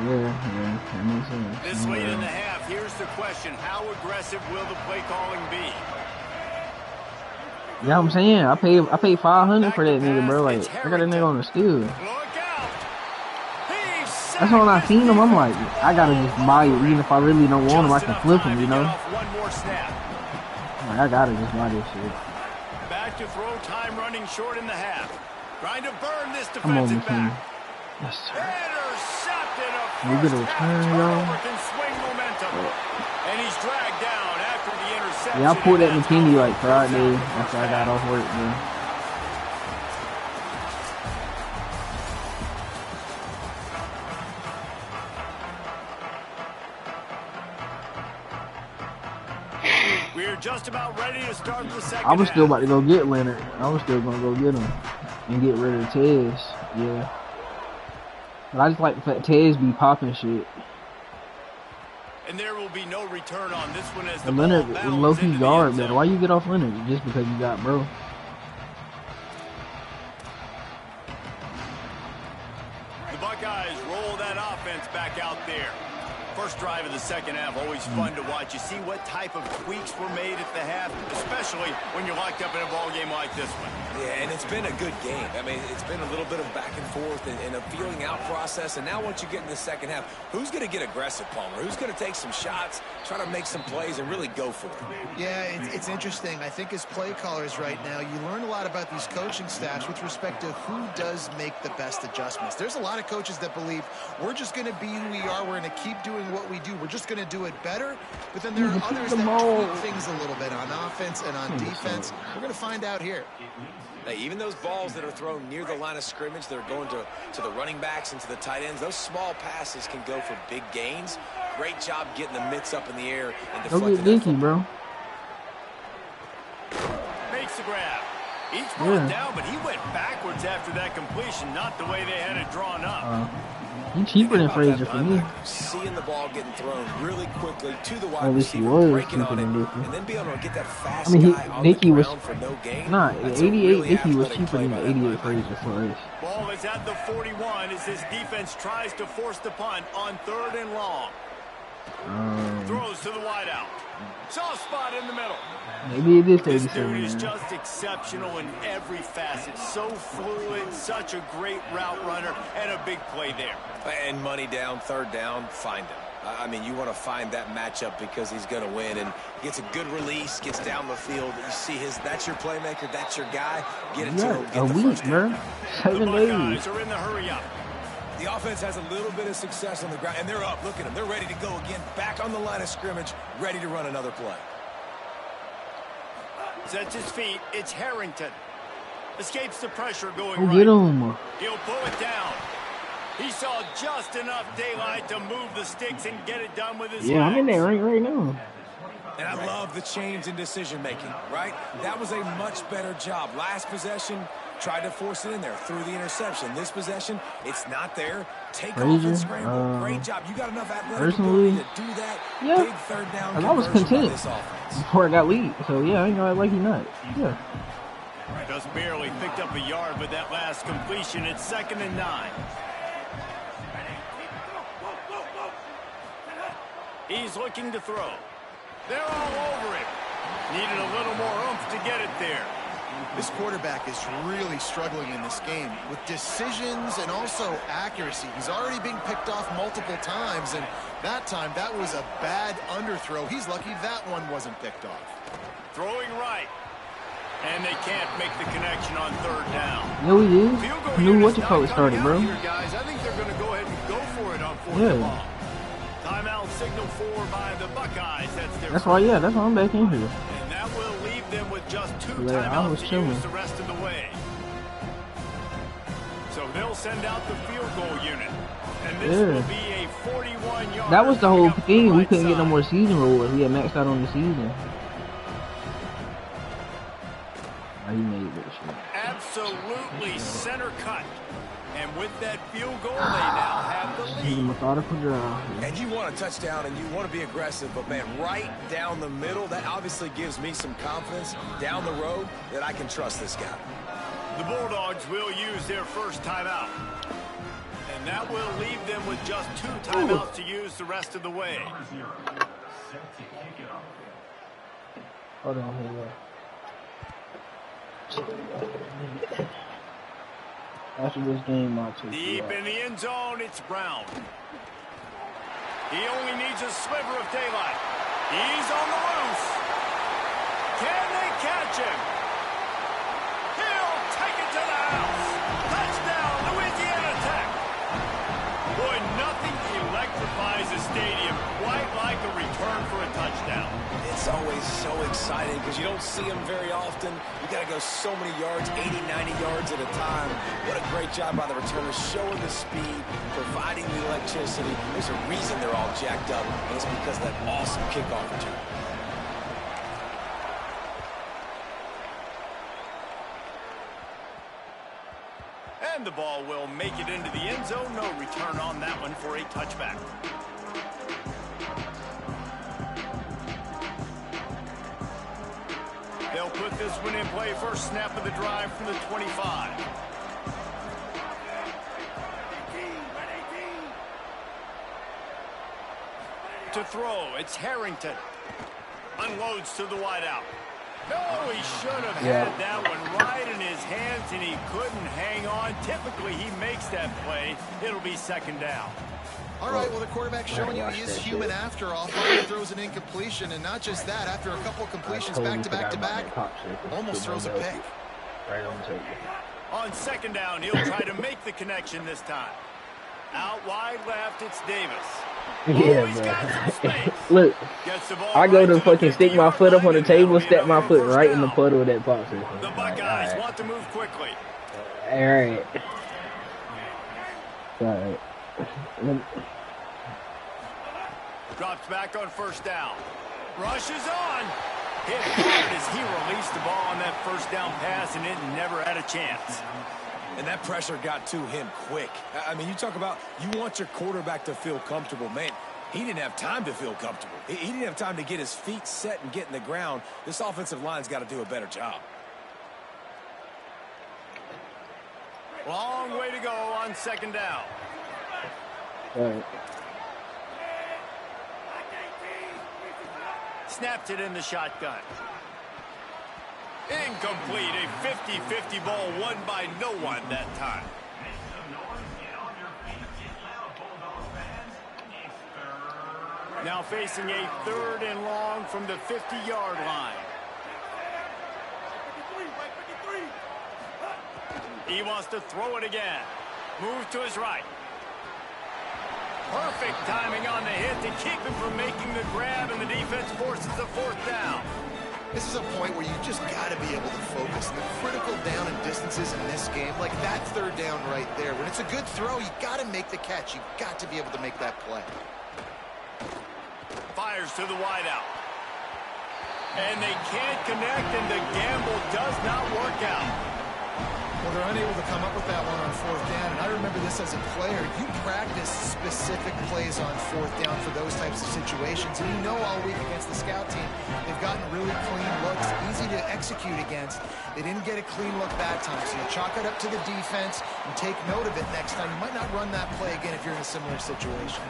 Yeah, that makes sense. This late in the half, here's the question. How aggressive will the play calling be? Yeah, I'm saying I paid 500 for that nigga, bro. Like I got that nigga on the steal. That's when I seen him. I'm like, I gotta just buy it, even if I really don't want him. I can flip him, you know. Like, I gotta just buy this shit. Back to throw time, running short in the half. Trying to burn this Come on, defensive McKinney. back. Yes, sir. Intercepted a Can we get a return, y'all? can swing momentum. And he's dragged down after the interception. Yeah, I pulled that McKinney like Friday after I got off work, man. We're just about ready to start the second I was still half. about to go get Leonard. I was still gonna go get him and get rid of Tez. Yeah. But I just like the fact Tez be popping shit. And there will be no return on this one as the And Leonard ball is bounds low-key into the guard, end man. zone. Why you get off Leonard? Just because you got bro. The Buckeyes roll that offense back out there. First drive of the second half, always fun to watch. You see what type of tweaks were made at the half, especially when you're locked up in a ball game like this one. Yeah, and it's been a good game. I mean, it's been a little bit of back and forth and a feeling out process. And now once you get in the second half, who's going to get aggressive, Palmer? Who's going to take some shots, try to make some plays, and really go for it? Yeah, it's interesting. I think as play callers right now, you learn a lot about these coaching staffs with respect to who does make the best adjustments. There's a lot of coaches that believe we're just going to be who we are. We're going to keep doing what we do. We're just going to do it better. But then there are others that tweak things a little bit on offense and on defense. We're going to find out here. Hey, even those balls that are thrown near the line of scrimmage, that are going to the running backs and to the tight ends, those small passes can go for big gains. Great job getting the mitts up in the air and deflecting. Go get Dinky, bro. Makes the grab. Each brought down, but he went backwards after that completion, not the way they had it drawn up. He cheaper than Frazier for me. Seeing the ball getting thrown really quickly to the wide At least he receiver, was breaking on cheaper it, than Dickey. and then be able to get that fast I mean, guy on Dickey the was ground for no gain. nah. That's a 88 really Dickey was athletic cheaper play than by the that 88 linebacker. Frazier for us. Ball is at the 41 as this defense tries to force the punt on 3rd and long. Throws to the wideout. Soft spot in the middle. Maybe it is This 87, dude is man. just exceptional in every facet. So fluid, such a great route runner, and a big play there. And money down, 3rd down, find him. I mean, you want to find that matchup because he's going to win, and gets a good release, gets down the field. You see that's your playmaker, that's your guy. Get it to him, Yeah, get a the week, first down. bro. The 7 Buckeyes days. are in the hurry up. The offense has a little bit of success on the ground, and they're up. Look at them. They're ready to go again. Back on the line of scrimmage, ready to run another play. Sets his feet. It's Harrington. Escapes the pressure going Go right. get him. He'll pull it down. He saw just enough daylight to move the sticks and get it done with his Yeah, I'm in legs. there right now. And I love the change in decision-making, right? That was a much better job. Last possession, tried to force it in there through the interception. This possession, it's not there. Take off Frazier, and scramble. Great job. You got enough athletic personally, ability to do that. yeah. Big 3rd down And I was conversion by content this offense. before I got lead. So, yeah, I ain't gonna like he not. Yeah. Just barely picked up a yard with that last completion. It's 2nd and 9. He's looking to throw. They're all over him. Needed a little more oomph to get it there. This quarterback is really struggling in this game with decisions and also accuracy. He's already being picked off multiple times, and that time that was a bad underthrow. He's lucky that one wasn't picked off. Throwing right. And they can't make the connection on 3rd down. Yeah, we is. Field goal Knew what unit's you not call it coming started, out bro. here, guys. I think they're going to go ahead and go for it on 4th Yeah. and long. Timeout signal for by the Buckeyes. That's why, yeah, that's why I'm back in here. And that will leave them with just 2 Yeah, I was timeouts to chilling. use the rest of the way. So they'll send out the field goal unit. And this will be a 41-yard. That was the whole thing. We couldn't get no more season rewards. We had maxed out on the season. He made that shit. Absolutely center cut. And with that field goal, they now have the He's a lead. methodical drive. And you want a touchdown and you want to be aggressive, but man, right down the middle, that obviously gives me some confidence down the road that I can trust this guy. The Bulldogs will use their first timeout. And And that will leave them with just 2 timeouts to use the rest of the way. Hold on, hold on. After this game, I'll take Deep in the end zone, it's Brown. He only needs a sliver of daylight. He's on the loose. Can they catch him? He'll take it to the house. Touchdown, Louisiana Tech. Boy, nothing electrifies a stadium quite like a return for a touchdown. It's always so exciting because you don't see them very often. You got to go so many yards, 80, 90 yards at a time. What a great job by the returners, showing the speed, providing the electricity. There's a reason they're all jacked up, and it's because of that awesome kickoff return. And the ball will make it into the end zone. No return on that one for a touchback. They'll put this one in play. First snap of the drive from the 25. To throw, it's Harrington. Unloads to the wideout. No, he should have had that one right in his hands, and he couldn't hang on. Typically, he makes that play. It'll be second down. All right, well, the quarterback's showing you he is human after all. Finally throws an incompletion, and not just that, after a couple completions back-to-back-to-back, almost throws a pick. Right on tape. On second down, he'll try to make the connection this time. Out wide left, it's Davis. Yeah, bro. Look, I go to fucking stick my foot up on the table, step my foot right in the puddle of that popsicle. The Buckeyes want to move quickly. All right. Alright. Drops back on first down. Rushes on. Hit hard as he released the ball on that first down pass, and it never had a chance. And that pressure got to him quick. I mean, you talk about you want your quarterback to feel comfortable. Man, he didn't have time to feel comfortable. He didn't have time to get his feet set and get in the ground. This offensive line's got to do a better job. Long way to go on second down. All right. Snapped it in the shotgun. Incomplete. A 50-50 ball won by no one that time. Now facing a 3rd and long from the 50-yard line. He wants to throw it again. Move to his right. Perfect timing on the hit to keep him from making the grab, and the defense forces a 4th down. This is a point where you just got to be able to focus. The critical down and distances in this game, like that 3rd down right there. When it's a good throw, you got to make the catch. You got to be able to make that play. Fires to the wideout. And they can't connect, and the gamble does not work out. Well, they're unable to come up with that one on 4th down, and I remember this as a player. You practice specific plays on 4th down for those types of situations, and you know all week against the scout team, they've gotten really clean looks, easy to execute against. They didn't get a clean look that time, so you chalk it up to the defense and take note of it next time. You might not run that play again if you're in a similar situation.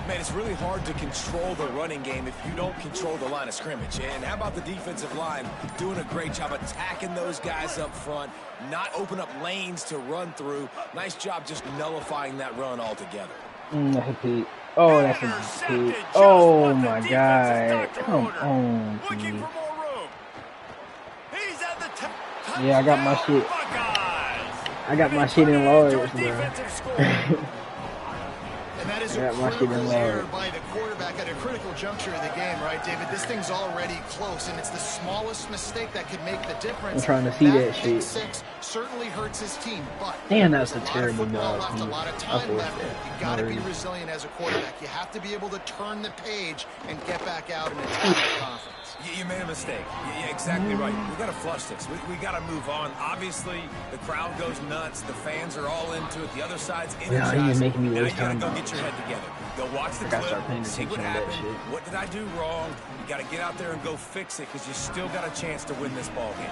Man, it's really hard to control the running game if you don't control the line of scrimmage. And how about the defensive line doing a great job attacking those guys up front, not open up lanes to run through. Nice job just nullifying that run altogether. That's a peak. Oh, that's a peak. Oh, my God. Come on, dude. Yeah, I got my shit. I got my shit in large, bro. And that is a critical error by the quarterback at a critical juncture of the game, right, David? This thing's already close, and it's the smallest mistake that could make the difference. I'm trying to see that shit. 6 certainly hurts his team, but damn, that's a terrible dog. A lot of time left. You got to be resilient as a quarterback. You have to be able to turn the page and get back out and attack the confidence. You made a mistake. Yeah, exactly right. We got to flush this. We got to move on. Obviously, the crowd goes nuts. The fans are all into it. The other side's energized. Yeah, you're making me waste time. Now you got to go get your head together. Go watch the clip. See what happened. What did I do wrong? You got to get out there and go fix it because you still got a chance to win this ball game.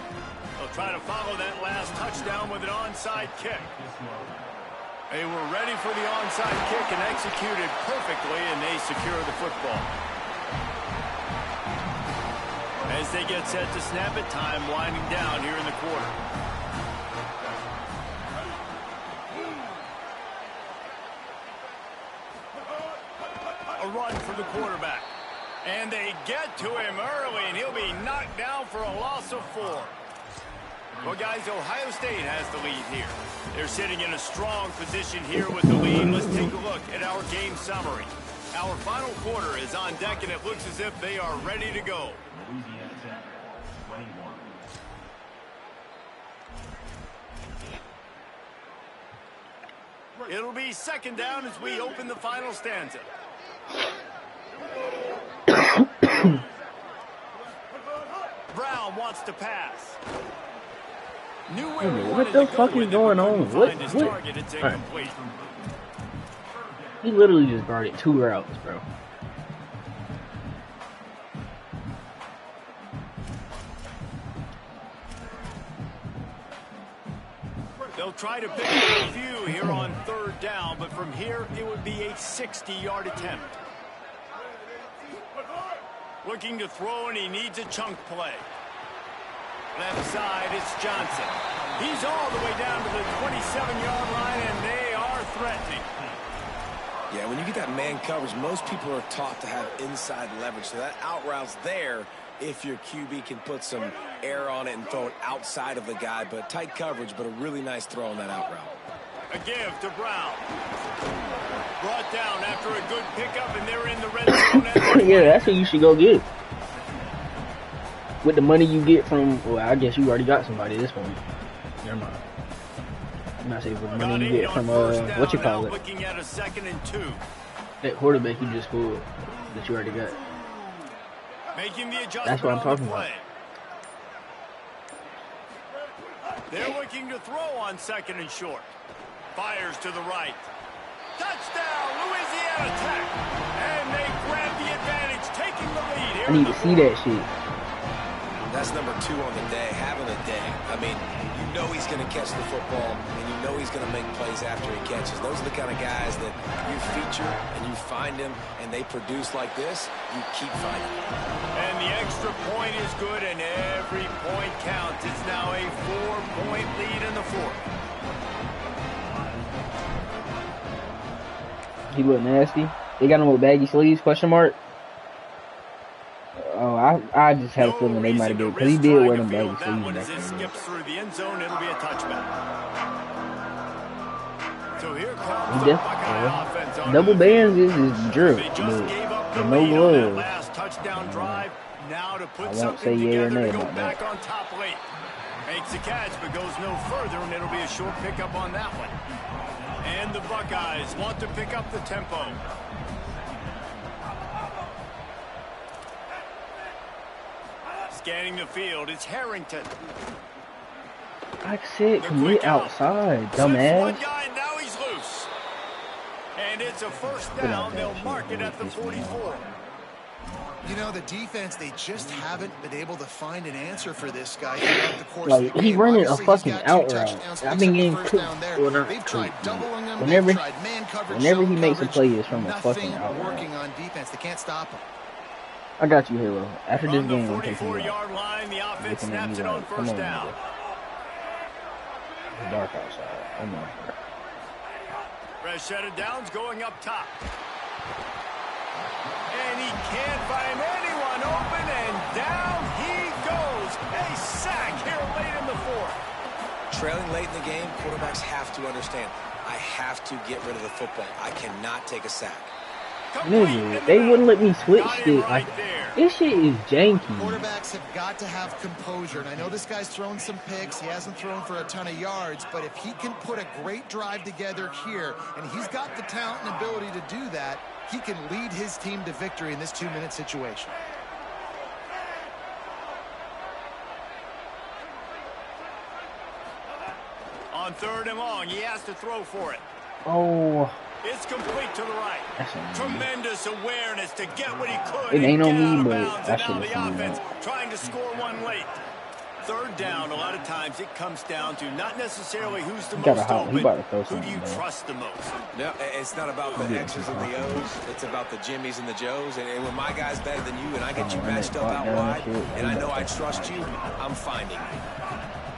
They'll try to follow that last touchdown with an onside kick. They were ready for the onside kick and executed perfectly, and they secure the football. As they get set to snap it, time winding down here in the quarter. A run for the quarterback. And they get to him early, and he'll be knocked down for a loss of 4. Well, guys, Ohio State has the lead here. They're sitting in a strong position here with the lead. Let's take a look at our game summary. Our final quarter is on deck, and it looks as if they are ready to go. It'll be second down as we open the final stanza. Brown wants to pass. What the fuck is going on? What? Right. He literally just guarded 2 routes, bro. They'll try to pick up a few here on third down, but from here it would be a 60-yard attempt. Looking to throw, and he needs a chunk play. Left side, it's Johnson. He's all the way down to the 27-yard line, and they are threatening. Yeah, when you get that man coverage, most people are taught to have inside leverage. So that out route's there if your QB can put some air on it and throw it outside of the guy. But tight coverage, but a really nice throw on that out route. A give to Brown. Brought down after a good pickup, and they're in the red zone. Yeah, that's what you should go get. With the money you get from, well, I guess you already got somebody at this point. Never mind. I'm not saying with the money you get from, what you call it? Looking at a 2nd and 2. That quarterback you just pulled that you already got. Making the adjustment. That's what I'm talking about. They're looking to throw on 2nd and short. Fires to the right. Touchdown, Louisiana Tech. And they grab the advantage, taking the lead here. I need to see that shit. That's number 2 on the day, having a day. I mean, you know he's going to catch the football, and you know he's going to make plays after he catches. Those are the kind of guys that you feature and you find them, and they produce like this, you keep finding them. And the extra point is good, and every point counts. It's now a 4-point lead in the 4th. He look nasty. They got him with baggy sleeves, question mark. Oh, I just have a feeling they might have been, because he did wear them baggy sleeves back then. Skips through the end zone, it'll be a touchback. So here comes the Buckeye offense. Double bands is drill, but no glove. Last touchdown drive. Now to put I won't say yay or nay about that. On top late. Makes the catch, but goes no further, and it'll be a short pickup on that one. And the Buckeyes want to pick up the tempo. Scanning the field, it's Harrington. I said, commit outside, dumbass. One guy, now he's loose. And it's a first down. They'll mark it at the 44. You know, the defense, they just haven't been able to find an answer for this guy throughout the course like, of the game. He's running a fucking got out route. I've been getting cooked. They've tried doubling him. Whenever, tried man coverage, whenever he makes a play, it's from a fucking nothing out route. working on defense. They can't stop him. I got you, Halo. After this game, I'm taking you 44-yard line, the offense snaps it on first down. It's dark outside. Come on. Fresh set of downs going up top. And he can't find anyone open, and down he goes. A sack here late in the 4th. Trailing late in the game, quarterbacks have to understand, I have to get rid of the football. I cannot take a sack. Nigga, they wouldn't let me switch shit. Like, this shit is janky. Quarterbacks have got to have composure. And I know this guy's thrown some picks. He hasn't thrown for a ton of yards. But if he can put a great drive together here, and he's got the talent and ability to do that, he can lead his team to victory in this 2-minute situation. On 3rd and long, he has to throw for it. Oh. It's complete to the right. Tremendous awareness to get what he could. It ain't on me, but I should have the offense trying to score one late. third down, a lot of times it comes down to not necessarily who's the He most about to throw open, who do you something, trust the most? No, it's not about the X's and the O's. It's about the Jimmies and the Joes. And when my guy's better than you and I get you matched up out wide, and I know I trust you, I'm finding you.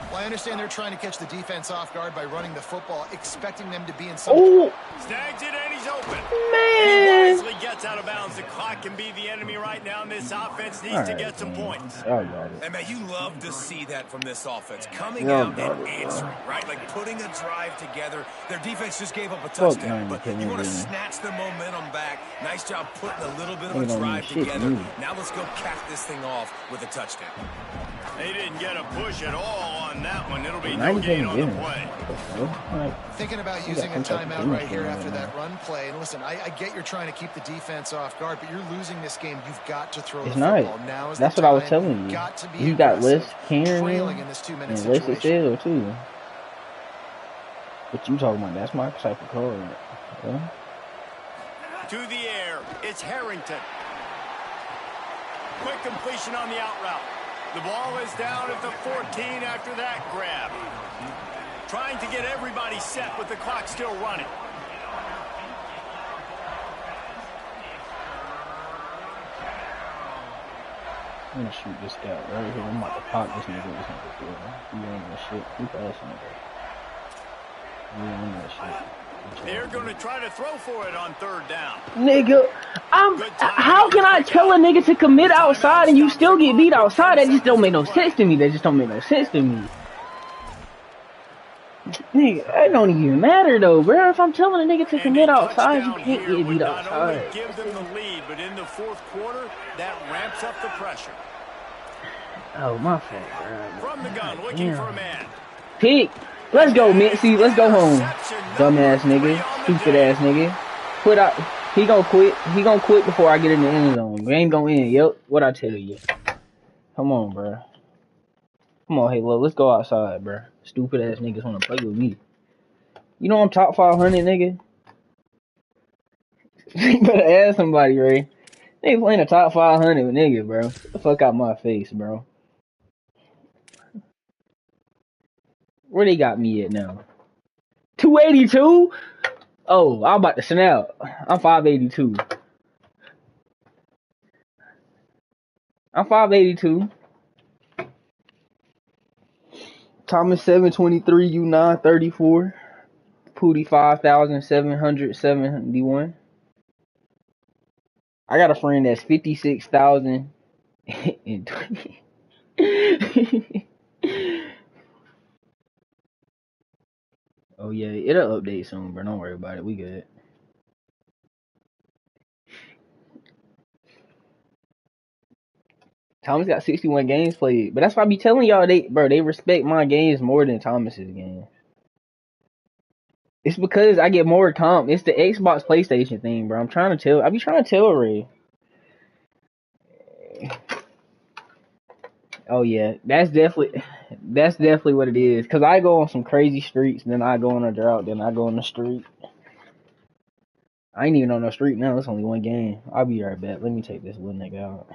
Well, I understand they're trying to catch the defense off guard by running the football, expecting them to be in some... Snags it, and he's open. Man! He wisely gets out of bounds. The clock can be the enemy right now, and this offense needs to get some points. Oh, got it. And, man, you love to see that from this offense. Coming out and answering, right? Like putting a drive together. Their defense just gave up a touchdown, but you want to snatch the momentum back. Nice job putting a little bit of a drive together. Now let's go cap this thing off with a touchdown. They didn't get a push at all on that one. It'll be no gain on the play. Thinking about using a timeout right here after that run play. And listen, I get you're trying to keep the defense off guard, but you're losing this game. You've got to throw the football. Now is That's what I was telling you. You got less Karen and less Excel too. What you talking about? That's my type of card. Yeah. To the air, it's Harrington. Quick completion on the out route. The ball is down at the 14 after that grab. Trying to get everybody set with the clock still running. I'm gonna shoot this guy right here. I'm about to pop this nigga. This nigga good. He ain't that shit. He passing it. He ain't that shit. They're going to try to throw for it on third down. Nigga, how can I tell a nigga to commit outside and you still get beat outside? That just don't make no sense to me. Nigga, that don't even matter though, bro. If I'm telling a nigga to commit outside, you can't get beat outside. Give them the lead, but in the fourth quarter, that ramps up the pressure. Oh, my fault, bro. From the gun, looking for a man. Pick. Let's go, Mitzi. Let's go home. Dumbass nigga. Stupid ass nigga. Quit out. He gonna quit. He gonna quit before I get in the end zone. We ain't gonna end. Yep. What I tell you. Come on, bro. Come on, Halo. Let's go outside, bro. Stupid ass niggas wanna play with me. You know I'm top 500, nigga. You better ask somebody, Ray. They playing a top 500 with nigga, bro. Get the fuck out my face, bro. Where they got me at now? 282? Oh, I'm about to snap. I'm 582. I'm 582. Thomas 723, you 934. Pooty 5,771. I got a friend that's 56,020. Oh yeah, it'll update soon, bro. Don't worry about it. We good. Thomas got 61 games played, but that's why I be telling y'all they respect my games more than Thomas's game. It's because I get more comp. It's the Xbox PlayStation thing, bro. I be trying to tell Ray. Oh yeah, that's definitely what it is. Cause I go on some crazy streaks, then I go on a drought, then I go on the street. I ain't even on the street now. It's only one game. I'll be right back. Let me take this little nigga out.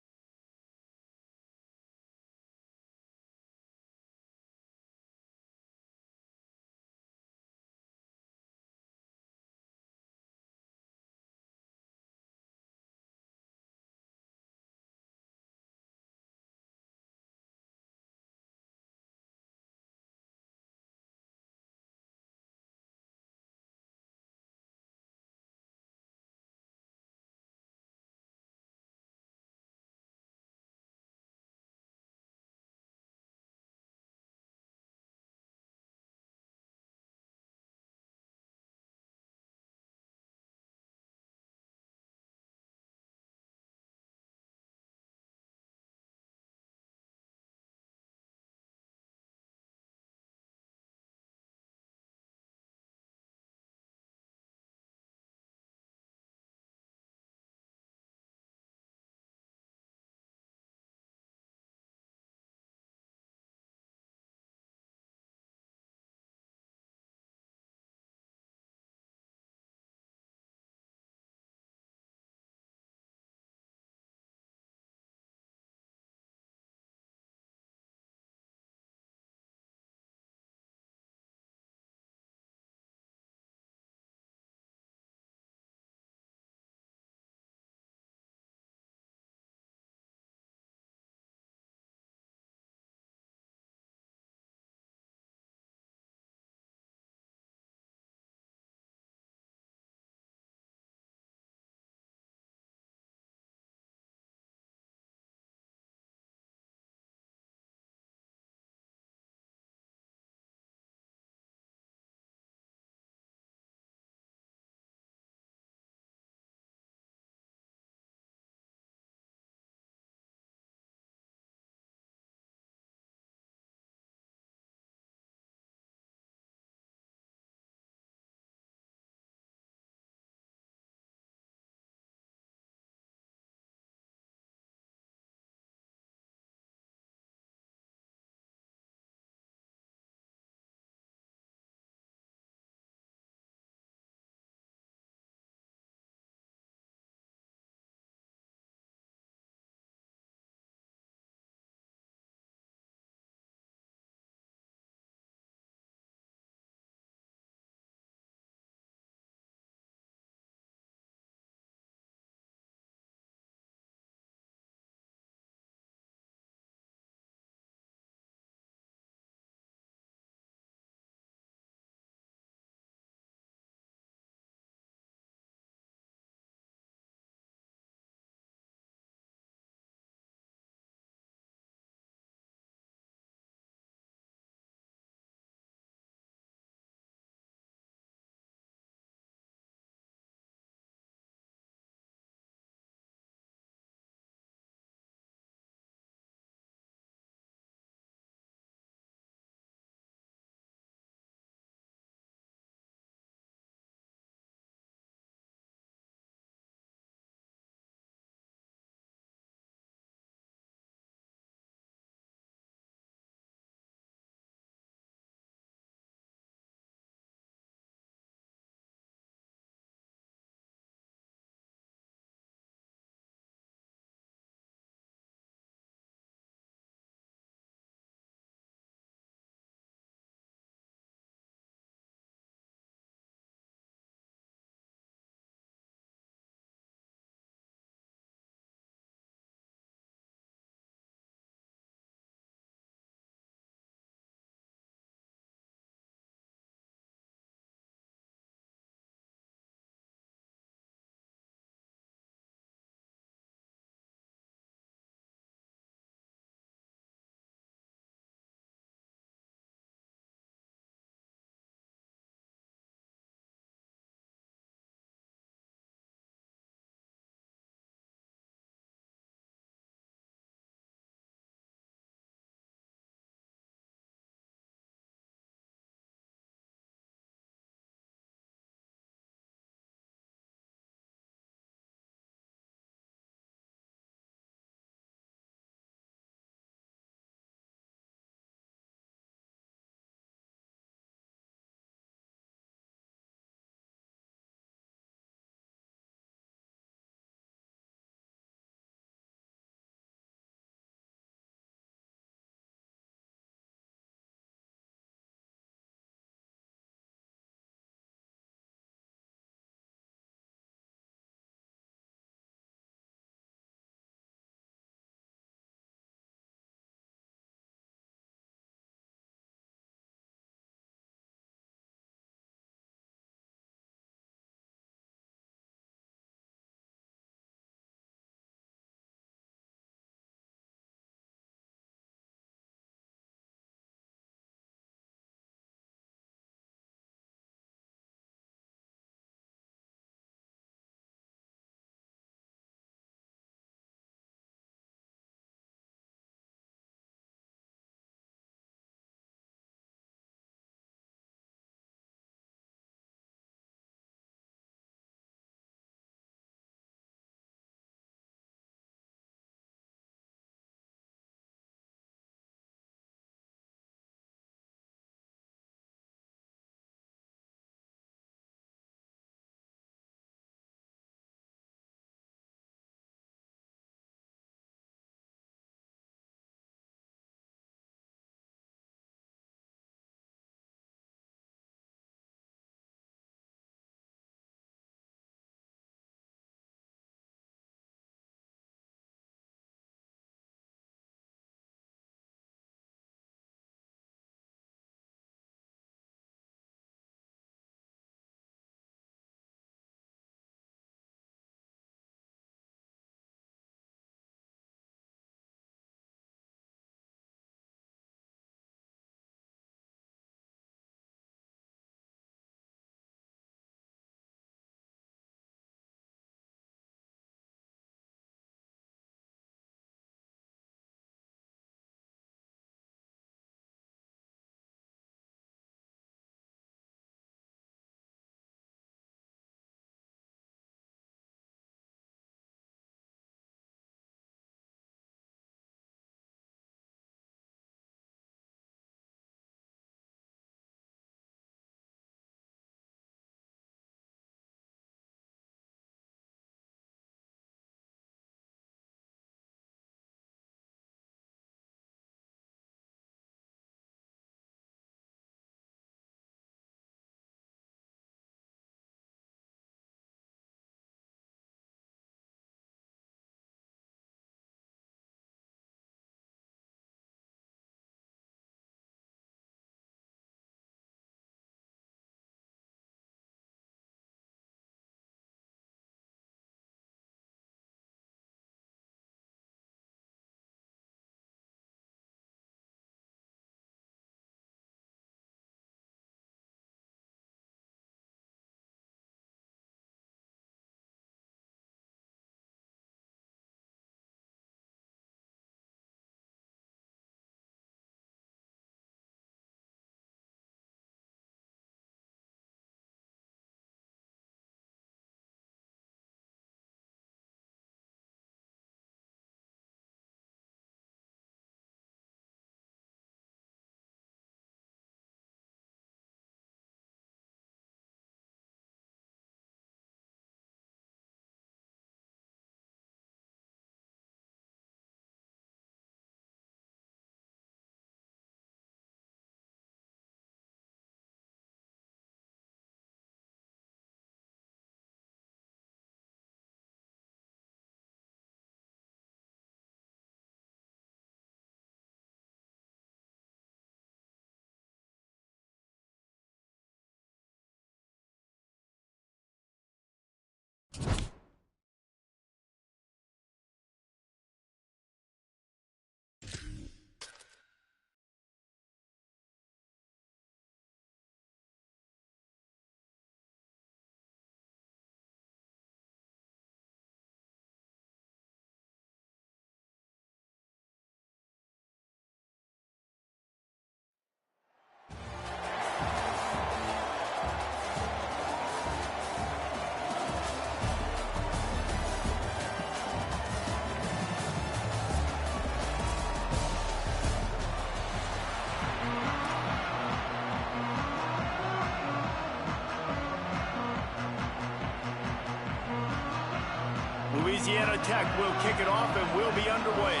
Louisiana Tech will kick it off and we'll be underway.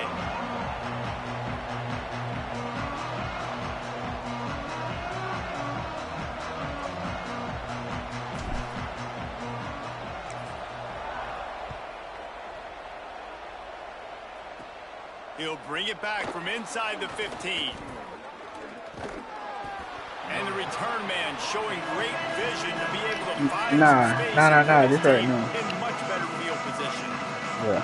He'll bring it back from inside the 15. And the return man showing great vision to be able to find some space this right now. in much better field position. Yeah.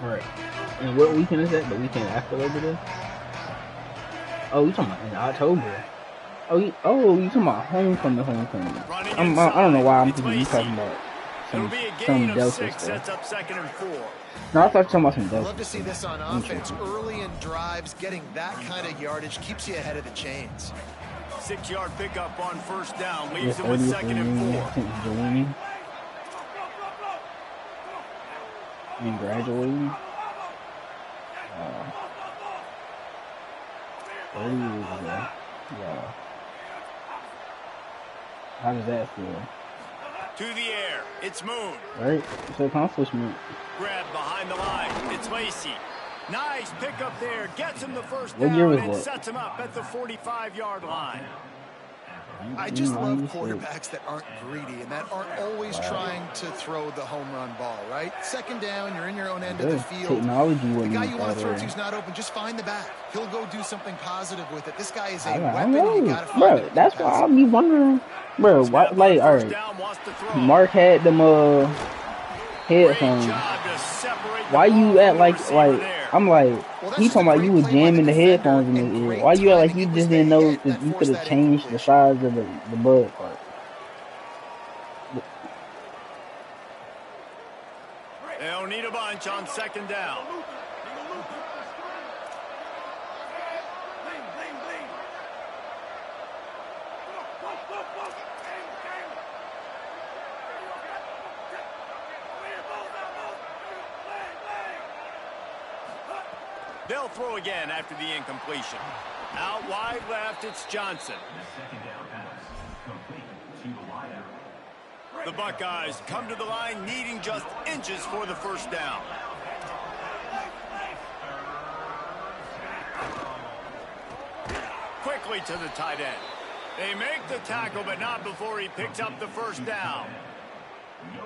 Alright. And what weekend is that? The weekend after Labor Day? Oh, you talking about in October? Oh, you talking about homecoming? I don't know why I'm thinking you talking about some Delta stuff. Sets up 2nd and 4. No, I thought you were talking about some Delta. Love to see this on offense. Early in drives, getting that kind of yardage keeps you ahead of the chains. 6-yard pickup on 1st down leaves him with 2nd and 4. And graduating. 30 years ago. Yeah. How does that feel? To the air. It's Moon. Right? It's an accomplishment. Grab behind the line. It's Lacey. Nice pickup there. Gets him the 1st What year down was and that? sets him up at the 45-yard line. I just love quarterbacks that aren't greedy and that aren't always trying to throw the home run ball, right? 2nd down, you're in your own end of the field. Technology The wouldn't guy you want to throw matter. to is not open. Just find the back. He'll go do something positive with it. This guy is a I weapon. know. You gotta find Bro, it. that's why I be wondering. Bro, why, like, alright. Down, wants to throw. Mark had them headphones. Why you act like I'm like he talking about you was jamming the headphones in his ear. Why you act like you just didn't know that you could have changed the size of the bud part? They'll need a bunch on 2nd down. They'll throw again after the incompletion. Out wide left, it's Johnson. The Buckeyes come to the line needing just inches for the 1st down. Quickly to the tight end. They make the tackle, but not before he picks up the 1st down.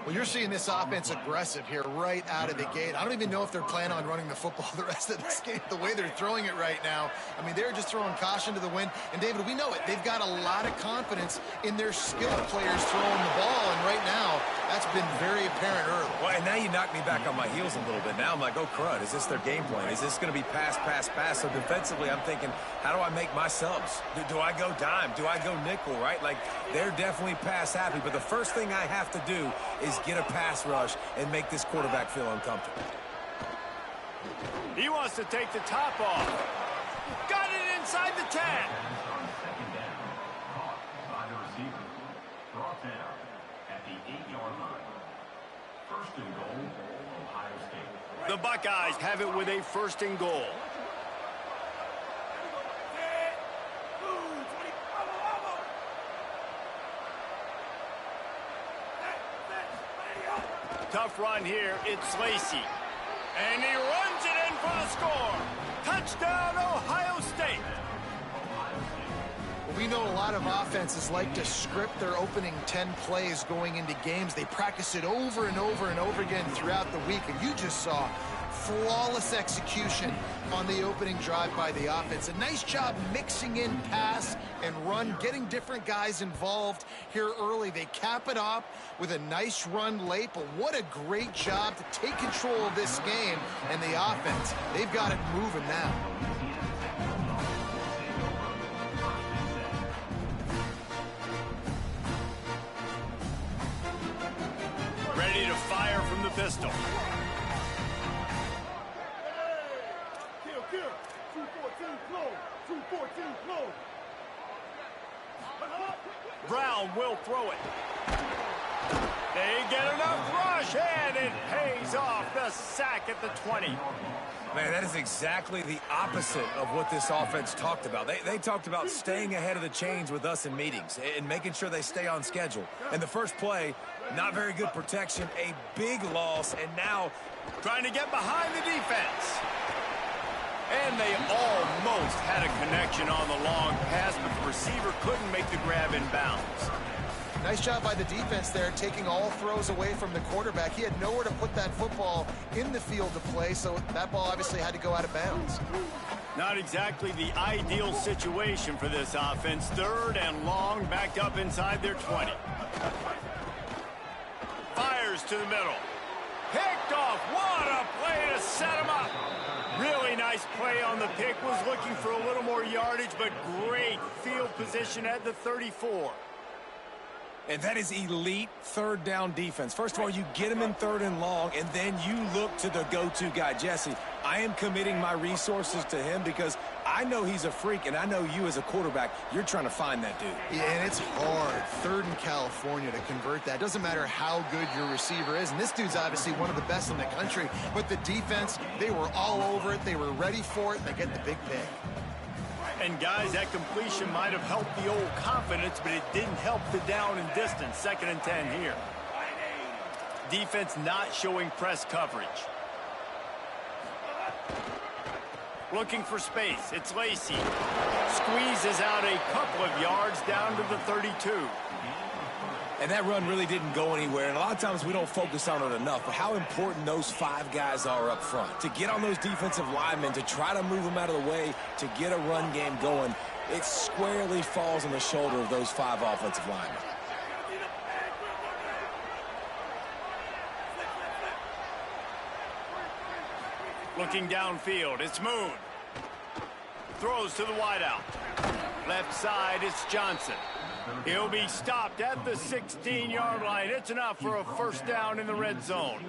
Well, you're seeing this offense aggressive here right out of the gate. I don't even know if they're planning on running the football the rest of this game, the way they're throwing it right now. I mean, they're just throwing caution to the wind. And, David, we know it. They've got a lot of confidence in their skilled players throwing the ball. And right now, that's been very apparent early. Well, and now you knock me back on my heels a little bit. Now I'm like, oh, crud. Is this their game plan? Is this going to be pass, pass, pass? So defensively, I'm thinking, how do I make my subs? Do I go dime? Do I go nickel, right? Like, they're definitely pass happy. But the first thing I have to do is get a pass rush and make this quarterback feel uncomfortable. He wants to take the top off. Got it inside the 10. The Buckeyes have it with a 1st and goal. Tough run here. It's Lacey. And he runs it in for the score. Touchdown, Ohio State. We know a lot of offenses like to script their opening 10 plays going into games. They practice it over and over and over again throughout the week. And you just saw flawless execution on the opening drive by the offense. A nice job mixing in pass and run, getting different guys involved here early. They cap it off with a nice run late, but what a great job to take control of this game. And the offense, they've got it moving now. Ready to fire from the pistol. Brown will throw it. They get enough rush, and And it pays off, the sack at the 20. Man, that is exactly the opposite of what this offense talked about. They talked about staying ahead of the chains with us in meetings and making sure they stay on schedule. And the first play, not very good protection, a big loss, and now trying to get behind the defense. And they almost had a connection on the long pass, but the receiver couldn't make the grab in bounds. Nice job by the defense there, taking all throws away from the quarterback. He had nowhere to put that football in the field to play, so that ball obviously had to go out of bounds. Not exactly the ideal situation for this offense. 3rd and long, backed up inside their 20. Fires to the middle. Picked off. What a play to set him up. Really nice play on the pick. Was looking for a little more yardage, but great field position at the 34. And that is elite 3rd down defense. First of all, you get him in 3rd and long, and then you look to the go-to guy, Jesse. I am committing my resources to him because I know he's a freak, and I know you as a quarterback, you're trying to find that dude. Yeah, and it's hard, 3rd in California, to convert that. Doesn't matter how good your receiver is, and this dude's obviously one of the best in the country, but the defense, they were all over it, they were ready for it, and they get the big pick. And guys, that completion might have helped the old confidence, but it didn't help the down and distance. 2nd and 10 here. Defense not showing press coverage. Looking for space. It's Lacy. Squeezes out a couple of yards down to the 32. And that run really didn't go anywhere. And a lot of times we don't focus on it enough. But how important those 5 guys are up front. To get on those defensive linemen, to try to move them out of the way, to get a run game going, it squarely falls on the shoulder of those 5 offensive linemen. Looking downfield, it's Moon. Throws to the wideout. Left side, it's Johnson. He'll be stopped at the 16-yard line. It's enough for a 1st down in the red zone.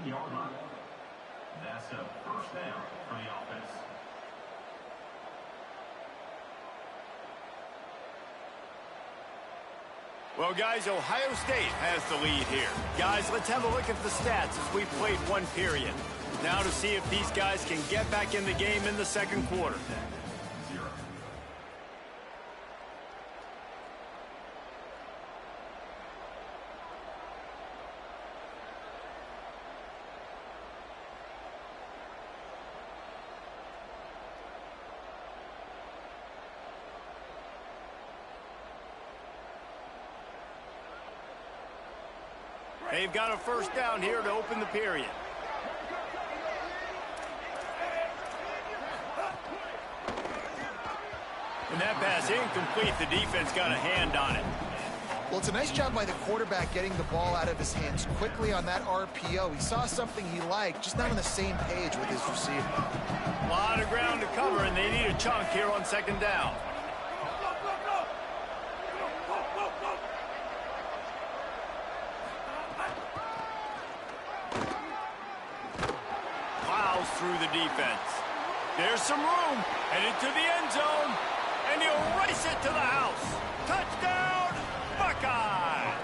That's a 1st down for the offense. Well, guys, Ohio State has the lead here. Guys, let's have a look at the stats as we played 1 period. Now to see if these guys can get back in the game in the 2nd quarter. They've got a 1st down here to open the period. And that pass incomplete. The defense got a hand on it. Well, it's a nice job by the quarterback getting the ball out of his hands quickly on that RPO. He saw something he liked, just not on the same page with his receiver. A lot of ground to cover, and they need a chunk here on 2nd down. Plows through the defense. There's some room, headed to the end zone, and he'll race it to the house. Touchdown, Buckeye!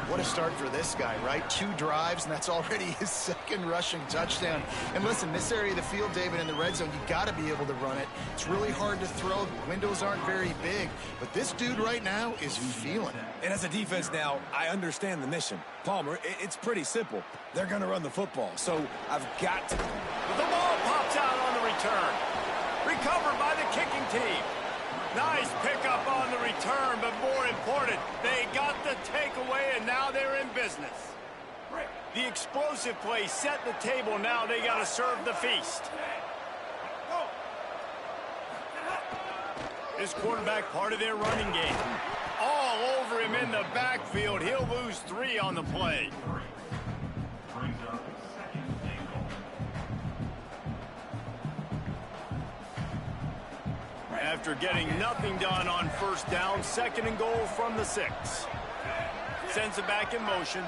What a start for this guy, right? 2 drives, and that's already his 2nd rushing touchdown. And listen, this area of the field, David, in the red zone, you got to be able to run it. It's really hard to throw. The windows aren't very big. But this dude right now is feeling it. And as a defense now, I understand the mission. Palmer, it's pretty simple. They're going to run the football, so I've got to... The ball pops out on the return. Recovered by the kicking team. Nice pickup on the return, but more important, they got the takeaway, and now they're in business. The explosive play set the table. Now they got to serve the feast. This quarterback part of their running game. All over him in the backfield. He'll lose 3 on the play. After getting nothing done on 1st down, 2nd and goal from the 6. Sends it back in motion.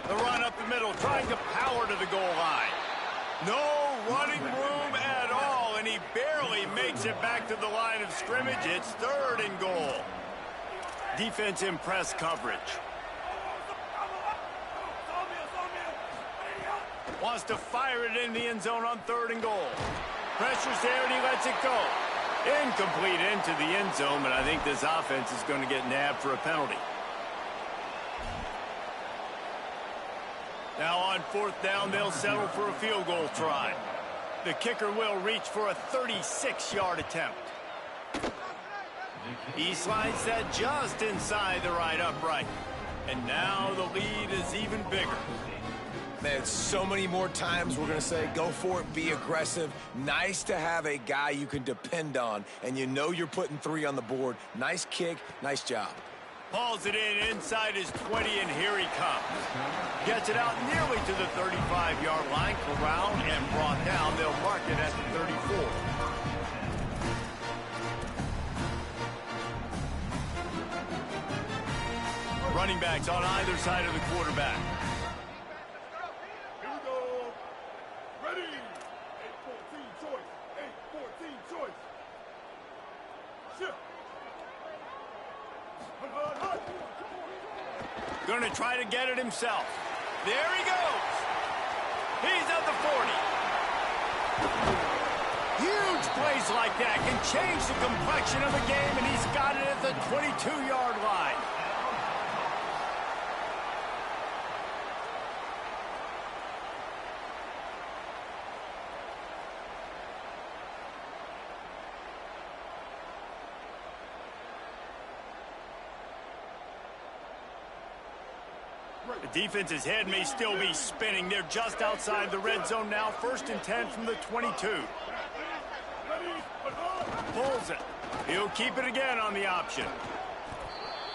The run up the middle, trying to power to the goal line. No running room at all, and he barely makes it back to the line of scrimmage. It's 3rd and goal. Defense in press coverage. Wants to fire it in the end zone on 3rd and goal. Pressure's there and he lets it go. Incomplete into the end zone, but I think this offense is going to get nabbed for a penalty. Now on 4th down, they'll settle for a field goal try. The kicker will reach for a 36-yard attempt. He slides that just inside the right upright. And now the lead is even bigger. Man, so many more times we're going to say, go for it, be aggressive. Nice to have a guy you can depend on, and you know you're putting 3 on the board. Nice kick, nice job. Hauls it in inside his 20, and here he comes. Gets it out nearly to the 35-yard line, corralled and brought down. They'll mark it at the 34. Running backs on either side of the quarterback. Here we go. Ready. 8-14 choice. 8-14 choice. Shift. Going to try to get it himself. There he goes. He's at the 40. Huge plays like that can change the complexion of the game, and he's got it at the 22-yard line. The defense's head may still be spinning. They're just outside the red zone now. 1st and 10 from the 22. Pulls it. He'll keep it again on the option.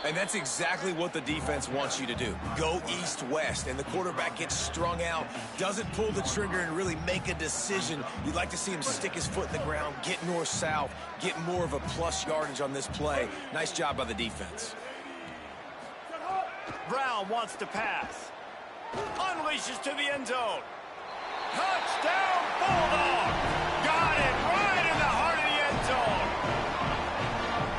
And that's exactly what the defense wants you to do. Go east-west, and the quarterback gets strung out, doesn't pull the trigger and really make a decision. You'd like to see him stick his foot in the ground, get north-south, get more of a plus yardage on this play. Nice job by the defense. Brown wants to pass. Unleashes to the end zone. Touchdown, Bulldog! Got it right in the heart of the end zone.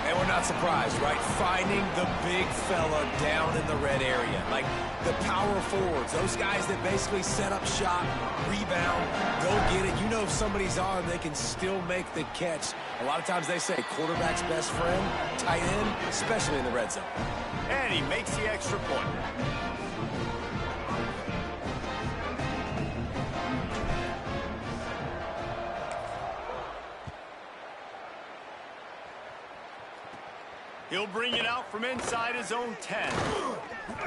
And we're not surprised, right? Finding the big fella down in the red area. Like the power forwards, those guys that basically set up shop, rebound, go get it. You know if somebody's on, they can still make the catch. A lot of times they say quarterback's best friend, tight end, especially in the red zone. And he makes the extra point. He'll bring it out from inside his own 10.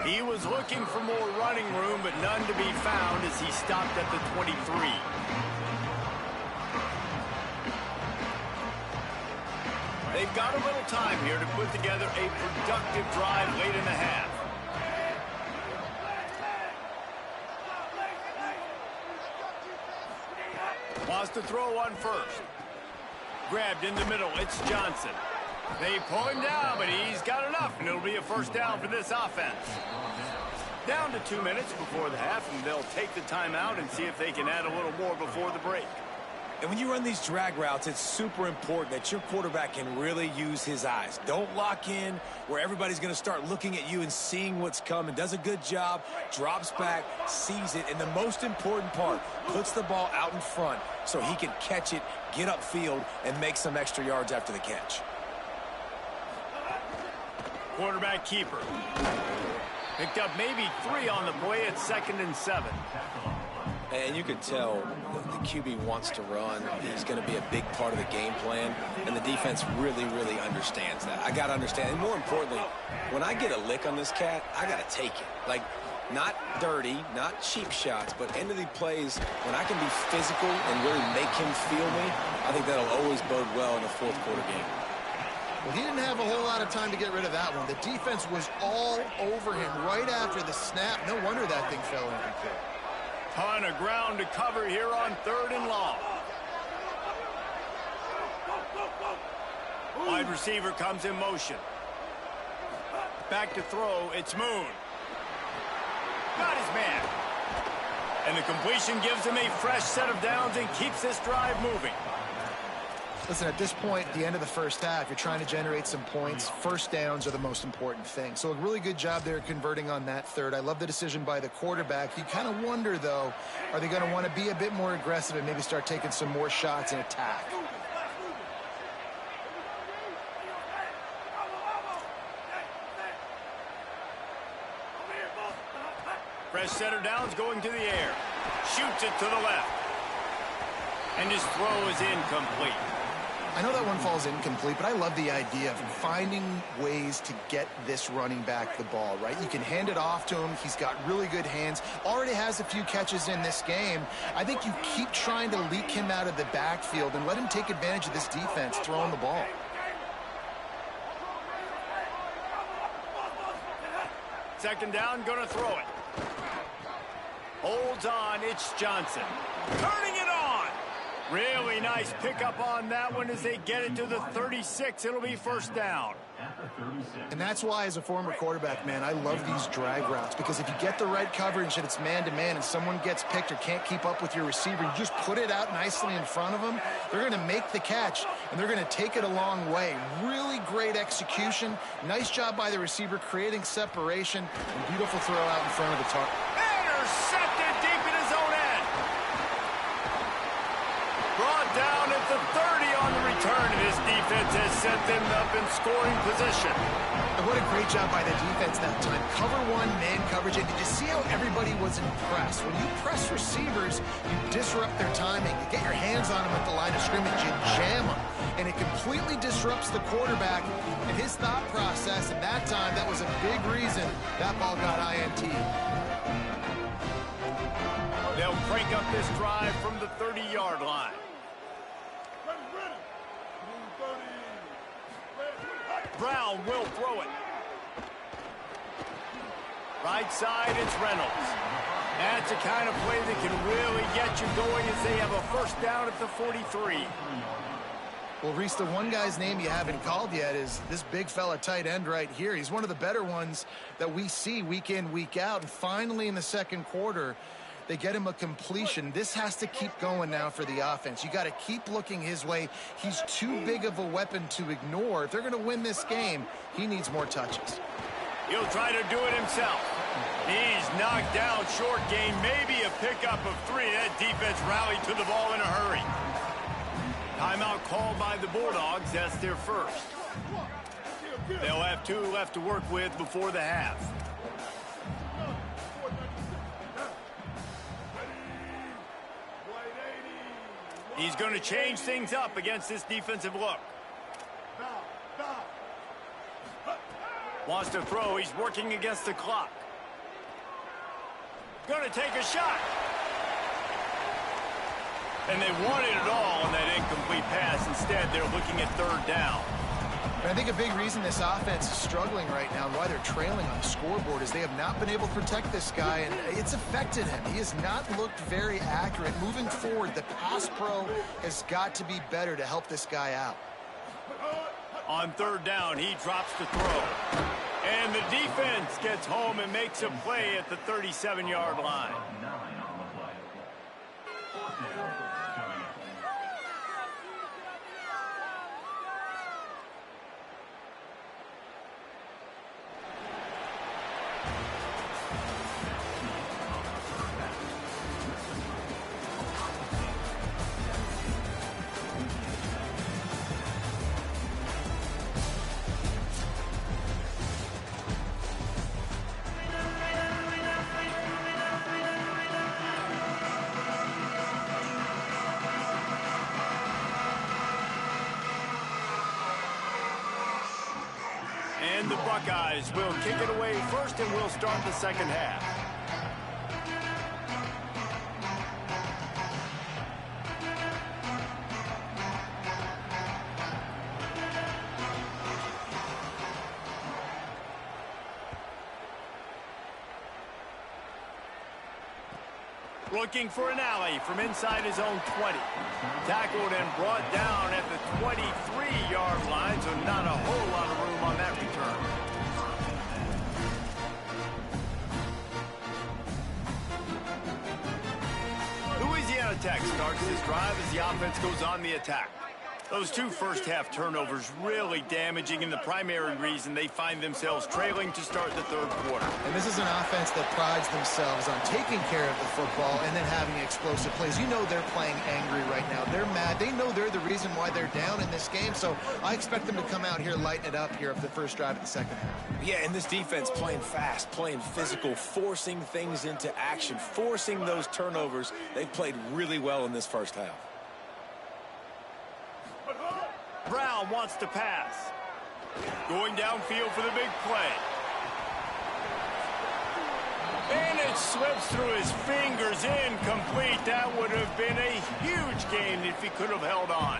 He was looking for more running room, but none to be found as he stopped at the 23. They've got a little time here to put together a productive drive late in the half. Wants to throw one first. Grabbed in the middle, it's Johnson. They pull him down, but he's got enough, and it'll be a 1st down for this offense. Down to 2 minutes before the half, and they'll take the timeout and see if they can add a little more before the break. And when you run these drag routes, it's super important that your quarterback can really use his eyes. Don't lock in where everybody's going to start looking at you and seeing what's coming. Does a good job, drops back, sees it, and the most important part, puts the ball out in front so he can catch it, get upfield, and make some extra yards after the catch. Quarterback keeper. Picked up maybe 3 on the play at 2nd and 7. And you can tell the QB wants to run. He's going to be a big part of the game plan, and the defense really, really understands that. I got to understand, and more importantly, when I get a lick on this cat, I got to take it. Like, not dirty, not cheap shots, but end of the plays, when I can be physical and really make him feel me, I think that'll always bode well in a 4th quarter game. Well, he didn't have a whole lot of time to get rid of that one. The defense was all over him right after the snap. No wonder that thing fell incomplete. Ton of ground to cover here on 3rd and long. Wide receiver comes in motion. Back to throw, it's Moon. Got his man. And the completion gives him a fresh set of downs and keeps this drive moving. Listen, at this point, at the end of the first half, you're trying to generate some points. First downs are the most important thing. So a really good job there converting on that third. I love the decision by the quarterback. You kind of wonder, though, are they going to want to be a bit more aggressive and maybe start taking some more shots and attack? Fresh center downs going to the air. Shoots it to the left. And his throw is incomplete. I know that one falls incomplete, but I love the idea of finding ways to get this running back the ball, right? You can hand it off to him. He's got really good hands. Already has a few catches in this game. I think you keep trying to leak him out of the backfield and let him take advantage of this defense throwing the ball. Second down, gonna throw it. Holds on, it's Johnson. Turning it on. Really nice pickup on that one as they get it to the 36. It'll be first down. And that's why, as a former quarterback, man, I love these drag routes, because if you get the right coverage and it's man-to-man and someone gets picked or can't keep up with your receiver, you just put it out nicely in front of them. They're going to make the catch, and they're going to take it a long way. Really great execution. Nice job by the receiver creating separation. And beautiful throw out in front of the target. Intercepted deep in his own end. Brought down at the 30 on the return, and his defense has set them up in scoring position. And what a great job by the defense that time. Cover one, man coverage, and did you see how everybody was impressed? When you press receivers, you disrupt their timing. You get your hands on them at the line of scrimmage, you jam them, and it completely disrupts the quarterback and his thought process, and that time, that was a big reason that ball got INT. They'll crank up this drive from the 30-yard line. Brown will throw it. Right side, it's Reynolds. That's the kind of play that can really get you going as they have a first down at the 43. Well, Reese, the one guy's name you haven't called yet is this big fella tight end right here. He's one of the better ones that we see week in, week out. And finally in the second quarter, they get him a completion. This has to keep going now for the offense. You got to keep looking his way. He's too big of a weapon to ignore. If they're going to win this game, he needs more touches. He'll try to do it himself. He's knocked down short gain, maybe a pickup of 3. That defense rallied to the ball in a hurry. Timeout called by the Bulldogs. That's their first. They'll have 2 left to work with before the half. He's going to change things up against this defensive look. Wants to throw. He's working against the clock. Going to take a shot. And they wanted it all on that incomplete pass. Instead, they're looking at third down. I think a big reason this offense is struggling right now and why they're trailing on the scoreboard is they have not been able to protect this guy, and it's affected him. He has not looked very accurate. Moving forward, the pass pro has got to be better to help this guy out. On third down, he drops the throw. And the defense gets home and makes a play at the 37-yard line. And the Buckeyes will kick it away first, and we'll start the second half. Looking for an alley from inside his own 20. Tackled and brought down at the 23-yard line, so not a whole lot of room on that return. Louisiana Tech starts this drive as the offense goes on the attack. Those two first-half turnovers really damaging, and the primary reason they find themselves trailing to start the third quarter. And this is an offense that prides themselves on taking care of the football and then having explosive plays. You know they're playing angry right now. They're mad. They know they're the reason why they're down in this game, so I expect them to come out here, lighten it up here for the first drive of the second half. Yeah, and this defense playing fast, playing physical, forcing things into action, forcing those turnovers. They've played really well in this first half. Brown wants to pass. Going downfield for the big play. And it slips through his fingers, incomplete. That would have been a huge gain if he could have held on.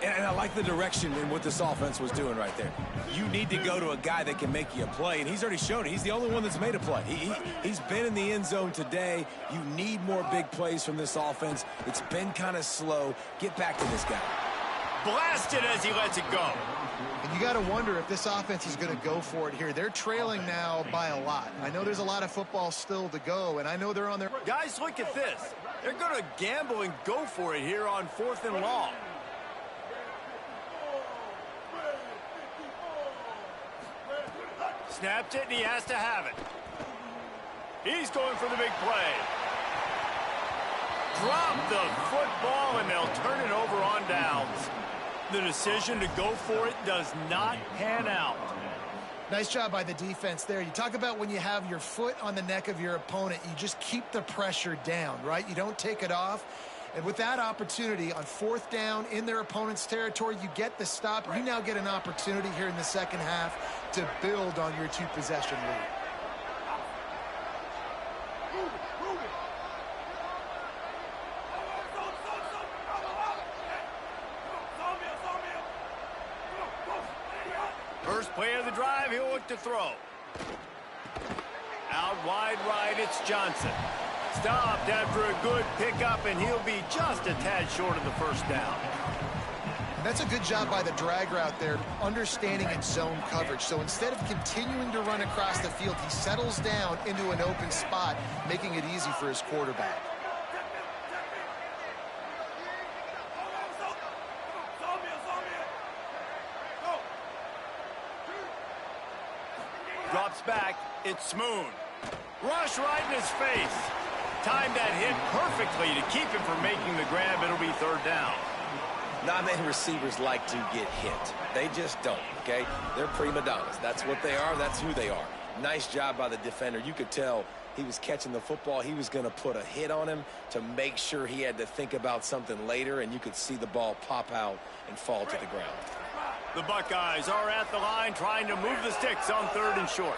And I like the direction in what this offense was doing right there. You need to go to a guy that can make you a play, and he's already shown it. He's the only one that's made a play. He's been in the end zone today. You need more big plays from this offense. It's been kind of slow. Get back to this guy. Blasted as he lets it go. And you got to wonder if this offense is going to go for it here. They're trailing now by a lot. I know there's a lot of football still to go, and I know they're on their... Guys, look at this. They're going to gamble and go for it here on 4th and long. Snapped it, and he has to have it. He's going for the big play. Drop the football, and they'll turn it over on downs. The decision to go for it does not pan out. Nice job by the defense there. You talk about when you have your foot on the neck of your opponent, you just keep the pressure down, right? You don't take it off. And with that opportunity on 4th down in their opponent's territory, you get the stop. You now get an opportunity here in the second half to build on your 2-possession lead. First play of the drive, he'll look to throw. Out wide right, it's Johnson. Stopped after a good pickup, and he'll be just a tad short of the first down. And that's a good job by the drag route there, understanding its zone coverage. So instead of continuing to run across the field, he settles down into an open spot, making it easy for his quarterback. Drops back, it's Smoon. Rush right in his face. Timed that hit perfectly to keep him from making the grab. It'll be 3rd down. Not many receivers like to get hit. They just don't, okay? They're prima donnas. That's what they are. That's who they are. Nice job by the defender. You could tell he was catching the football. He was going to put a hit on him to make sure he had to think about something later, and you could see the ball pop out and fall to the ground. The Buckeyes are at the line trying to move the sticks on 3rd and short.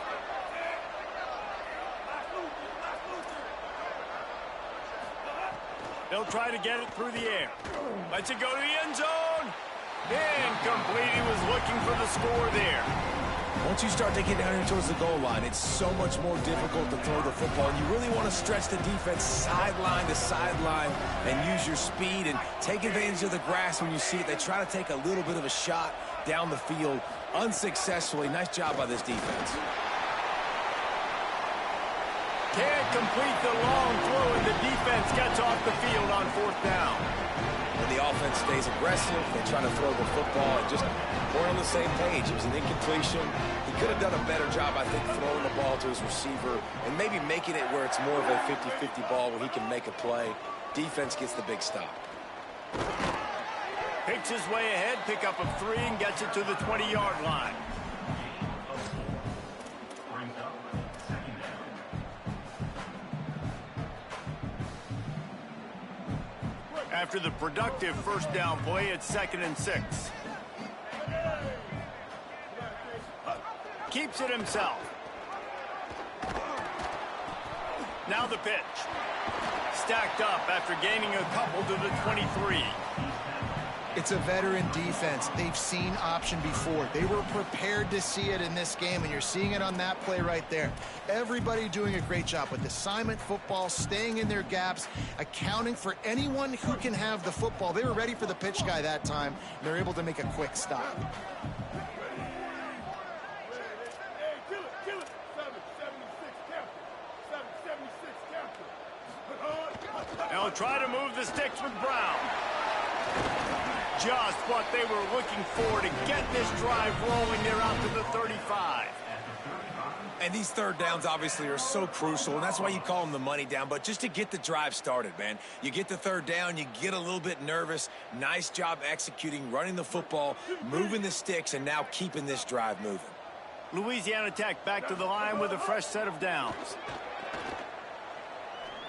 They'll try to get it through the air. Lets it go to the end zone. Incomplete. He was looking for the score there. Once you start to get down here towards the goal line, it's so much more difficult to throw the football. And you really want to stretch the defense sideline to sideline and use your speed and take advantage of the grass when you see it. They try to take a little bit of a shot down the field unsuccessfully. Nice job by this defense. Can't complete the long throw, and the defense gets off the field on 4th down. And the offense stays aggressive. They try to throw the football and just we're on the same page. It was an incompletion. He could have done a better job, I think, throwing the ball to his receiver and maybe making it where it's more of a 50-50 ball where he can make a play. Defense gets the big stop. Picks his way ahead, pick up of 3, and gets it to the 20-yard line. After the productive first down play, it's 2nd and 6. Keeps it himself. Now the pitch. Stacked up after gaining a couple to the 23. It's a veteran defense. They've seen option before. They were prepared to see it in this game, and you're seeing it on that play right there. Everybody doing a great job with assignment football, staying in their gaps, accounting for anyone who can have the football. They were ready for the pitch guy that time, and they're able to make a quick stop. Hey, kill it. 776 captain. 776 captain. They'll try to move the sticks with Brown. Just what they were looking for to get this drive rolling. They're out to the 35. And these third downs obviously are so crucial, and that's why you call them the money down. But just to get the drive started, man, you get the third down, you get a little bit nervous. Nice job executing, running the football, moving the sticks, and now keeping this drive moving. Louisiana Tech back to the line with a fresh set of downs.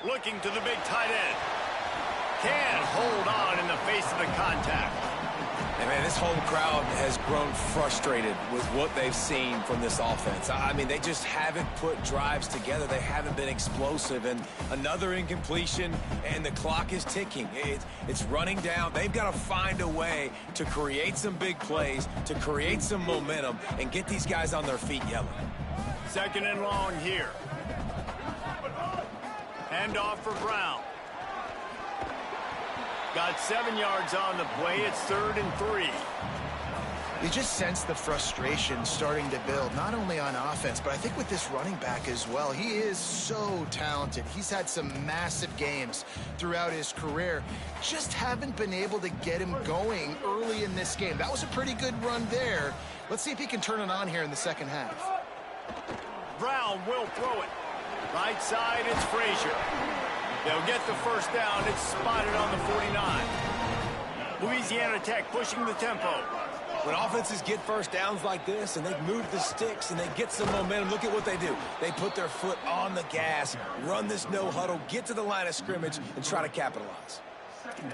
Looking to the big tight end. Can't hold on in the face of the contact. And, man, this whole crowd has grown frustrated with what they've seen from this offense. I mean, they just haven't put drives together. They haven't been explosive. And another incompletion, and the clock is ticking. It's running down. They've got to find a way to create some big plays, to create some momentum, and get these guys on their feet yelling. Second and long here. Hand off for Brown. Got 7 yards on the play. It's 3rd and 3. You just sense the frustration starting to build, not only on offense, but I think with this running back as well. He is so talented. He's had some massive games throughout his career. Just haven't been able to get him going early in this game. That was a pretty good run there. Let's see if he can turn it on here in the second half. Brown will throw it. Right side, it's Frazier. They'll get the first down. It's spotted on the 49. Louisiana Tech pushing the tempo. When offenses get first downs like this and they move the sticks and they get some momentum, look at what they do. They put their foot on the gas, run this no huddle, get to the line of scrimmage, and try to capitalize.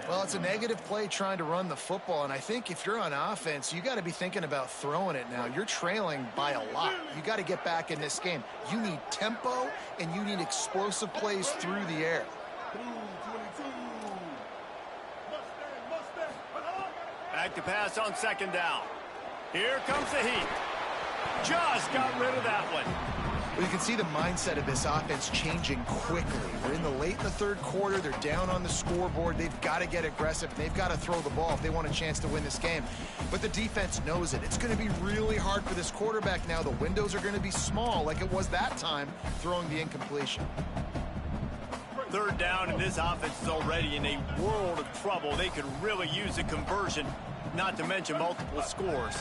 Well, it's a negative play trying to run the football, and I think if you're on offense, you got to be thinking about throwing it now. You're trailing by a lot. You got to get back in this game. You need tempo, and you need explosive plays through the air. Back to pass on second down. Here comes the heat. Just got rid of that one. Well, you can see the mindset of this offense changing quickly. We're in the late in the third quarter. They're down on the scoreboard. They've got to get aggressive. They've got to throw the ball if they want a chance to win this game. But the defense knows it. It's going to be really hard for this quarterback now. The windows are going to be small like it was that time throwing the incompletion. Third down, and this offense is already in a world of trouble. They could really use a conversion, not to mention multiple scores.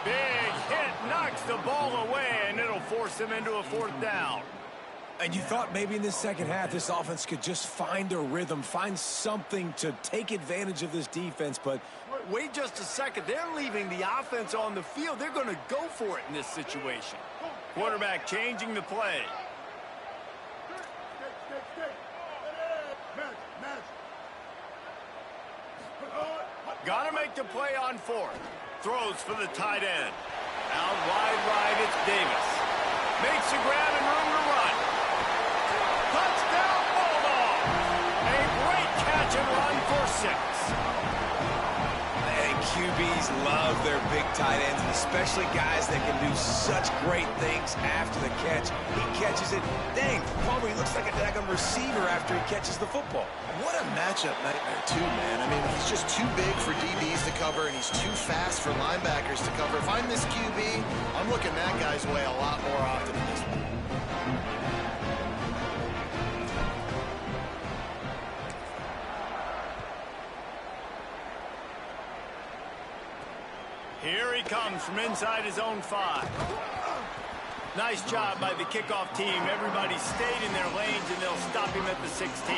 Big hit, knocks the ball away, and it'll force them into a 4th down. And you thought maybe in this second half this offense could just find a rhythm, find something to take advantage of this defense, but wait just a second. They're leaving the offense on the field. They're going to go for it in this situation. Quarterback changing the play. Got to make the play on 4th. Throws for the tight end. Out wide right, it's Davis. Makes a grab and room to run. Touchdown, Bulldog! A great catch and run for 6. And QBs love their big tight ends, especially guys that can do such great things after the catch. He catches it. Dang, Palmer, he looks like a daggone receiver after he catches the football. What a matchup nightmare, too, man. I mean, he's just too big for DBs to cover, and he's too fast for linebackers to cover. If I'm this QB, I'm looking that guy's way a lot more often than this one. Here he comes from inside his own 5. Nice job by the kickoff team. Everybody stayed in their lanes, and they'll stop him at the 16.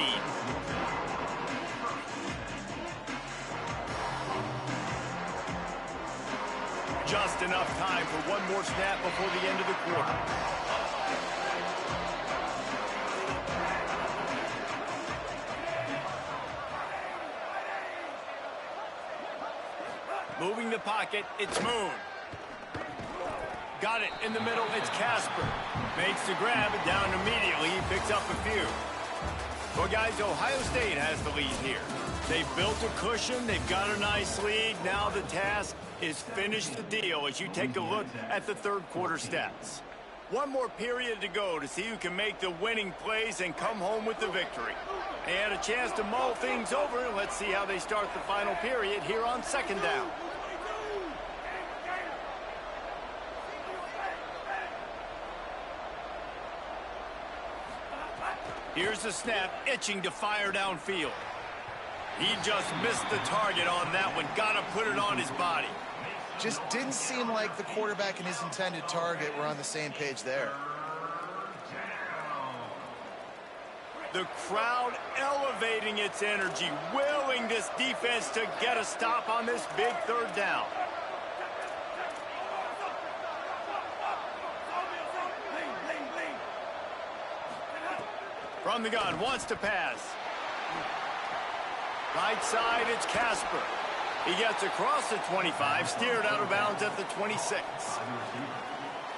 Just enough time for one more snap before the end of the quarter. Moving the pocket, it's Moon. Got it in the middle, it's Casper. Makes the grab, and down immediately, he picks up a few. Well, guys, Ohio State has the lead here. They've built a cushion, they've got a nice lead. Now the task is finish the deal as you take a look at the third quarter stats. One more period to go to see who can make the winning plays and come home with the victory. They had a chance to mull things over. Let's see how they start the final period here on second down. Here's the snap, itching to fire downfield. He just missed the target on that one. Got to put it on his body. Just didn't seem like the quarterback and his intended target were on the same page there. The crowd elevating its energy, willing this defense to get a stop on this big third down. From the gun, wants to pass. Right side, it's Casper. He gets across the 25, steered out of bounds at the 26.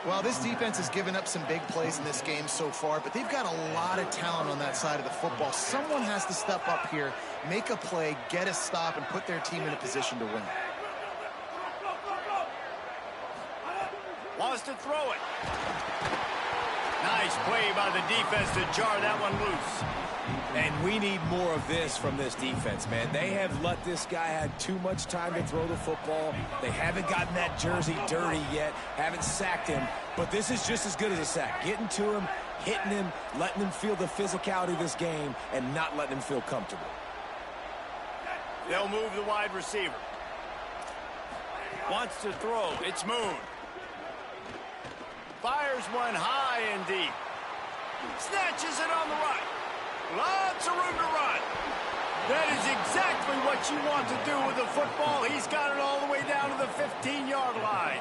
Well, this defense has given up some big plays in this game so far, but they've got a lot of talent on that side of the football. Someone has to step up here, make a play, get a stop, and put their team in a position to win. Wants to throw it. Nice play by the defense to jar that one loose. And we need more of this from this defense, man. They have let this guy have too much time to throw the football. They haven't gotten that jersey dirty yet, haven't sacked him, but this is just as good as a sack. Getting to him, hitting him, letting him feel the physicality of this game, and not letting him feel comfortable. They'll move the wide receiver. Wants to throw. It's Moon. Fires one high and deep. Snatches it on the right. Lots of room to run. That is exactly what you want to do with the football. He's got it all the way down to the 15-yard line.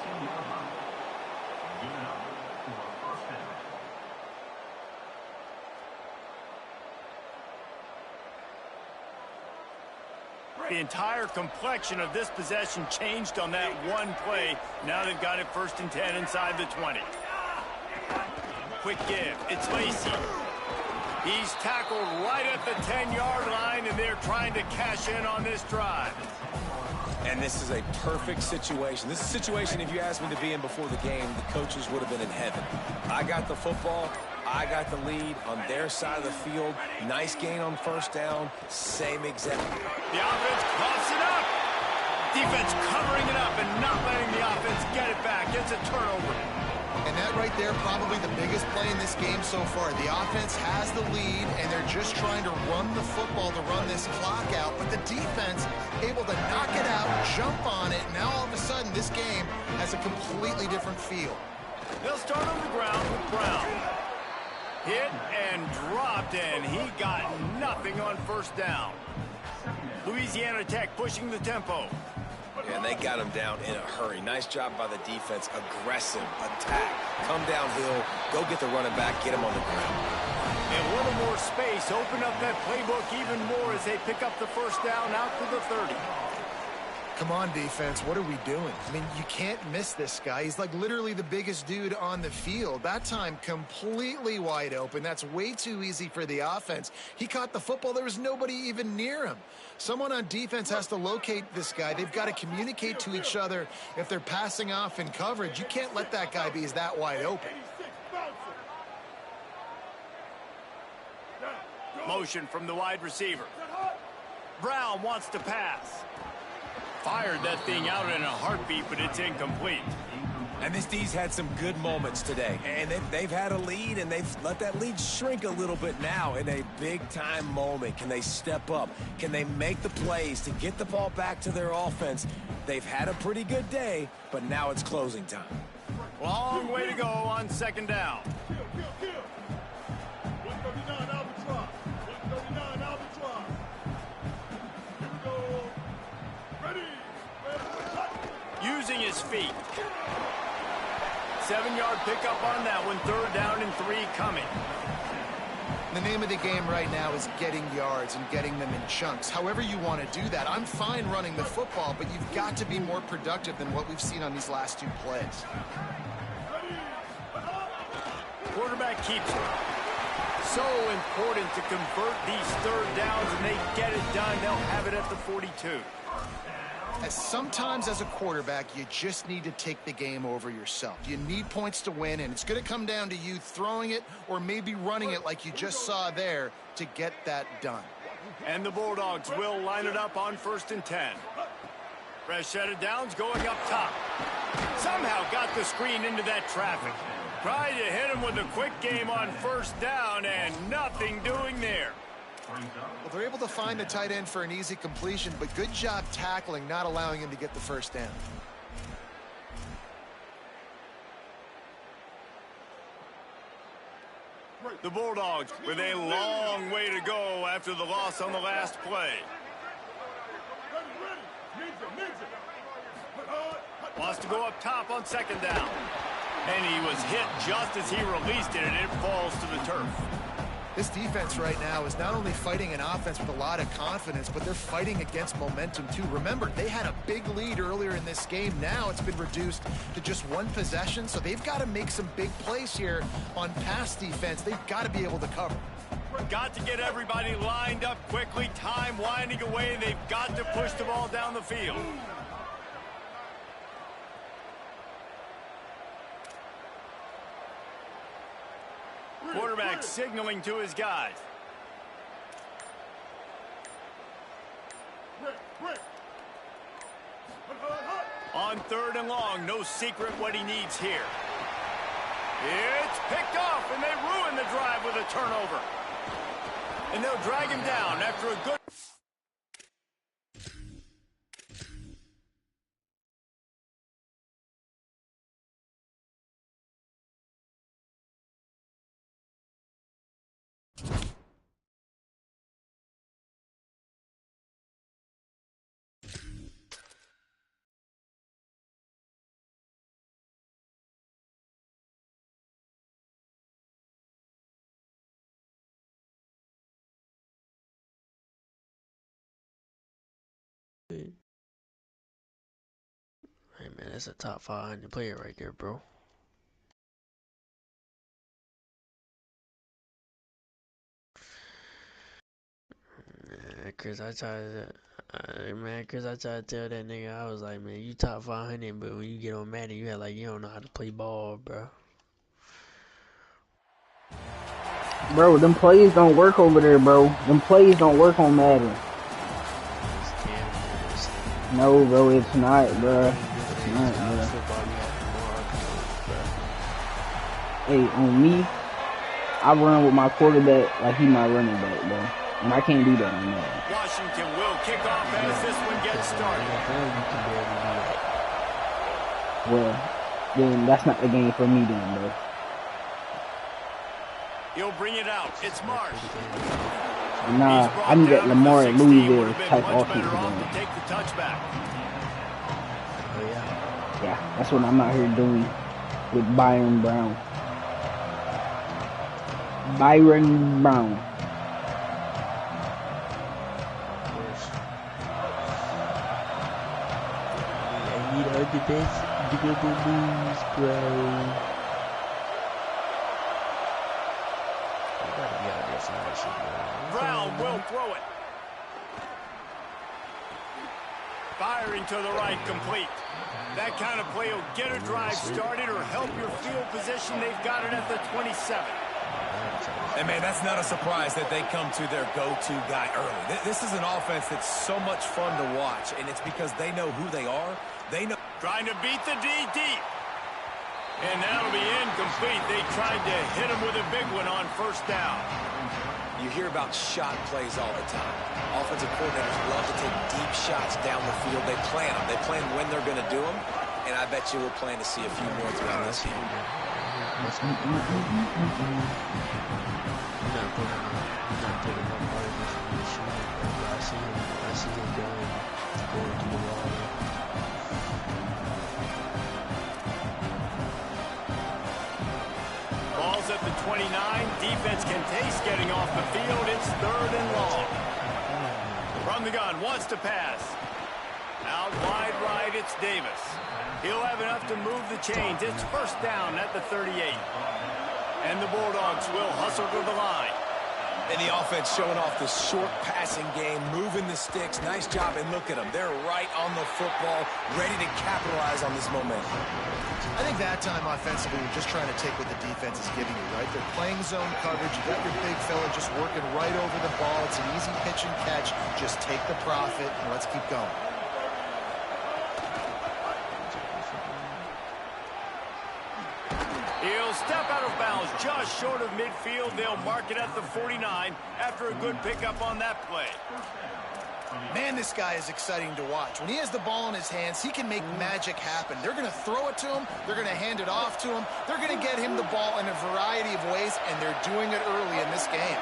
The entire complexion of this possession changed on that one play. Now they've got it 1st and 10 inside the 20. Quick give. It's Lacy. He's tackled right at the 10-yard line, and they're trying to cash in on this drive. And this is a perfect situation. This is a situation, if you asked me to be in before the game, the coaches would have been in heaven. I got the football. I got the lead on their side of the field. Nice gain on 1st down. Same exact. The offense coughs it up. Defense covering it up and not letting the offense get it back. It's a turnover. And that right there, probably the biggest play in this game so far. The offense has the lead, and they're just trying to run the football to run this clock out. But the defense able to knock it out, jump on it. Now all of a sudden, this game has a completely different feel. They'll start on the ground with Brown. Hit and dropped, and he got nothing on 1st down. Louisiana Tech pushing the tempo. And they got him down in a hurry. Nice job by the defense. Aggressive attack. Come downhill. Go get the running back. Get him on the ground. And a little more space. Open up that playbook even more as they pick up the 1st down out to the 30. Come on, defense. What are we doing? I mean, you can't miss this guy. He's like literally the biggest dude on the field. That time, completely wide open. That's way too easy for the offense. He caught the football. There was nobody even near him. Someone on defense has to locate this guy. They've got to communicate to each other if they're passing off in coverage. You can't let that guy be that wide open. Motion from the wide receiver. Brown wants to pass. Fired that thing out in a heartbeat, but it's incomplete. And this D's had some good moments today. And they've had a lead, and they've let that lead shrink a little bit now in a big-time moment. Can they step up? Can they make the plays to get the ball back to their offense? They've had a pretty good day, but now it's closing time. Long way to go on 2nd down. 139 Albatross. 139 Albatross. Here we go. Ready. Using his feet. 7-yard pickup on that one. 3rd down and 3 coming. The name of the game right now is getting yards and getting them in chunks. However you want to do that. I'm fine running the football, but you've got to be more productive than what we've seen on these last 2 plays. Quarterback keeps it. So important to convert these 3rd downs, and they get it done. They'll have it at the 42. As sometimes as a quarterback, you just need to take the game over yourself. You need points to win, and it's going to come down to you throwing it or maybe running it like you just saw there to get that done. And the Bulldogs will line it up on 1st and 10. Fresh set of downs going up top. Somehow got the screen into that traffic. Tried to hit him with a quick game on first down, and nothing doing there. Well, they're able to find the tight end for an easy completion, but good job tackling, not allowing him to get the first down. The Bulldogs with a long way to go after the loss on the last play. Wants to go up top on second down. And he was hit just as he released it, and it falls to the turf. This defense right now is not only fighting an offense with a lot of confidence, but they're fighting against momentum too. Remember, they had a big lead earlier in this game. Now it's been reduced to just one possession, so they've got to make some big plays here on pass defense. They've got to be able to cover. Got to get everybody lined up quickly. Time winding away. They've got to push the ball down the field. Quarterback signaling to his guys. On third and long, no secret what he needs here. It's picked off, and they ruin the drive with a turnover. And they'll drag him down after a good... Hey man, that's a top 500 player right there, bro. Chris, I tried to tell that nigga, I was like, man, you top 500, but when you get on Madden, you like you don't know how to play ball, bro. Bro, them plays don't work over there, bro. Them plays don't work on Madden. No, bro, it's not, bro. It's not, bro. Hey, on me, I run with my quarterback like he my running back, bro. And I can't do that on Madden. Washington will kick off as this one gets started. Well, then that's not the game for me then, bro. He'll bring it out. It's Marsh. Nah, I need that Lamar at Louisville type offense. Take the touchback. Oh yeah. Yeah, that's what I'm out here doing with Byron Brown. Byron Brown. The best news, bro. Brown will throw it. Firing to the right, complete. That kind of play will get a drive started or help your field position. They've got it at the 27. And, man, that's not a surprise that they come to their go-to guy early. This is an offense that's so much fun to watch, and it's because they know who they are. They know. Trying to beat the D deep. And that'll be incomplete. They tried to hit him with a big one on first down. You hear about shot plays all the time. Offensive coordinators love to take deep shots down the field. They plan them. They plan when they're going to do them. And I bet you we'll plan to see a few more throughout this game. Ball's at the 29. Defense can taste getting off the field. It's third and long. From the gun, wants to pass. Out wide right, it's Davis. He'll have enough to move the chains. It's first down at the 38. And the Bulldogs will hustle to the line. And the offense showing off the short passing game, moving the sticks. Nice job, and look at them. They're right on the football, ready to capitalize on this momentum. I think that time offensively, you're just trying to take what the defense is giving you, right? They're playing zone coverage. You got your big fella just working right over the ball. It's an easy pitch and catch. Just take the profit, and let's keep going. He'll step out of bounds just short of midfield. They'll mark it at the 49 after a good pickup on that play. Man, this guy is exciting to watch. When he has the ball in his hands, he can make magic happen. They're going to throw it to him. They're going to hand it off to him. They're going to get him the ball in a variety of ways, and they're doing it early in this game.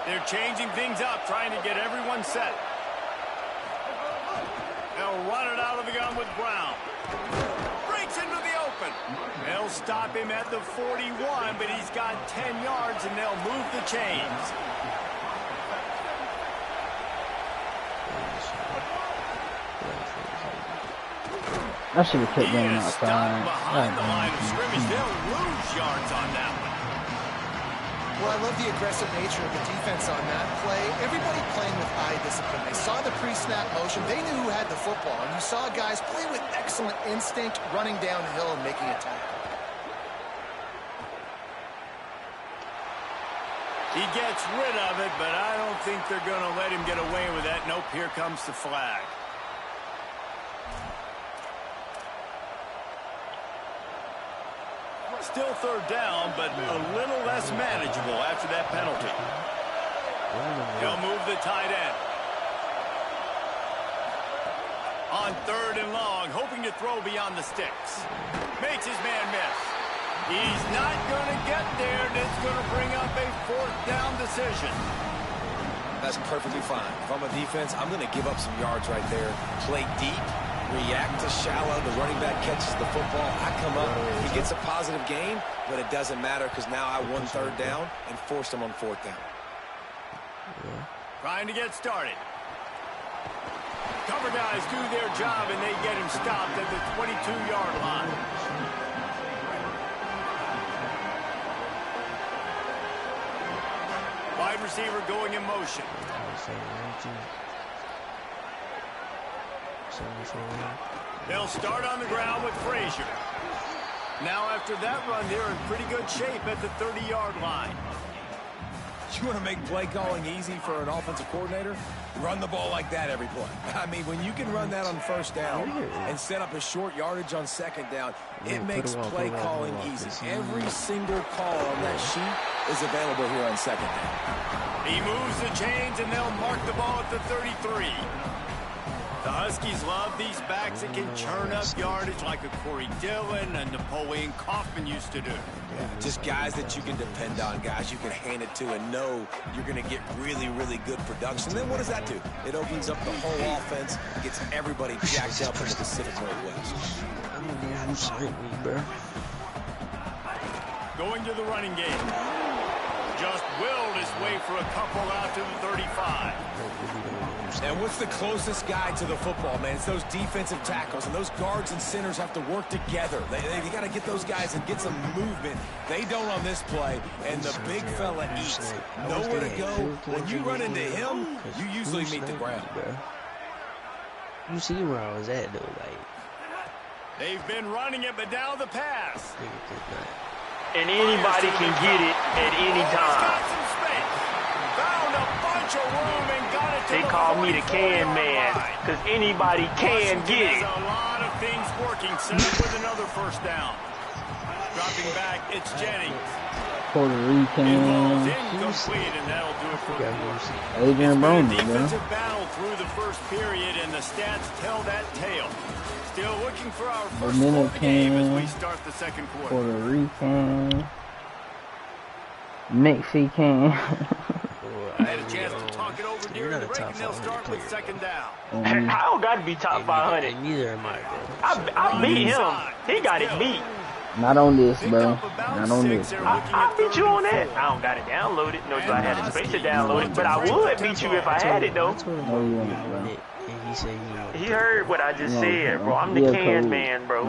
They're changing things up, trying to get everyone set. They'll run it out of the gun with Brown. Breaks into the open. They'll stop him at the 41, but he's got 10 yards, and they'll move the chains. I should have kept going He is outside. stopped behind the line of scrimmage. They'll lose yards on that one. Well, I love the aggressive nature of the defense on that play. Everybody playing with eye discipline. They saw the pre-snap motion. They knew who had the football. And you saw guys play with excellent instinct, running downhill and making a tackle. He gets rid of it, but I don't think they're going to let him get away with that. Nope, here comes the flag. Still third down, but a little less manageable after that penalty. He'll move the tight end. On third and long, hoping to throw beyond the sticks. Makes his man miss. He's not going to get there, and it's going to bring up a fourth down decision. That's perfectly fine. If I'm a defense, I'm going to give up some yards right there. Play deep, react to shallow. The running back catches the football. I come up. He gets a positive gain, but it doesn't matter because now I won third down and forced him on fourth down. Trying to get started. Cover guys do their job, and they get him stopped at the 22-yard line. Wide receiver going in motion. They'll start on the ground with Frazier. Now after that run, they're in pretty good shape at the 30-yard line. You want to make play calling easy for an offensive coordinator? Run the ball like that every play. I mean, when you can run that on first down and set up a short yardage on second down, it makes play calling easy. Every single call on that sheet is available here on second down. He moves the chains, and they'll mark the ball at the 33. The Huskies love these backs that can churn up yardage like a Corey Dillon and Napoleon Kaufman used to do. Yeah, just guys that you can depend on, guys you can hand it to and know you're going to get really, really good production. And then what does that do? It opens up the whole offense, gets everybody jacked up in the Pacific Northwest. I'm gonna need you sight me, bro. Going to the running game. Just willed his way for a couple out to the 35. And what's the closest guy to the football, man? It's those defensive tackles, and those guards and centers have to work together. They got to get those guys and get some movement. They don't on this play, and the big fella eats. Nowhere to go. When you run into him, you usually meet the ground. You see where I was at, though, like. They've been running it, but now the pass. And anybody can get it at any time. Found a bunch of room and got it to They call me the can man, because anybody can get it. A lot of things working, set up with another first down. Dropping back, it's Jennings. Puerto Rican. Incomplete, and that'll do it for the Adrian Brown, bro. defensive battle through the first period, and the stats tell that tale. Still looking for our first score of the game as we start the second quarter. Puerto Rican. Mexican. I had a chance to talk it over during the break, and they'll start with second down. I don't got to be top 500. Neither am I, bro. I beat him. He got it beat. Not on this, bro. Not on this. I beat you on that. I don't got it downloaded. No, I had the space to download it, but I would beat you if I had it, though. No, you won't, bro. And he said He heard what I just said, bro. I'm the can man, bro.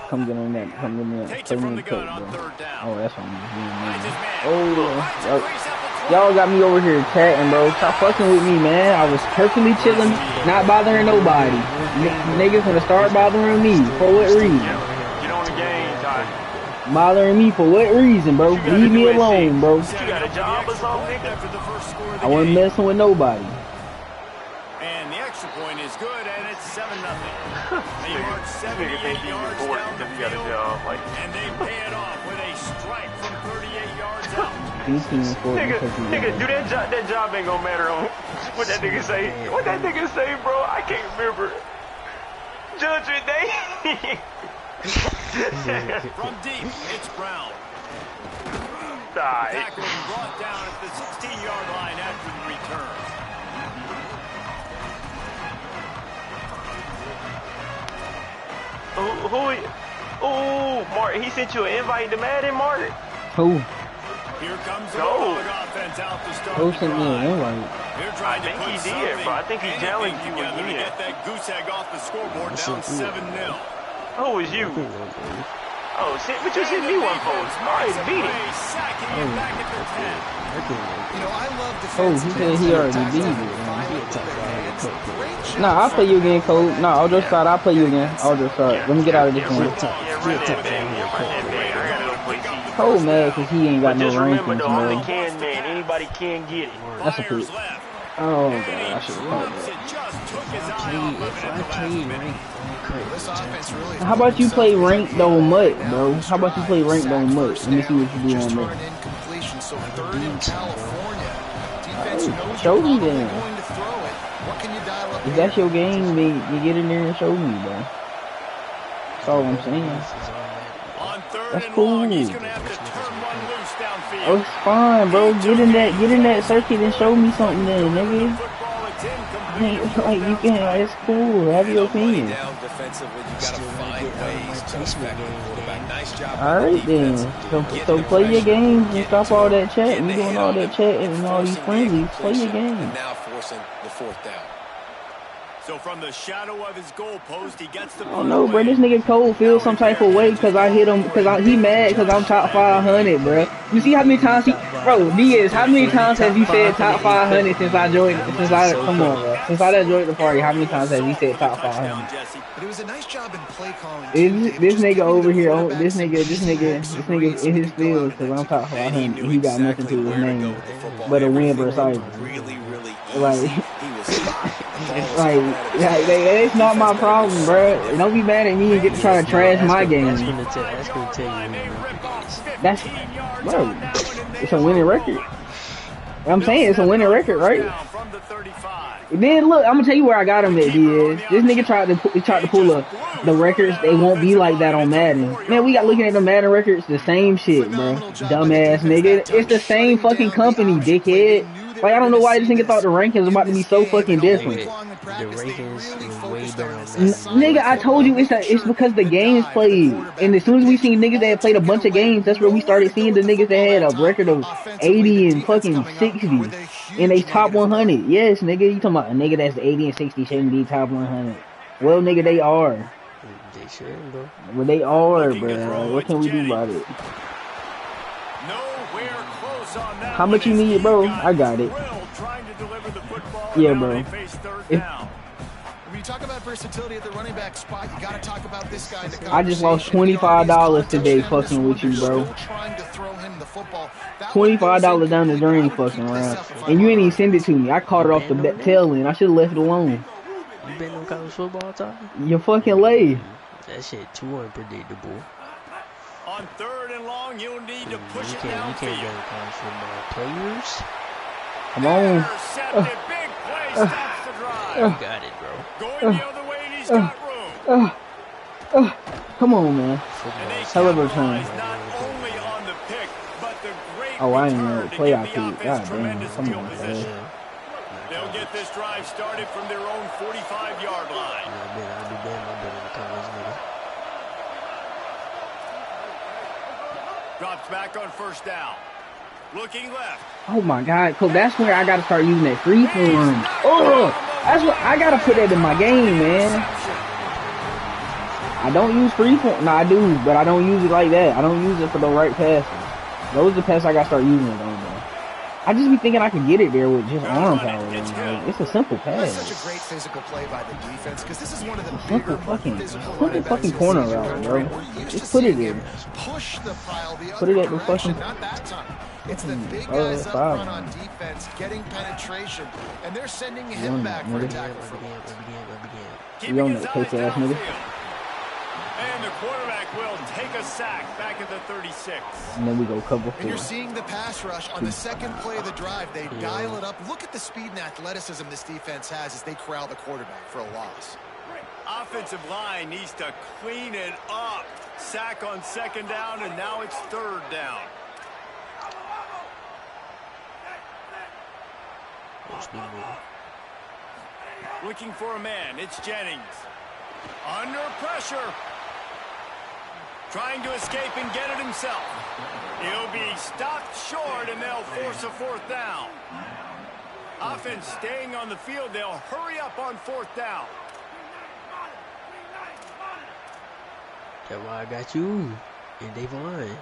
Come get on that. Come get on that. Takes it from the gun on third down. Oh, that's what I'm doing, man. Oh, y'all got me over here chatting, bro. Stop fucking with me, man. I was perfectly chilling, not bothering nobody. Niggas gonna start bothering me. For what reason? Get on the game, Ty. Bothering me for what reason, bro? Leave me alone, bro. You got a job or something, nigga? I wasn't messing with nobody. And the extra point is good, and it's 7-0. Nigga think he's important because he got a job. Like, And they pay it off with a strike from 38 yards out. nigga, do that job ain't gonna matter on what that nigga say. What that nigga say, bro? I can't remember. Judgment Day. From deep, it's Brown. Die. Tackle brought down at the 16-yard line after the return. Oh, Mark, he sent you an invite to Madden, Mark? Who? Here comes the Go. Bulldog offense out to start. Who the sent me drive. an invite? They're I trying to think put he did, something, bro. I think he anything challenged you together to again. get that goose egg off the scoreboard down 7-0. Oh, it was you. Oh, shit, but you sent me one for. All right, beat it. Sacking it back at the 10. You know, I love Oh, defense. he said he already beat it. Nah, I'll play you again, Cole. Nah, I'll just start. I'll play you again. I'll just start. Let me get out of this one. Yeah, run that back. I gotta go play TV. Cole mad because he ain't got But no just remember, rankings, though, only man. can man. Anybody can get it. That's a pick. left. Oh, God, I should have called It that. just took his eye off of it at the last minute. This offense really. How about you play ranked on Mutt, bro? How about you play ranked on Mutt? Let me see what you do Just on throwing Mutt. an incompletion, so third in California. Defense knows show you're me probably then. going to throw it. What can you dial up If here? that's your game, then you get in there and show me, bro. That's all I'm saying. On third That's and cool. long, he's gonna have to turn one loose downfield. Oh, it's fine, bro. Get in that circuit and show me something then, nigga. Football, it's I ain't, incomplete. like, you can, like, it's cool. Have your opinion. Down defensively, you gotta find ways to affect the quarterback. Nice job. Alright then. So play your games and stop all that chatting. You doing all that chatting and all these friendlies. Play your game. And now forcing the fourth down. So from the shadow of his goalpost, he gets the I don't know, bro. This nigga Cole feels some type of way because I hit him, because he mad because I'm top 500, bro. You see how many times bro, Diaz, how many times has he said top 500 since I joined, come on, bro. Since I joined the party, how many times has he said top 500? But it was a nice job in play calling. This nigga over here, this nigga in his field because I'm top 500. He got nothing to his name but a win versus Ivory. Really, really Like, easy. He was it's not my problem, bro. Don't be mad at me and get to try to trash my game. That's gonna tell you who it is. That's, bro, it's a winning record. I'm saying it's a winning record, right? Then look, I'm gonna tell you where I got him at, Diaz. This nigga tried to pull the records. They won't be like that on Madden. Man, we got looking at the Madden records, the same shit, bro. Dumbass nigga. It's the same fucking company, dickhead. Like, I don't know why this nigga thought the rankings was about to be so fucking different. The rankings was way better on that. Nigga, I told you it's because the games played. And as soon as we seen niggas that had played a bunch of games, that's where we started seeing the niggas that had a record of 80 and fucking 60 in a top 100. Yes, nigga, you talking about a nigga that's 80 and 60 shouldn't be top 100. Well, nigga, they are. They should, bro. Well, they are, bro. What can we do about it? How much you need, bro? I got it. Yeah, bro. When you talk about versatility at the running back spot, you gotta talk about this guy. I just lost $25 today fucking with you, bro. $25 down the drain fucking around. And you ain't even send it to me. I caught it off the tail end. I should have left it alone. You been on college football time? You're fucking late. That shit too unpredictable. On third and long, you'll need to push it downfield. You can't go college football players. Come on. Big play stops the drive. You got it, bro. Going the other way, and he's got room. Come on, man. Hell of a return. Not only on the pick, but the great Oh, I ain't know return the to play give I the picked. offense God damn. tremendous Come field on, position. man. They'll get this drive started from their own 45-yard line. I'll be damn, I've been in college, nigga. Drops back on first down. Looking left. Oh my God, cause that's where I gotta start using that free form. Oh, that's what I gotta put that in my game, man. I don't use free form. No, I do, but I don't use it like that. I don't use it for the right passes. Those are the passes I gotta start using it on, bro. I just be thinking I can get it there with just arm power. Like, it's a simple pass. That's such a great physical play by the defense because this is one of the Simple fucking corner route, bro. Just put it in. Push the pile the Put it other at the direction, fucking. not that time. It's the big Oh, guys it's up five. front on defense getting penetration, and they're sending him back for a tackle for loss. You on that case ass nigga? And the quarterback will take a sack back at the 36. And then we go cover And you're 4. seeing the pass rush on the second play of the drive. They dial it up. Look at the speed and athleticism this defense has as they corral the quarterback for a loss. Offensive line needs to clean it up. Sack on second down, and now it's third down. Looking for a man. It's Jennings. Under pressure. Trying to escape and get it himself. He'll be stopped short, and they'll force a fourth down. Offense staying on the field. They'll hurry up on fourth down. That's why I got you and Davon.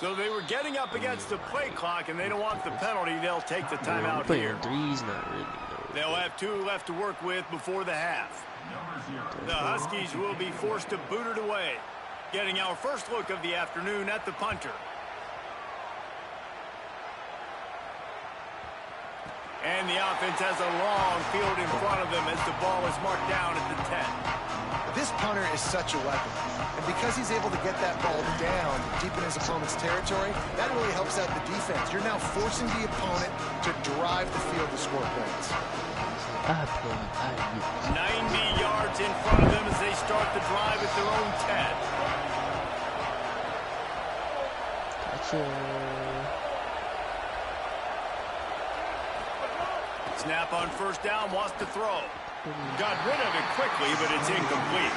So they were getting up against the play clock, and they don't want the penalty. They'll take the timeout here. Threes, not really. No. They'll have 2 left to work with before the half. The Huskies will be forced to boot it away. Getting our first look of the afternoon at the punter. And the offense has a long field in front of them as the ball is marked down at the 10. This punter is such a weapon. And because he's able to get that ball down deep in his opponent's territory, that really helps out the defense. You're now forcing the opponent to drive the field to score points. 90 yards in front of them as they start the drive at their own 10. Gotcha. Snap on first down, wants to throw. Got rid of it quickly, but it's incomplete.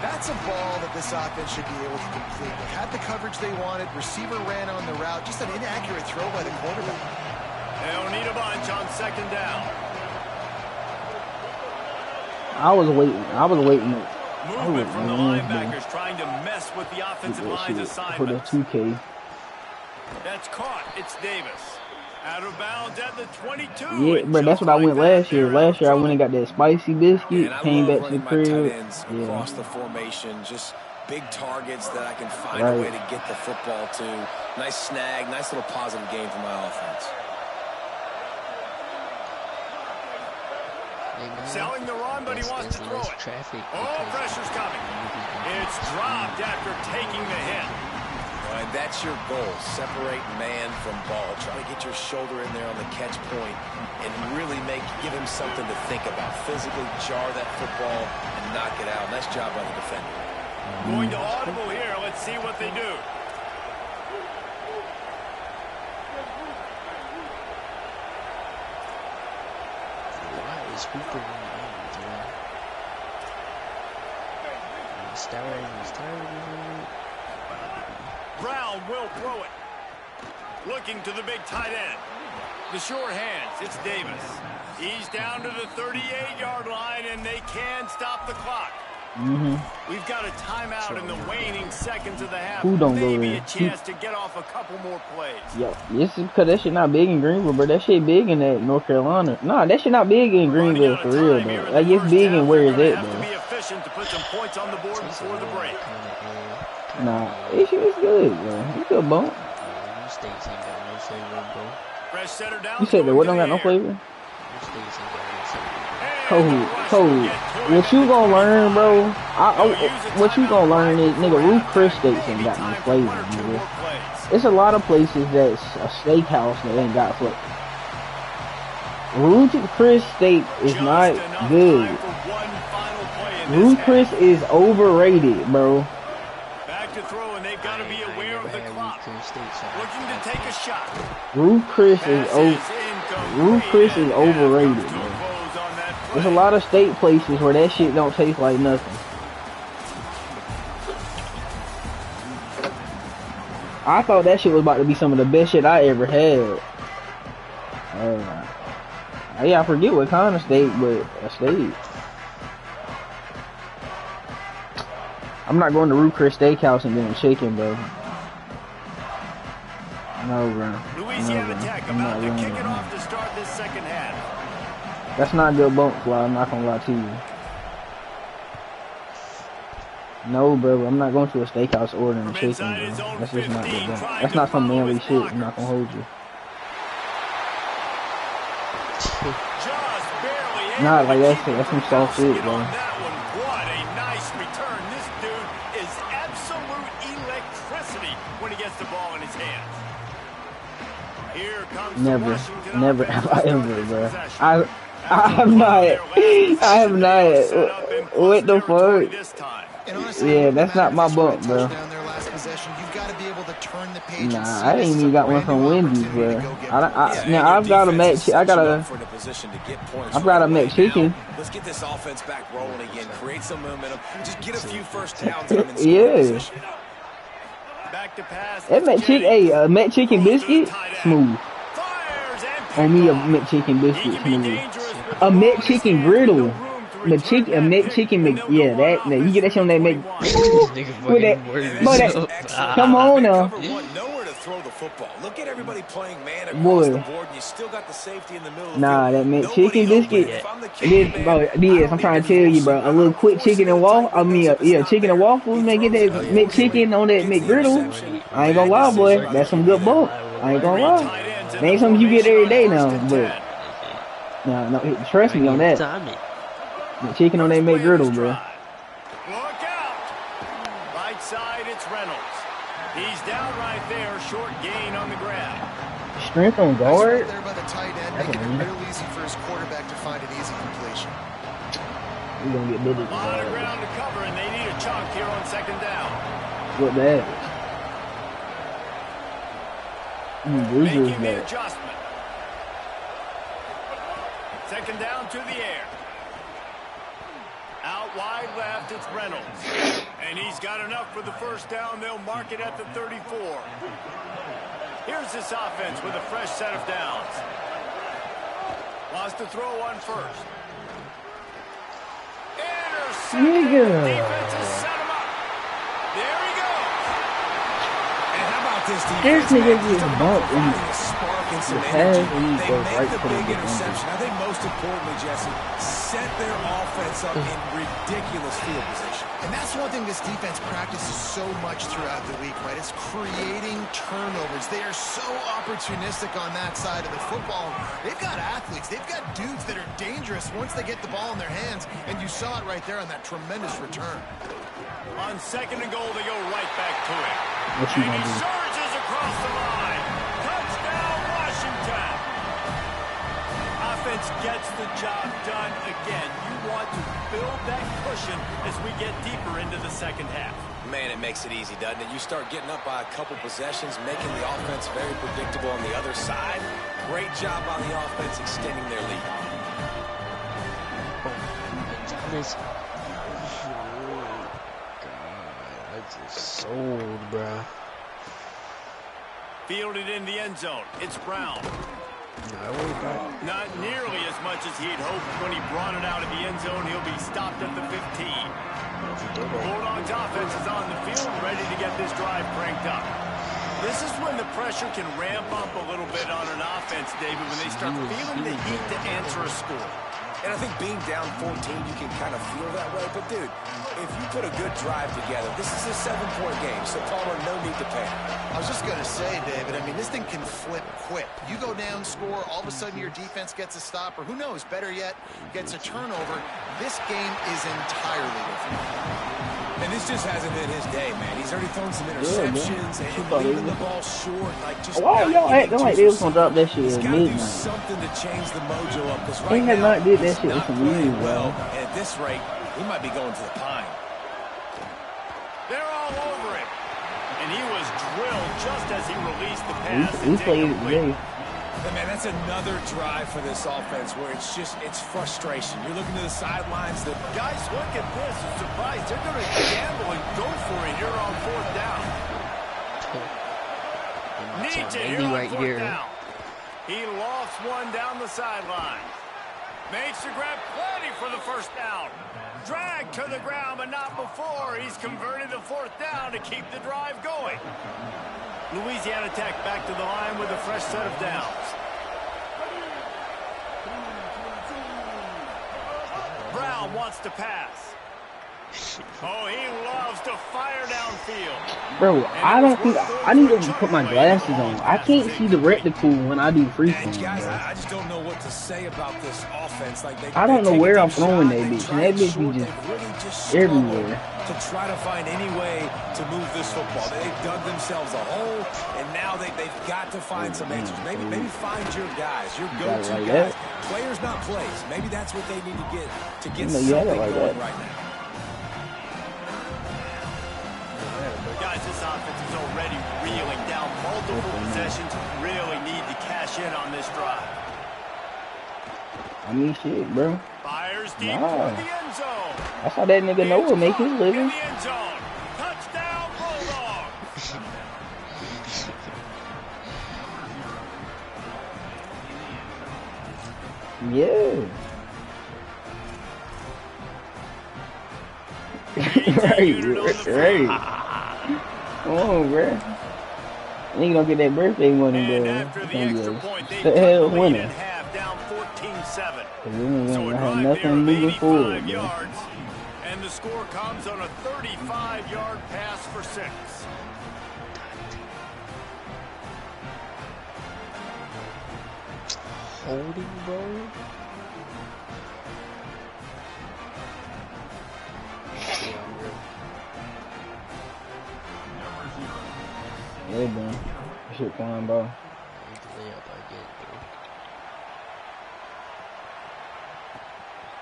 That's a ball that this offense should be able to complete. They had the coverage they wanted. Receiver ran on the route. Just an inaccurate throw by the quarterback. They'll need a bunch on second down. I was waiting. Movement from the linebackers trying to mess with the offensive line's for the assignments. 2K. That's caught. It's Davis. Out of bounds at the 22. Yeah, but that's what I went last year. Last year I went and got that spicy biscuit, came back to the crib. Across the formation, just big targets that I can find a way to get the football to. Nice snag, nice little positive game for my offense. Selling the run, but he wants to throw it. Oh, pressure's coming. It's dropped after taking the hit. And that's your goal. Separate man from ball. Try to get your shoulder in there on the catch point and really give him something to think about. Physically jar that football and knock it out. Nice job by the defender. Going to audible here. Let's see what they do. Why is Hooper in Brown will throw it. Looking to the big tight end. The sure hands. It's Davis. He's down to the 38-yard line, and they can stop the clock. We've got a timeout in the waning seconds of the half. Who don't go Maybe in? a chance to get off a couple more plays. Yo, this is because that shit not big in Greenville, bro. That shit big in that North Carolina. Nah, that shit not big in Greenville for real, though. Like, it's big in where it's at, To though. be efficient to put some points on the board before the break. Nah, it's good, bro. It's good, bump. States ain't got no flavor, bro. Fresh setter down. You said that what don't got no flavor? States ain't got no flavor. Cole, what you gonna learn, bro? What you gonna learn is, nigga, Ruth Chris Steaks ain't got no flavor, nigga. It's a lot of places that's a steakhouse that ain't got flavor. Ruth Chris Steak is not good. Ruth Chris is overrated, bro. Back to throw, and they've got to be aware of the clock. Looking to take a shot. Ruth Chris is overrated, bro. There's a lot of steak places where that shit don't taste like nothing. I thought that shit was about to be some of the best shit I ever had. Yeah, I forget what kind of steak, but a steak. I'm not going to Ruth Chris Steakhouse and getting chicken, bro. No, bro. Louisiana No, Tech bro. I'm about not to running kick it. it off to start this second half. That's not a good bump fly. I'm not gonna lie to you. No, bro. I'm not going to a steakhouse ordering From chicken, inside bro. his own That's just not good 15, bump. trying That's to not some follow manly his shit. I'm not gonna blockers. hold you. Just barely able Nah, like to that's keep him that's from some soft bouncing shit, it bro. on that one. What a nice return. This dude is absolute electricity when he gets the ball in his hands. Here comes the Never, Washington never offense have to I start ever, this bro. possession. I have not. I have not. What the fuck? And honestly, Yeah, no that's matter not if my you score a bump, bro. touchdown their last possession, you've got to be able to turn the page and Nah, see I this ain't as a even got one brand from new Wendy's, opportunity bro. to go get I Yeah, now and your I've got a defense match. I is got setting you up a. for the position to get points I've right got a away. McChicken. Now, let's get this offense back rolling again. Create some momentum. Just get a few first downs and score Yeah. position. Back to pass. That McChicken, hey, a McChicken biscuit, smooth. Fires and On me, a picked off. McChicken He biscuit, can be smooth. dangerous with A the ball in his McChicken hands, griddle. no room to return A that pick, McChicken, and they'll yeah, go on that. You offense get that shit on that with Mc. what he This nigga With fucking that, worded And boy, this is himself. excellent. come on They now, cover one, nowhere to throw the football. Look at everybody playing man across boy. the board, and you still got the safety in the middle of the Nah, field. that Nobody McChicken open. biscuit. If I'm the This, kicking man, bro, I this. don't I'm need trying to to be tell you, forcing, bro. A I little don't quick force it chicken and into tight waffle. I windows mean, if it's yeah, not chicken and there. waffles. He Man, get throws that it Oh, yeah. accordingly, McChicken on that gets the McGriddle. interception. I ain't Bad gonna lie, decision boy. by the That's some QB good there. bulk. Lie, I ain't boy. gonna Three lie. tight ends in That ain't the something you get formation every day on now, 1st and but 10. no, trust me on that. Time it. McChicken on that First play of this McGriddle, bro. drive. Look out! Right side, it's Reynolds. He's down right there, short gain on the grab. Strength on Nice run guard. there by the tight end, That's making a it win. real easy for his quarterback to find an easy completion. We gonna get bitted. A lot of ground to cover, and they need a chunk here on second down. What that? Bruiser is Making the that. adjustment. Second down to the air. Out wide left, it's Reynolds. And he's got enough for the first down. They'll mark it at the 34. Here's this offense with a fresh set of downs. Wants to throw on first. Intercepted. Nigga. Defense has set him up. There he goes. And how about this This defense, nigga man? gets Talk about bumped and providing a spark and some the pass energy. and he They goes make right the to the big defender. interception. I think most importantly, Jesse, set their offense up in ridiculous field position. And that's one thing this defense practices so much throughout the week, right? It's creating turnovers. They are so opportunistic on that side of the football. They've got athletes. They've got dudes that are dangerous once they get the ball in their hands, and you saw it right there on that tremendous return. On second and goal, they go right back to it. What you And he gonna do? surges across the line. Touchdown, Washington. Offense gets the job done again. You want to build that cushion as we get deeper into the second half. Man, it makes it easy, doesn't it? You start getting up by a couple possessions, making the offense very predictable on the other side. Great job on the offense extending their lead. Thomas. God, I just sold, bruh. Fielded in the end zone. It's Brown. I worry about Not nearly as much as he'd hoped when he brought it out of the end zone. He'll be stopped at the 15. Bulldogs offense is on the field, ready to get this drive cranked up. This is when the pressure can ramp up a little bit on an offense, David, when they start feeling the heat to answer a score. And I think being down 14, you can kind of feel that way. But, dude, if you put a good drive together, this is a 7-point game. So, Palmer, no need to panic. I was just going to say, David, I mean, this thing can flip quick. You go down, score, all of a sudden your defense gets a stop, or who knows, better yet, gets a turnover. This game is entirely different. And this just hasn't been his day, man. He's already thrown some interceptions and leaving the ball short. Like, just Why not y'all acting getting like too they was gonna drop that shit He's at got to do midnight? something to change the mojo up. Because They right have now, not did that he's shit in not some playing years, well. bro. And at this rate, he might be going to the pine. They're all over it. And he was drilled just as he released the pass. We played it today. And man, that's another drive for this offense where it's frustration. You're looking to the sidelines. The Guys, look at this. I'm surprised. They're going to gamble and go for it here on fourth down. Needs it here on right fourth here. down. He lost one down the sideline. Makes the grab plenty for the first down. Dragged to the ground, but not before. He's converted the fourth down to keep the drive going. Louisiana Tech back to the line with a fresh set of downs. Brown wants to pass. Oh, he loves to fire downfield. Bro, I don't think I need to put my glasses on. I can't see the reticle when I do free throws. Guys, I just don't know what to say about this offense. Like I don't know where I'm throwing that bitch. And that bitch be just everywhere. To try to find any way to move this football. They've dug themselves a hole, and now they've got to find some answers. Maybe find your guys, your go-to like guys. that. Players, not plays. Maybe that's what they need to get You something like going that. right now. Guys, this offense is already reeling down multiple possessions. Really need to cash in on this drive. I mean, shit, bro. Fires deep Nah. toward the end zone. That's how that nigga Noah make his In living. the end zone. Touchdown, Bulldogs. Yeah. right. Come on, bro. Nigga don't get that birthday money, bro. And after the extra point, they the cut hell the lead winner. in half, down 14-7. Cause we ain't So a gonna have drive there nothing of moving 85 forward, bro. yards, and the score comes on a 35-yard pass for 6. Holding, bro. Yeah, bro. Shit fine, bro.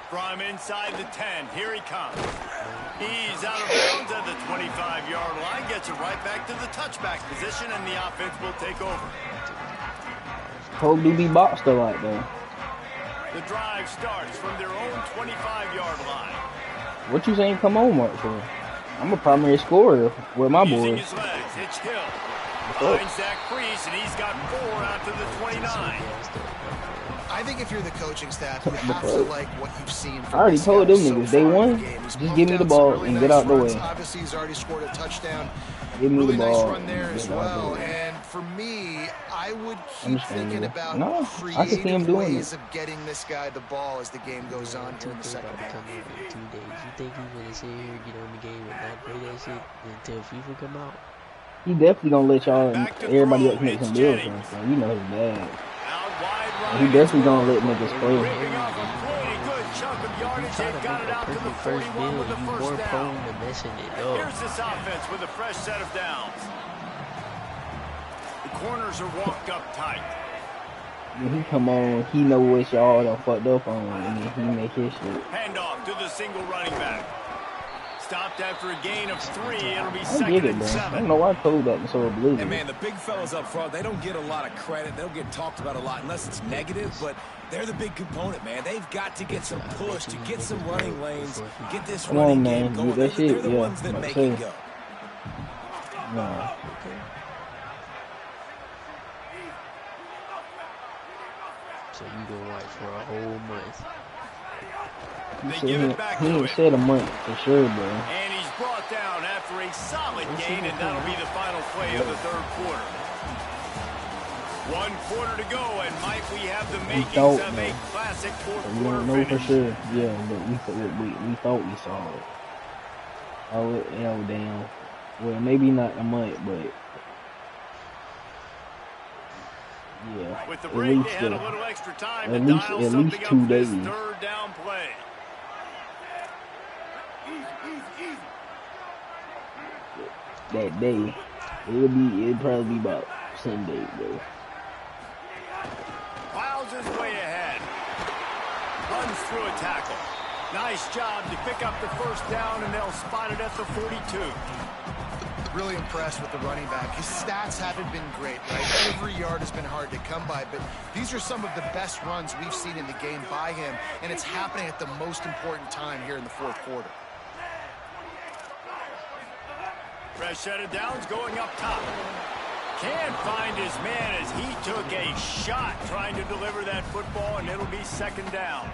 From inside the 10, here he comes. He's out of bounds at the 25-yard line, gets it right back to the touchback position, and the offense will take over. Cole do be boxed a lot, though. The drive starts from their own 25-yard line. What you saying come on, Mark, for? I'm a primary scorer with my Using boys. his legs, it's Hill. Finds Zach Priest, and he's got 4 out to the 29. I think if you're the coaching staff, you have to like what you've seen. I already told them niggas, day one, just give me the ball and get out the way. Obviously, he's already scored a touchdown. Give me Really the nice ball. run there as well. And for me, I would keep thinking about creative ways of getting this guy the ball as the game goes on here in the second half. In 2 days. You think he's gonna sit here and get on the game and not play that shit until FIFA come out? He definitely gonna let y'all and everybody else make some deals for him. So you know his bad. He definitely gonna let niggas play. The first build, you more prone to messing it up. Here's this offense with a fresh set of downs. The corners are walked up tight. When he come on, he know what y'all done fucked up on, and then he make his shit. Handoff to the single running back. Stopped after a gain of 3. It'll be I second get it, and bro. 7. I don't know why I told that so oblivious. And man, the big fellas up front, they don't get a lot of credit. They don't get talked about a lot unless it's negative, but they're the big component, man. They've got to get some push, to get some running lanes, get this Come running on, game man. going. Get that shit, They're the yeah. ones that I'm make about to it say. go. No. So you gonna watch for a whole month. He ain't said a month for sure, bro. And he's brought down after a solid gain, and that'll be the final play of the third quarter. 1 quarter to go, and Mike, we have the makings of a classic fourth We quarter don't know for finish. sure. Yeah, but we thought we saw it. Oh, damn. Well, maybe not a month, but yeah, With the at break, they least had a little extra time at to least dial at something least up 2 for this days. third down play. That day, it'd probably be about Sunday, bro. Plows his way ahead. Runs through a tackle. Nice job to pick up the first down, and they'll spot it at the 42. Really impressed with the running back. His stats haven't been great, right? Every yard has been hard to come by, but these are some of the best runs we've seen in the game by him, and it's happening at the most important time here in the fourth quarter. Fresh set of downs going up top. Can't find his man as he took a shot trying to deliver that football, and it'll be second down.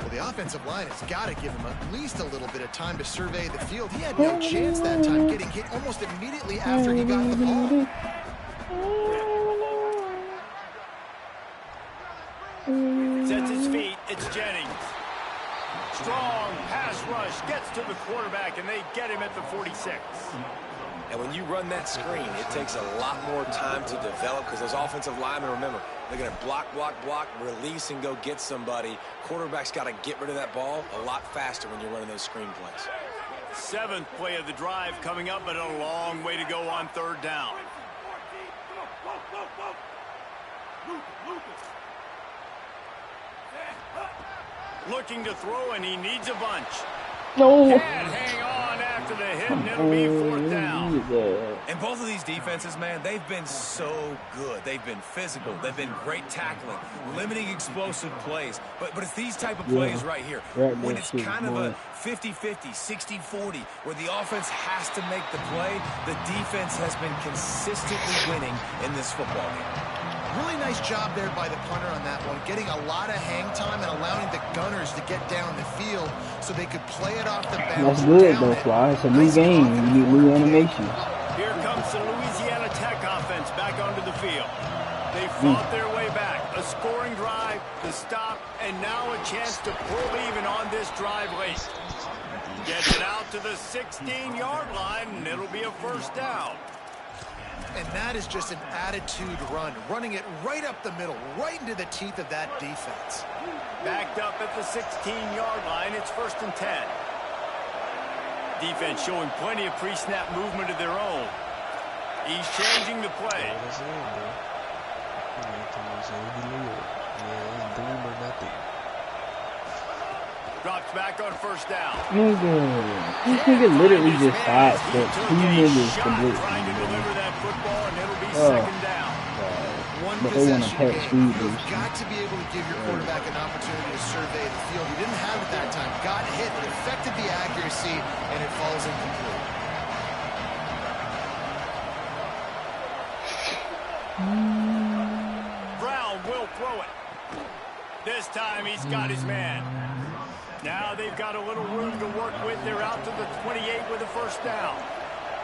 Well, the offensive line has got to give him at least a little bit of time to survey the field. He had no chance that time, getting hit almost immediately after he got the ball. Sets his feet. It's Jennings. Strong pass rush. Gets to the quarterback, and they get him at the 46. And when you run that screen, it takes a lot more time to develop because those offensive linemen, remember, they're going to block, release, and go get somebody. Quarterback's got to get rid of that ball a lot faster when you're running those screen plays. 7th play of the drive coming up, but a long way to go on 3rd down. Looking to throw, and he needs a bunch. No. Can't hang on after the hit, and it'll be 4th down. And both of these defenses, man, they've been so good. They've been physical. They've been great tackling, limiting explosive plays. But it's these type of plays right here. When it's kind of a 50-50, 60-40, where the offense has to make the play, the defense has been consistently winning in this football game. Really nice job there by the punter on that one, getting a lot of hang time and allowing the gunners to get down the field so they could play it off the bounce. That's good though, Fly. It's a new game. You get new animations. Here comes the Louisiana Tech offense back onto the field. They fought their way back. A scoring drive, the stop, and now a chance to pull even on this drive late. Gets it out to the 16-yard line, and it'll be a 1st down. And that is just an attitude run, running it right up the middle, right into the teeth of that defense. Backed up at the 16-yard line, it's 1st and 10. Defense showing plenty of pre-snap movement of their own. He's changing the play. Drops back on 1st down. This nigga literally just sidestepped 2 niggas completely. Trying to deliver that football, and it'll be 2nd down. But they want to pack speed boost. You've got to be able to give your quarterback an opportunity to survey the field. He didn't have it that time. Got hit. It affected the accuracy, and it falls incomplete. Brown will throw it. This time he's got his man. Now they've got a little room to work with. They're out to the 28 with a 1st down.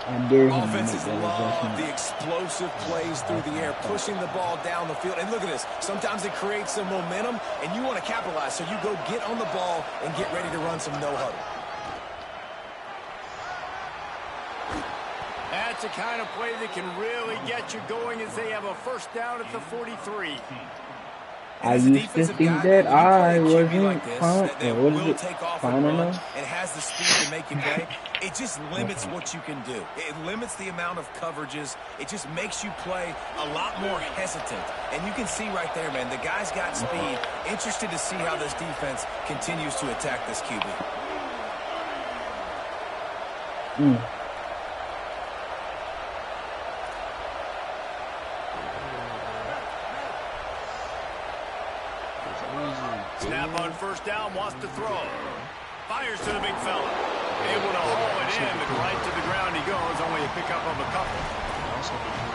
I dare him Offenses to make that love adjustment. the explosive plays through the air, pushing the ball down the field. And look at this. Sometimes it creates some momentum, and you want to capitalize. So you go get on the ball and get ready to run some no-huddle. That's the kind of play that can really get you going as they have a 1st down at the 43. I used to think that I wasn't fine enough. It has the speed to make you pay. It just limits what you can do. It limits the amount of coverages. It just makes you play a lot more hesitant. And you can see right there, man, the guy's got speed. Interested to see how this defense continues to attack this QB. Snap on 1st down, wants to throw. Fires to the big fella. Able to haul it in, but right to the ground he goes. Only a pickup of a couple.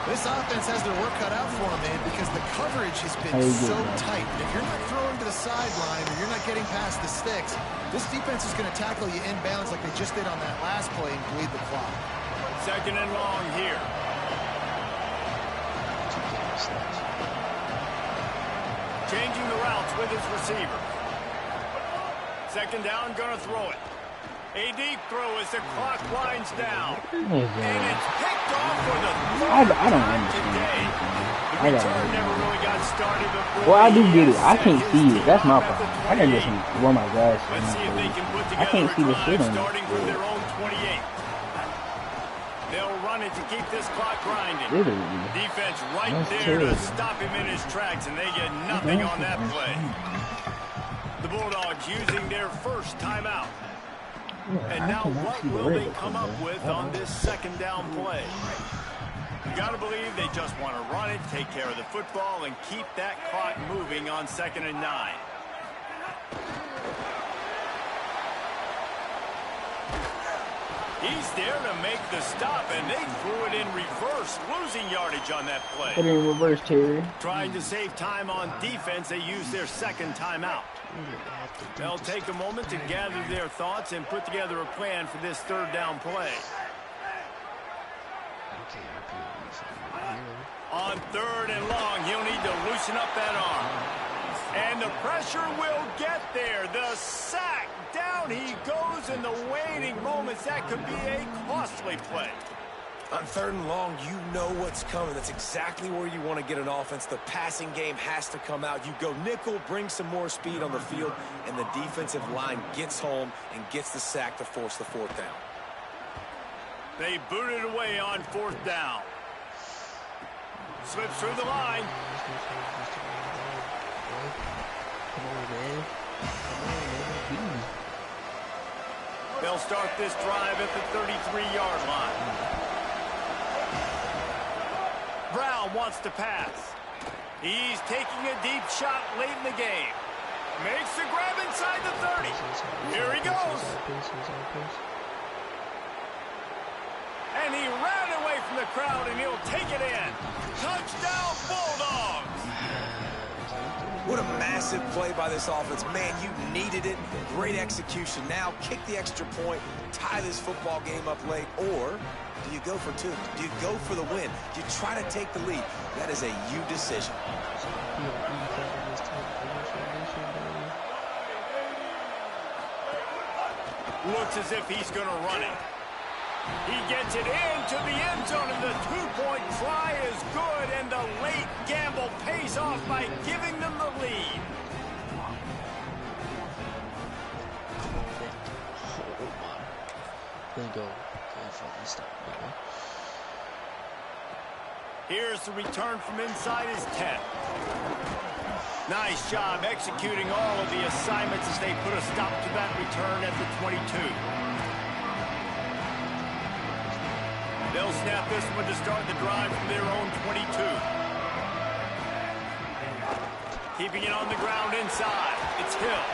This offense has their work cut out for them, man, because the coverage has been so tight. And if you're not throwing to the sideline or you're not getting past the sticks, this defense is going to tackle you inbounds like they just did on that last play and bleed the clock. 2nd and long here. Changing the routes with his receiver. 2nd down, gonna throw it. A deep throw as the clock winds down. And it's picked off for the I third don't time today. The return never really got started before. Well, I do get it. I can't see it. That's my problem. I can just wear my glasses. Let's see if they can put I can't see together the a shit drive on starting from it. their own 28. They'll run it to keep this clock grinding. Literally. Defense right That's there to terrible. stop him in his tracks, and they get nothing on that play. The Bulldogs using their 1st timeout. And now what will they come up with on this 2nd down play? You got to believe they just want to run it, take care of the football, and keep that clock moving on 2nd and 9. He's there to make the stop, and they threw it in reverse, losing yardage on that play. Put it in reverse, Terry. Trying to save time on defense, they use their 2nd timeout. They'll take a moment to gather their thoughts and put together a plan for this 3rd down play. On 3rd and long, he'll need to loosen up that arm. And the pressure will get there. The sack. Down he goes in the waiting moments. That could be a costly play. On 3rd and long, you know what's coming. That's exactly where you want to get an offense. The passing game has to come out. You go nickel, bring some more speed on the field, and the defensive line gets home and gets the sack to force the 4th down. They boot it away on 4th down. Slips through the line. Come on, man. They'll start this drive at the 33-yard line. Brown wants to pass. He's taking a deep shot late in the game. Makes the grab inside the 30. Here he goes. And he ran away from the crowd, and he'll take it in. Touchdown, Bulldogs. What a massive play by this offense. Man, you needed it. Great execution. Now kick the extra point, tie this football game up late, or do you go for 2? Do you go for the win? Do you try to take the lead? That is a you decision. Looks as if he's going to run it. He gets it into the end zone, and the 2-point try is good, and the late gamble pays off by giving them the lead. Let's go. Can't fucking stop, man. Here's the return from inside his 10. Nice job executing all of the assignments as they put a stop to that return at the 22. They'll snap this one to start the drive from their own 22. Keeping it on the ground inside. It's Hill.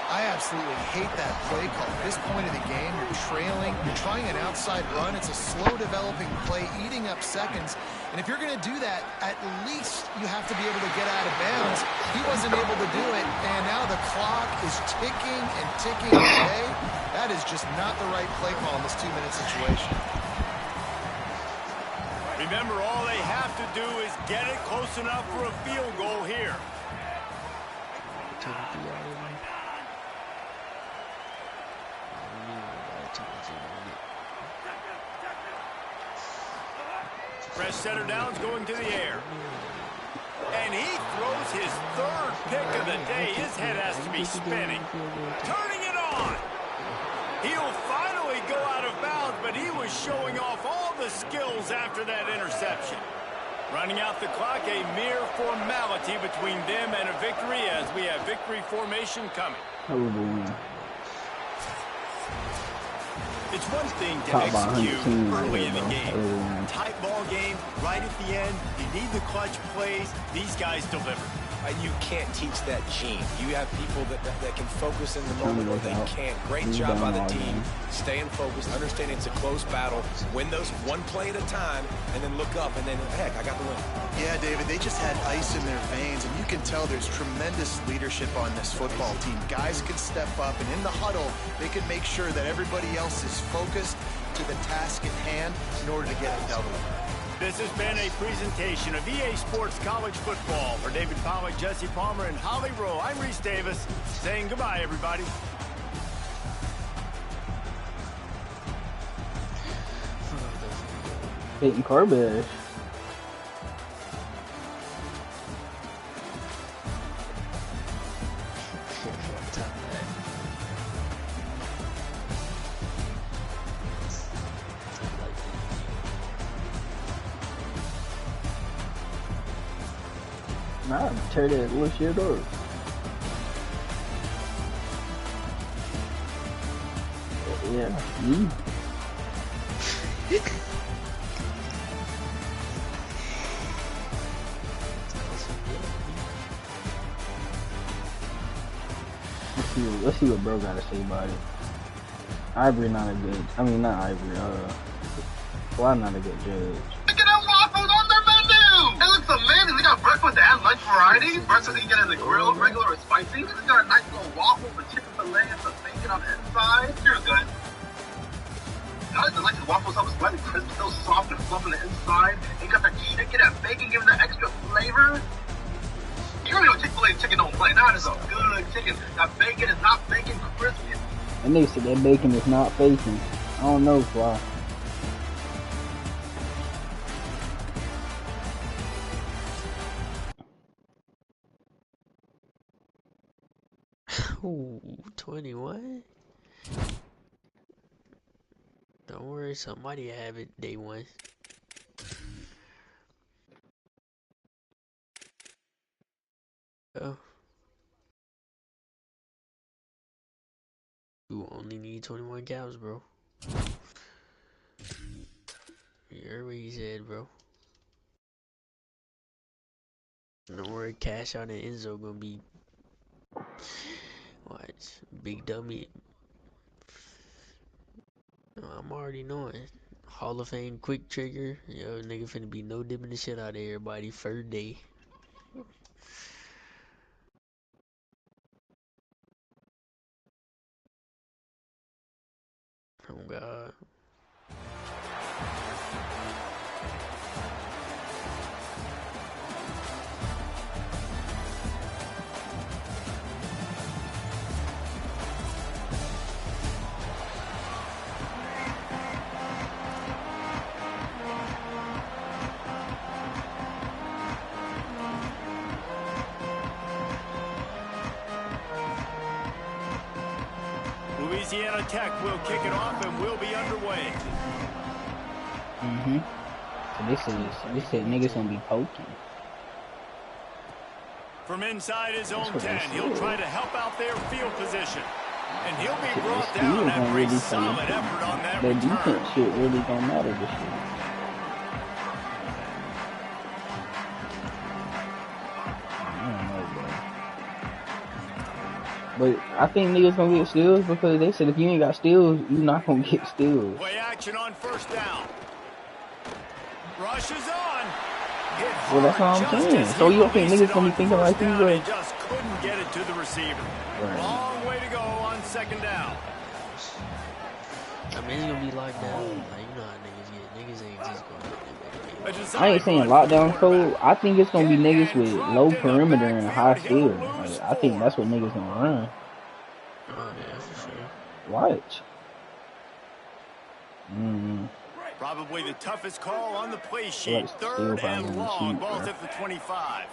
I absolutely hate that play call. At this point of the game, you're trailing, you're trying an outside run. It's a slow developing play, eating up seconds. And if you're going to do that, at least you have to be able to get out of bounds. He wasn't able to do it, and now the clock is ticking and ticking away. That is just not the right play call in this 2-minute situation. Remember, all they have to do is get it close enough for a field goal here. Fresh center down's going to the air. And he throws his 3rd pick of the day. His head has to be spinning. Turning it on. He'll finally go out of bounds, but he was showing off all the skills after that interception. Running out the clock, a mere formality between them and a victory as we have victory formation coming. It's one thing to execute early in the game. Tight ball game, right at the end. You need the clutch plays. These guys deliver. You can't teach that gene. You have people that can focus in the moment or they can't. Great job by the team. Staying focused, understanding it's a close battle. Win those one play at a time, and then look up, and then, heck, I got the win. Yeah, David, they just had ice in their veins, and you can tell there's tremendous leadership on this football team. Guys can step up, and in the huddle, they can make sure that everybody else is focused to the task at hand in order to get a W. This has been a presentation of EA Sports College Football. For David Pollack, Jesse Palmer, and Holly Rowe, I'm Reese Davis, saying goodbye, everybody. Peyton Carbash. Nah, tear that little shit up. Yeah, you. Let's see what bro gotta say about it. Ivory not a good, I mean not Ivory, well, not a good judge. Look at them waffles on their menu! It looks amazing. They got breakfast and lunch variety. Breakfast you can get in the grill, regular or spicy. They got a nice little waffle with chicken fillet and some bacon on the inside. You're good. That is delicious. waffles up slightly crisp, still soft and fluff on the inside. And you got that chicken and bacon giving that extra flavor. You already know Chick-fil-A chicken don't play. That is a good chicken. That bacon is not bacon crispy. And they said that bacon is not bacon. I don't know why. Ooh, 21? Don't worry, somebody have it day one. Oh. You only need 21 cows, bro. You heard what he said, bro. Don't worry, cash out and Enzo gonna be... Watch, big dummy. I'm already knowing. Hall of Fame quick trigger. Yo, nigga finna be no dipping the shit out of everybody first day. Oh God. Louisiana Tech will kick it off and we'll be underway. So this said niggas gonna be poking. From inside his own 10, he'll try to help out their field position. And he'll be brought down after a solid effort on that return. That defense shit really don't matter this year. But I think niggas gonna get steals because they said if you ain't got steals, you not gonna get steals. Play action on first down. Rushes on. Well, that's what I'm saying. So you don't think niggas gonna be thinking like you, bro? Just couldn't get it to the receiver. Right. Long way to go on second down. I mean, it's gonna be locked down. Like, you know how niggas get. Niggas ain't just gonna get I ain't saying lockdown code. I think it's gonna be niggas with low perimeter and high steal. Like, I think that's what niggas gonna run. Oh yeah, for sure. Watch. Probably the toughest call on the play sheet. Third and long. Ball's at the 25.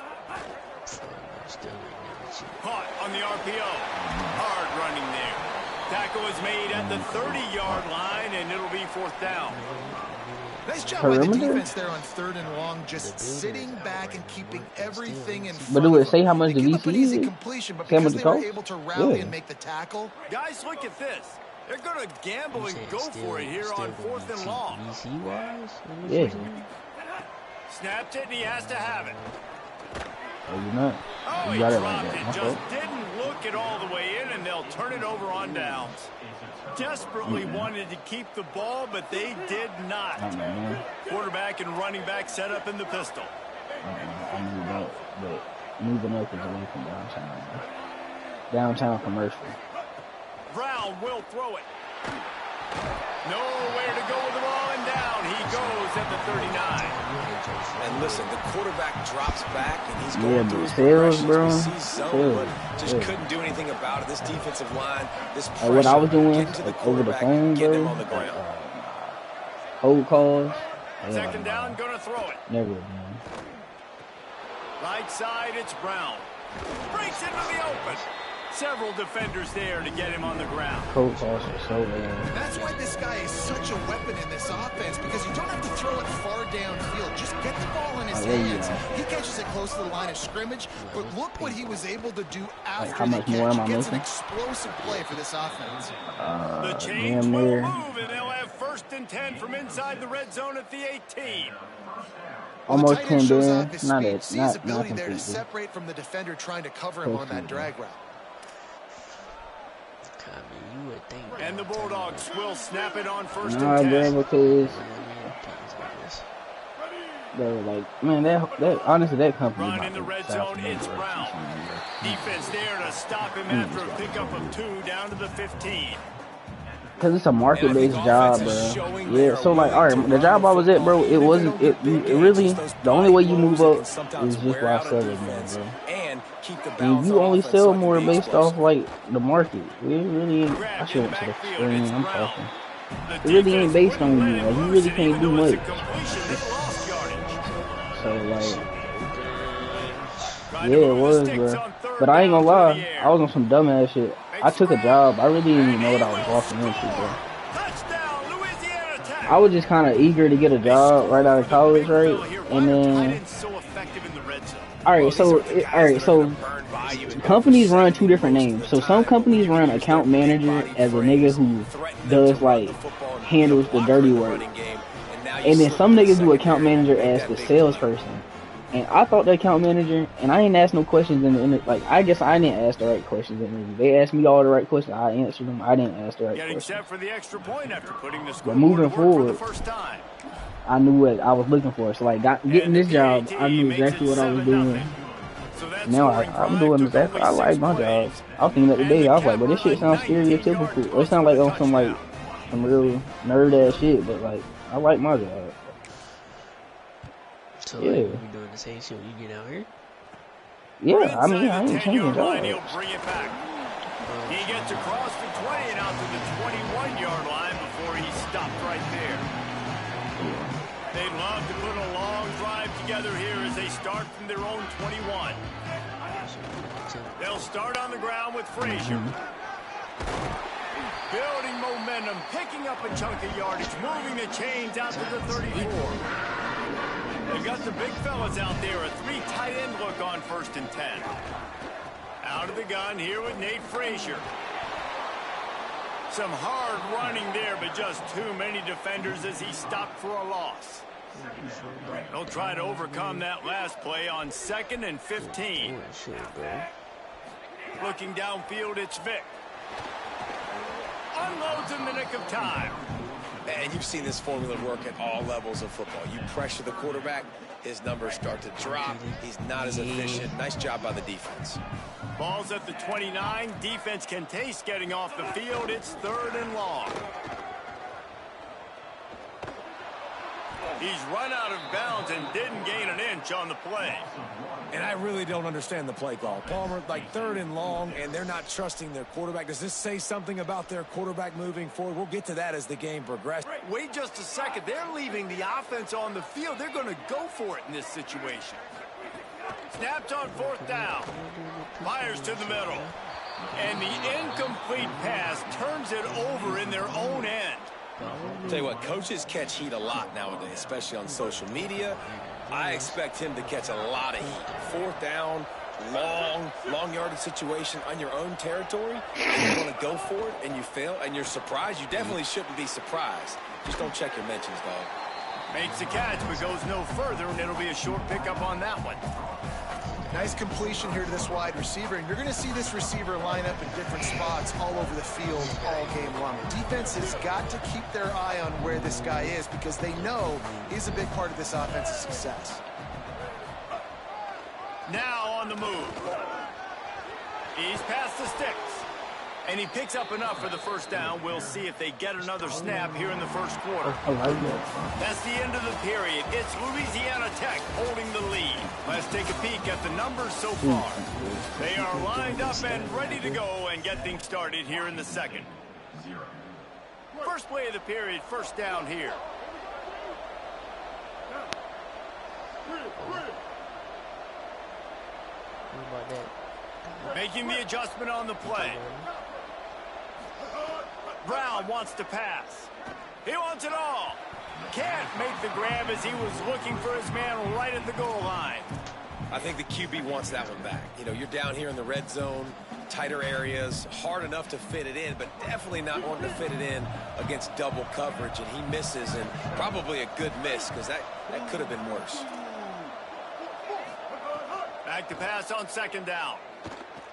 Caught on the RPO. Hard running there. Tackle is made at the 30-yard line, and it'll be fourth down. Nice job by the defense there on third and long, just sitting back and keeping everything in front. But do it say how much the VC is? Completion, but because they were able to rally and make the tackle. Guys, look at this. They're going to gamble and go for it here on fourth and long. VC-wise? Yeah. Snapped it, and he has to have it. Oh, you're not. Oh, You he got it dropped like it. that. Just didn't look it all the way in, and they'll turn it over on downs. Desperately wanted to keep the ball, but they did not. Quarterback and running back set up in the pistol. I knew that, but moving up is away from downtown. Downtown commercial. Brown will throw it. Nowhere to go with the ball, and down he goes at the 39. And listen, the quarterback drops back, and he's going through his sales, bro. We see zone, but just couldn't do anything about it. This defensive line, this pressure, what I was doing to the like, over the quarterback, phone, getting bro. him on the ground. Hold calls. Second down, gonna throw it. Never again. Right side, it's Brown. Breaks into the open. Several defenders there to get him on the ground. Cold calls are so bad. That's why this guy is such a weapon in this offense, because you don't have to throw it far downfield. Just get the ball in his hands. He catches it close to the line of scrimmage, but look what he was able to do after the catch. He gets an explosive play for this offense. The change will move, and they'll have first and 10 from inside the red zone at the 18. Almost 10 billion. Not it. His ability not there to completely. separate from the defender trying to cover him on that drag route. You would think. And the Bulldogs will snap it on first Nah, and 10. bro, because bro, like, man, that honestly, that company. Run in the red zone, it's Brown. Defense there to stop him after a pickup of 2 down to the 15. Cause it's a market-based job, bro. Yeah, so like, all right, the job I was at, bro, it wasn't. It really the only way you move up is just by selling, man, bro. And you only sell more based off like the market. It really ain't. I should went to the screen. I'm talking. It really ain't based on you. Like you really can't do much. So like, yeah, it was, bro. But I ain't gonna lie, I was on some dumbass shit. I took a job. I really didn't even know what I was walking into, bro. I was just kind of eager to get a job right out of college, right? And then, all right, so companies run two different names. So some companies run account manager as a nigga who does like handles the dirty work, and then some niggas do account manager as the salesperson. And I thought the account manager, and I ain't asked no questions in the like, I guess I didn't ask the right questions in the interview. They asked me all the right questions, I answered them. I didn't ask the right questions. For the extra point after putting the but moving forward, I knew what I was looking for. So like, getting this job, I knew exactly what I was doing. Now I'm doing exactly. I like my job. I was thinking that today. I was like, but this shit sounds stereotypical. Or it sounds like on some real nerd ass shit. But like, I like my job. So like, we doing the same shit when you get out here? Yeah, I mean, I ain't changing jobs. He gets across the 20 and out to the 21-yard line before he stopped right there. They'd love to put a long drive together here as they start from their own 21. They'll start on the ground with Frazier. Building momentum, picking up a chunk of yardage, moving the chains out to the 34. They've got the big fellas out there, a 3 tight end look on 1st and 10. Out of the gun here with Nate Frazier. Some hard running there, but just too many defenders as he stopped for a loss. They'll try to overcome that last play on 2nd and 15. Looking downfield, it's Vick. Unloads in the nick of time. And you've seen this formula work at all levels of football. You pressure the quarterback, his numbers start to drop. He's not as efficient. Nice job by the defense. Ball's at the 29. Defense can taste getting off the field. It's 3rd and long. He's run out of bounds and didn't gain an inch on the play. And I really don't understand the play call. Palmer, like 3rd and long, and they're not trusting their quarterback. Does this say something about their quarterback moving forward? We'll get to that as the game progresses. Wait just a second. They're leaving the offense on the field. They're going to go for it in this situation. Snapped on 4th down. Fires to the middle. And the incomplete pass turns it over in their own end. Tell you what, coaches catch heat a lot nowadays, especially on social media. I expect him to catch a lot of heat. 4th down, long yardage situation on your own territory. And you want to go for it and you fail and you're surprised. You definitely shouldn't be surprised. Just don't check your mentions, dog. Makes the catch but goes no further, and it'll be a short pickup on that one. Nice completion here to this wide receiver, and you're going to see this receiver line up in different spots all over the field all game long. Defense has got to keep their eye on where this guy is because they know he's a big part of this offense's success. Now on the move. He's past the sticks. And he picks up enough for the 1st down. We'll see if they get another snap here in the 1st quarter. I like that. That's the end of the period. It's Louisiana Tech holding the lead. Let's take a peek at the numbers so far. They are lined up and ready to go and get things started here in the 2nd. First play of the period, 1st down here. What about that? Making the adjustment on the play. Brown wants to pass. He wants it all. Can't make the grab as he was looking for his man right at the goal line. I think the QB wants that one back. You know, you're down here in the red zone, tighter areas, hard enough to fit it in, but definitely not wanting to fit it in against double coverage, and he misses, and probably a good miss because that could have been worse. Back to pass on 2nd down.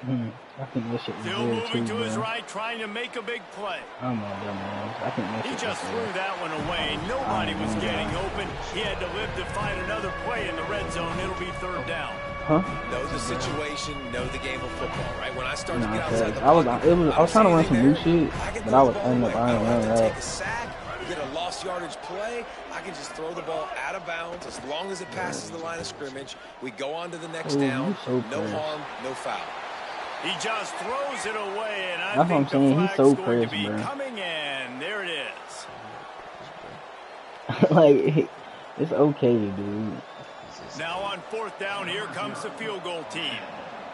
I think this shit was Still good moving too, to his man. right, trying to make a big play. Oh my dumbass. I think that He shit just was threw good. that one away. Nobody was getting open. He had to live to fight another play in the red zone. It'll be 3rd down. Huh? Know the situation, know the game of football, right? When I start to Nah, get outside the I was trying to run some new shit, can't But go I the was ball end away. up I earning don't have to that. take a sack, get a lost yardage play. I can just throw the ball out of bounds as long as it passes the line of scrimmage. We go on to the next Ooh, down. he's so No pressed. harm, no foul. He just throws it away, and I That's what I'm think saying. the He's flag's so going to pressed, be bro. coming in. There it is. Like, it's okay, dude. Now on 4th down, here comes the field goal team.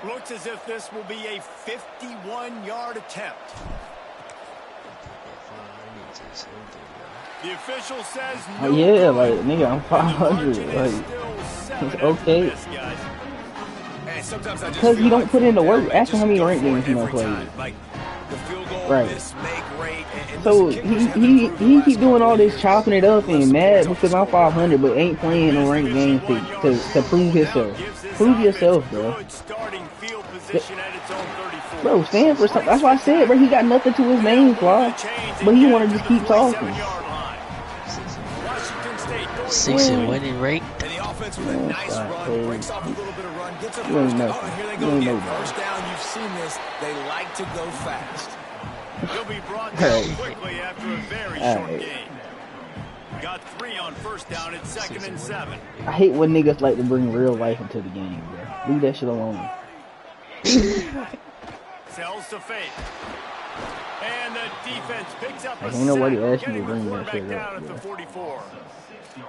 Looks as if this will be a 51-yard attempt. The official says no. Yeah, like, nigga, I'm 500. Like, it's okay. And sometimes I just Because feel you don't like put in the from there, work. man, Ask him just how many go rank for it games he done every played. time. Like, the field goal Right. miss, make rate, and So listen, kickers haven't he improved the last doing all couple this of chopping years. it up Left and some mad points off because the I'm scoreboard. 500 but ain't playing no ranked game to prove himself. Prove yourself, bro. Good starting field position at its own 34. Bro, stand for something. That's why I said, bro, he got nothing to his name, Fly. But he want to just keep talking. 6 and winning rate. And the offense with a nice run, breaks off a little bit of run, gets a You ain't first down. nothing. Oh, here they You go ain't again. nobody. First down, you've seen this. They like to go fast. He'll be brought down quickly after a very short Alright. game. Got 3 on 1st down. It's 2nd and 7. I hate when niggas like to bring real life into the game, bro. Leave that shit alone. Sells to fake. And the defense picks up a Ain't nobody sack, asked you to getting the bring that quarterback shit down up, at the bro. 44.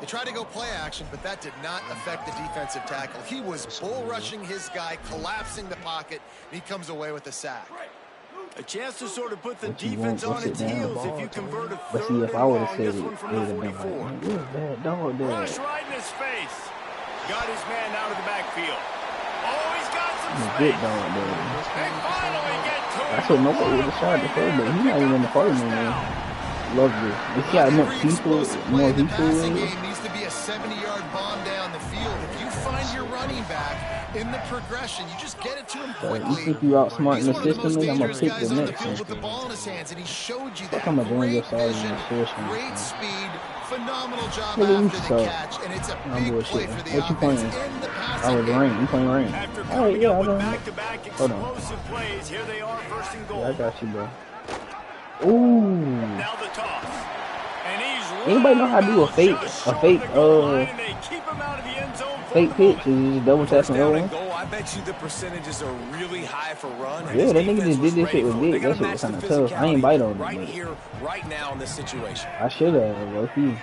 They tried to go play action, but that did not affect the defensive tackle. He was bull rushing his guy, collapsing the pocket, and he comes away with a sack. A chance to sort of put the What you defense want, on go its sit down. heels if you convert a But see, third if I and would have long. said This it, one it from would the have been 44. like, you're a bad dog there. Rush right in his face. Got his man out of the backfield. Oh, he's got some I'm a space. good dog there. They finally get to him. That's what nobody would have tried to say, but he's not even in the party no more. Love this. You see how much people, more The people passing is? game needs to be a 70-yard bomb down the field. If you find your running back in the progression, you just get it to him So quickly. you think you outsmarting He's the one of the system most is? I'm gonna dangerous pick guys the on the next field with the one. ball in his hands, and he showed you that. I'm gonna join your Great side vision, in the first one. great speed, phenomenal job Nigga, you after the suck. catch, and it's a I'm big play bullshitting. for the What you offense playing? in the I passing was game. rain. You playing rain? After Alright, coming yeah, up I with know. back-to-back Hold on. explosive plays, here they are, 1st and goal. Yeah, I got you, bro. Ooh. Now the toss. And he's Anybody know how to do a fake, fake pitch? Is you just double tap First and down roll and one? goal, I bet you the percentages are really high for run. and Yeah, his that nigga defense just was did this shit ready with for it. They Big. gotta That shit match was the kind of tough. I ain't physicality bite on it, right but here, right now in this situation. I should have, low-key.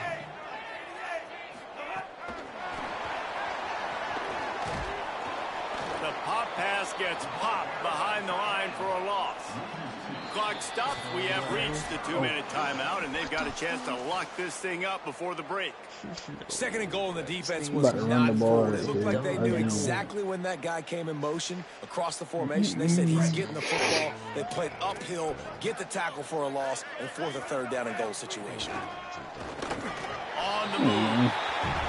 The pop pass gets popped behind the line for a loss. Clock stopped. We have reached the 2-minute timeout, and they've got a chance to lock this thing up before the break. 2nd and goal, and the defense You was about to run not the ball forward. It right looked here. like they I knew know. exactly when that guy came in motion across the formation. They said he's getting the football. They played uphill, get the tackle for a loss, and force a 3rd down and goal situation. On the move.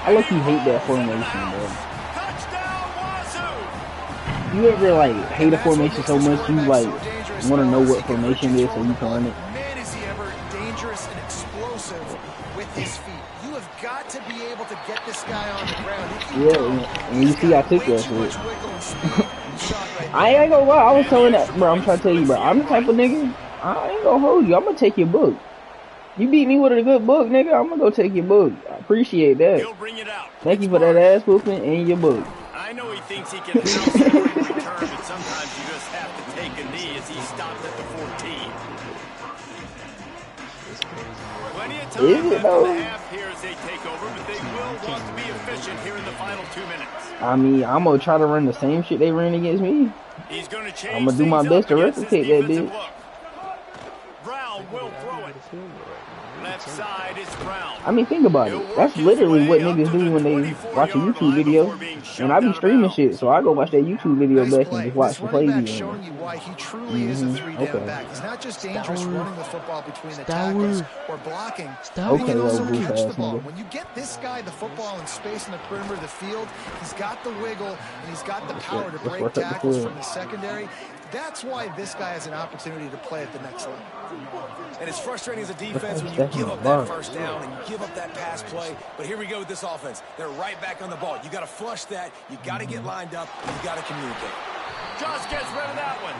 I look, you hate that formation, bro. Touchdown, Wazoo! You ever like hate a formation so much you like want to know what formation it is so you can run it? Man, is he ever dangerous and explosive with his feet. You have got to be able to get this guy on the ground. If you don't, and you see I took way that too much shit. wiggle and speed. Shot right I ain't gonna lie, I was telling that, bro, I'm trying to tell you, bro, I'm the type of nigga, I ain't gonna hold you, I'm gonna take your book. You beat me with a good book, nigga, I'm gonna go take your book. I appreciate that. He'll bring it out. Thank you for that ass whooping and your book. I know he thinks he can house it in return, but sometimes you just have to take a knee as he stopped at the 14. Plenty of time Is it, left in though? the half here as they take over, but they will want to be efficient here in the final 2 minutes. I mean, I'm gonna try to run the same shit they ran against me. He's going to change I'm gonna do my things best up to against this replicate that defensive bitch. look. Brown will throw it. Left side is Brown. I mean, think about it. That's literally what niggas do when they watch a YouTube video. And I be streaming shit, so I go watch that YouTube video Nice back play. and just watch This the play running back video. showing you why he truly is a three-down Okay. back. He's not just dangerous Star Wars. running the football between the Star tackles Wars. or blocking. Star But he can Wars. also Okay, little catch the goof-ass ball. nigga. When you get this guy the football in space in the perimeter of the field, he's got the wiggle and he's got the power to Let's break work up the tackles field. from the secondary. That's why this guy has an opportunity to play at the next level. And it's frustrating as a defense when you That's give not up that bad. first down and you give up that pass play. But here we go with this offense. They're right back on the ball. You got to flush that. You got to get lined up. And you got to communicate. Just gets rid of that one.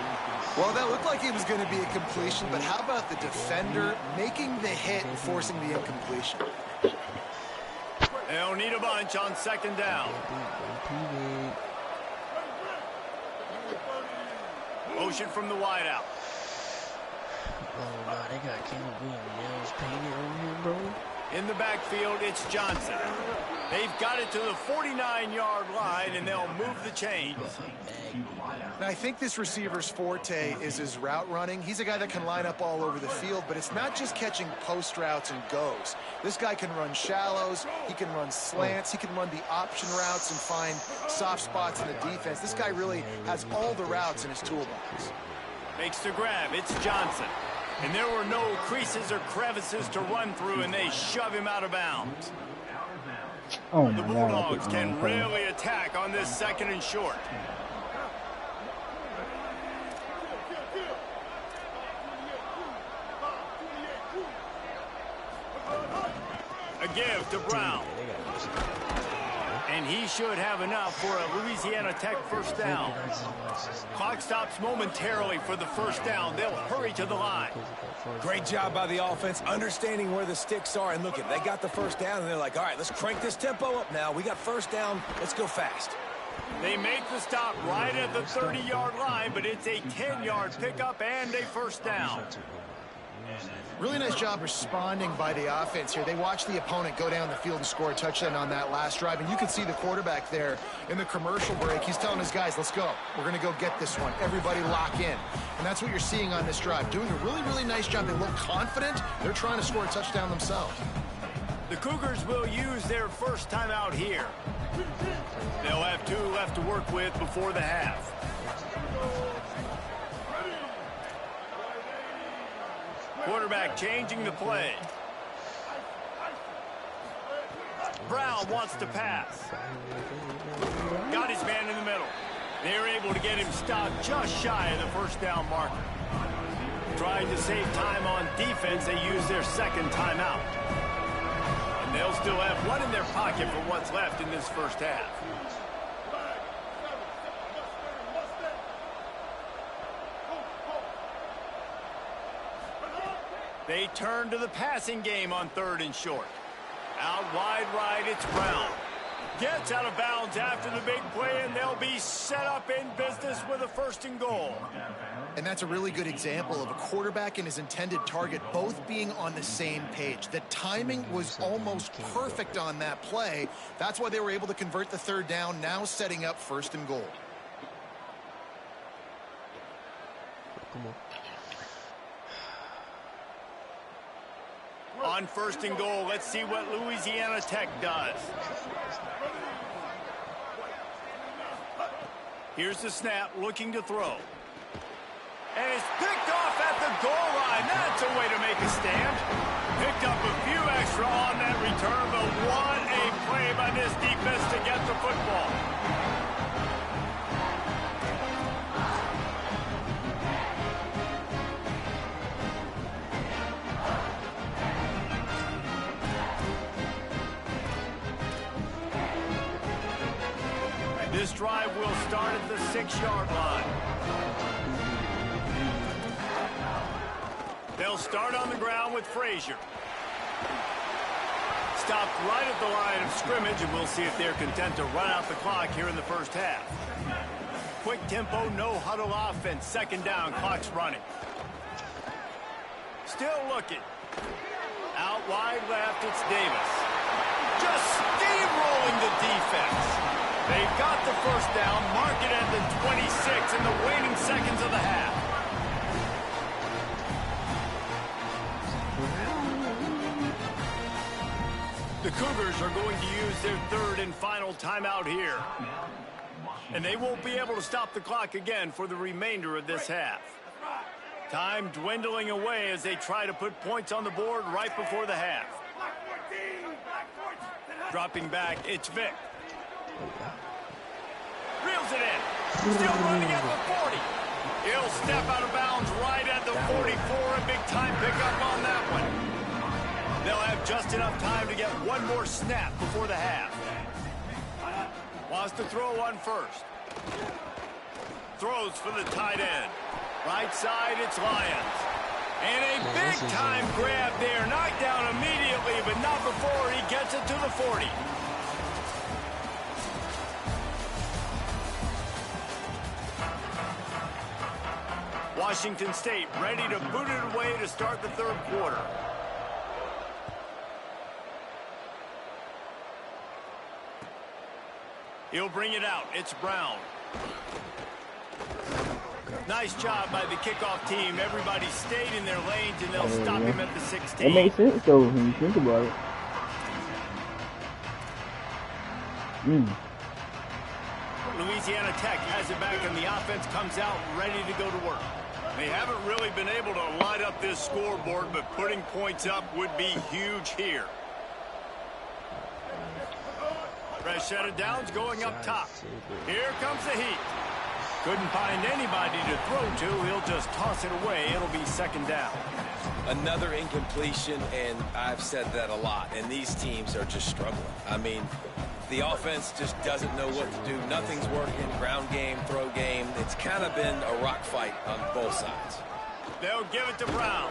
Well, that looked like it was going to be a completion, but how about the defender making the hit and forcing the incompletion? They'll need a bunch on second down. Motion from the wideout. Oh, no, they got Caleb Williams painted on him, bro. In the backfield, it's Johnson. They've got it to the 49-yard line, and they'll move the chains. Now, I think this receiver's forte is his route running. He's a guy that can line up all over the field, but it's not just catching post routes and goes. This guy can run shallows, he can run slants, he can run the option routes and find soft spots in the defense. This guy really has all the routes in his toolbox. Makes the grab, it's Johnson. And there were no creases or crevices to run through, and they shove him out of bounds. Oh The my Bulldogs God. can really attack on this second and short. A give to Brown. And he should have enough for a Louisiana Tech first down. Clock stops momentarily for the first down. They'll hurry to the line. Great job by the offense, understanding where the sticks are. And look, they got the first down, and they're like, all right, let's crank this tempo up now. We got first down. Let's go fast. They make the stop right at the 30-yard line, but it's a 10-yard pickup and a first down. Really nice job responding by the offense here. They watched the opponent go down the field and score a touchdown on that last drive. And you can see the quarterback there in the commercial break. He's telling his guys, let's go. We're going to go get this one. Everybody lock in. And that's what you're seeing on this drive. Doing a really, really nice job. They look confident. They're trying to score a touchdown themselves. The Cougars will use their first time out here. They'll have 2 left to work with before the half. Quarterback changing the play. Brown wants to pass. Got his man in the middle. They're able to get him stopped just shy of the first down marker. Trying to save time on defense, they use their second timeout. And they'll still have one in their pocket for what's left in this first half. They turn to the passing game on 3rd and short. Out wide right, it's Brown. Gets out of bounds after the big play, and they'll be set up in business with a 1st and goal. And that's a really good example of a quarterback and his intended target both being on the same page. The timing was almost perfect on that play. That's why they were able to convert the 3rd down, now setting up 1st and goal. Come on. On 1st and goal, let's see what Louisiana Tech does. Here's the snap, looking to throw. And it's picked off at the goal line. That's a way to make a stand. Picked up a few extra on that return, but what a play by this defense to get the football. This drive will start at the 6-yard line. They'll start on the ground with Frazier. Stopped right at the line of scrimmage, and we'll see if they're content to run out the clock here in the first half. Quick tempo, no huddle offense. 2nd down, clock's running. Still looking. Out wide left, it's Davis. Just steamrolling the defense. They've got the first down, mark it at the 26 in the waning seconds of the half. The Cougars are going to use their 3rd and final timeout here. And they won't be able to stop the clock again for the remainder of this half. Time dwindling away as they try to put points on the board right before the half. Dropping back, it's Vick. Reels it in. Still running at the 40. He'll step out of bounds right at the 44. A big time pickup on that one. They'll have just enough time to get one more snap before the half. Wants to throw on 1st. Throws for the tight end. Right side, it's Lions. And a big-time grab there. Knocked down immediately, but not before he gets it to the 40. Washington State ready to boot it away to start the third quarter. He'll bring it out. It's Brown. Nice job by the kickoff team. Everybody stayed in their lanes, and they'll stop him at the 16. It makes sense, though, when you think about it. Louisiana Tech has it back, and the offense comes out ready to go to work. They haven't really been able to light up this scoreboard, but putting points up would be huge here. Fresh set of downs going up top. Here comes the heat. Couldn't find anybody to throw to. He'll just toss it away. It'll be second down. Another incompletion, and I've said that a lot, and these teams are just struggling. I mean, the offense just doesn't know what to do. Nothing's working. Ground game, throw game. It's kind of been a rock fight on both sides. They'll give it to Brown.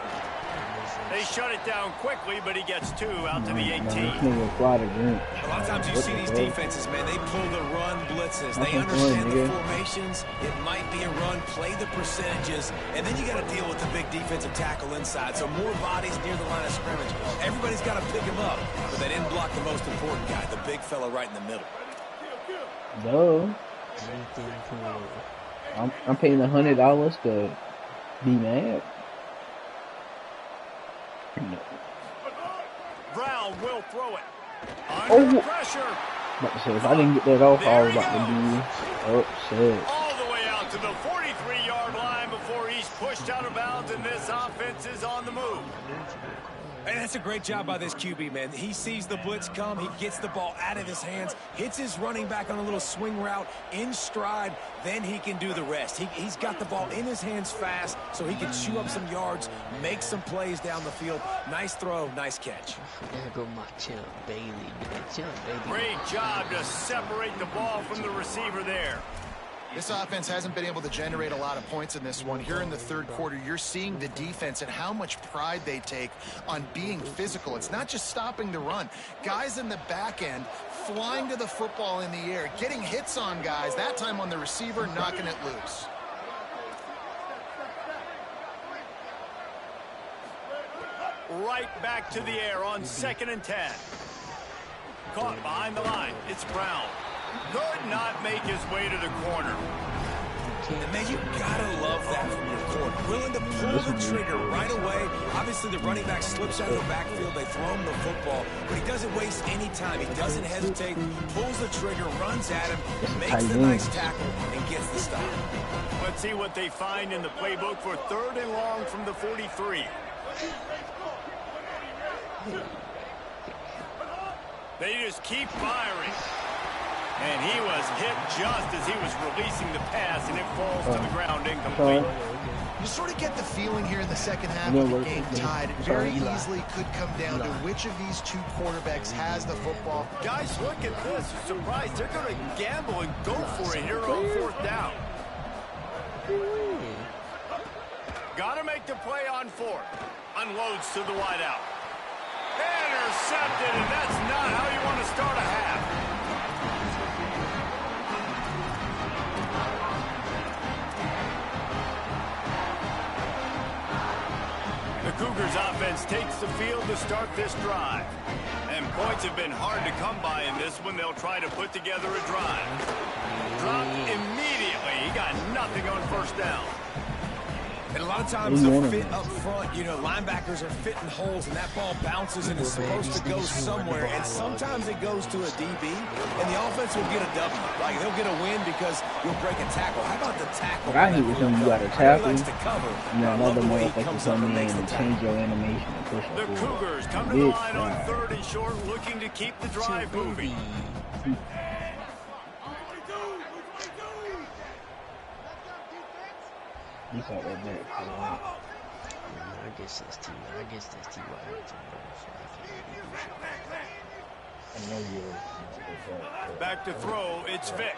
They shut it down quickly, but he gets two out to the 18. A lot of times you see these defenses, man, they pull the run blitzes. They understand the formations. It might be a run, play the percentages, and then you got to deal with the big defensive tackle inside. So more bodies near the line of scrimmage. Everybody's got to pick him up, but they didn't block the most important guy, the big fella right in the middle. No. I'm paying $100 to be mad. No. Brown will throw it. Under pressure. About to say, if I didn't get that off, I was about to be upset. All the way out to the 43-yard line before he's pushed out of bounds, and this offense is on the move. And that's a great job by this QB, man. He sees the blitz come. He gets the ball out of his hands, hits his running back on a little swing route in stride. Then he can do the rest. He's got the ball in his hands fast, so he can chew up some yards, make some plays down the field. Nice throw, nice catch. There go my champ, Bailey. Great job to separate the ball from the receiver there. This offense hasn't been able to generate a lot of points in this one. Here in the third quarter, you're seeing the defense and how much pride they take on being physical. It's not just stopping the run. Guys in the back end flying to the football in the air, getting hits on guys, that time on the receiver, knocking it loose. Right back to the air on 2nd and 10. Caught behind the line. It's Brown. Could not make his way to the corner. And man, you gotta love that from your corner. Willing to pull the trigger right away. Obviously, the running back slips out of the backfield. They throw him the football, but he doesn't waste any time. He doesn't hesitate, pulls the trigger, runs at him, makes the nice tackle, and gets the stop. Let's see what they find in the playbook for 3rd and long from the 43. They just keep firing. And he was hit just as he was releasing the pass, and it falls to the ground incomplete. You sort of get the feeling here in the second half of the game tied. It very easily could come down to which of these two quarterbacks has the football. Guys, look at this. You're surprised. They're going to gamble and go for it here on 4th down. Got to make the play on 4th. Unloads to the wideout. Intercepted, and that's not how you want to start a half. The Cougars offense takes the field to start this drive. And points have been hard to come by in this one. They'll try to put together a drive. Dropped immediately. He got nothing on 1st down. And a lot of times the fit up front, you know, linebackers are fitting holes, and that ball bounces and is supposed to go somewhere. And sometimes it goes to a DB, and the offense will get a W. Like, they'll get a win because you'll break a tackle. How about the tackle? What I hate is when you got a tackle, likes to cover. and then another motherfucker come in and change your animation and push The it forward. Cougars come to the line on 3rd and short, looking to keep the drive moving. He thought that back. I guess that's T. I guess that's T. I know you're Back to throw, it's Vick.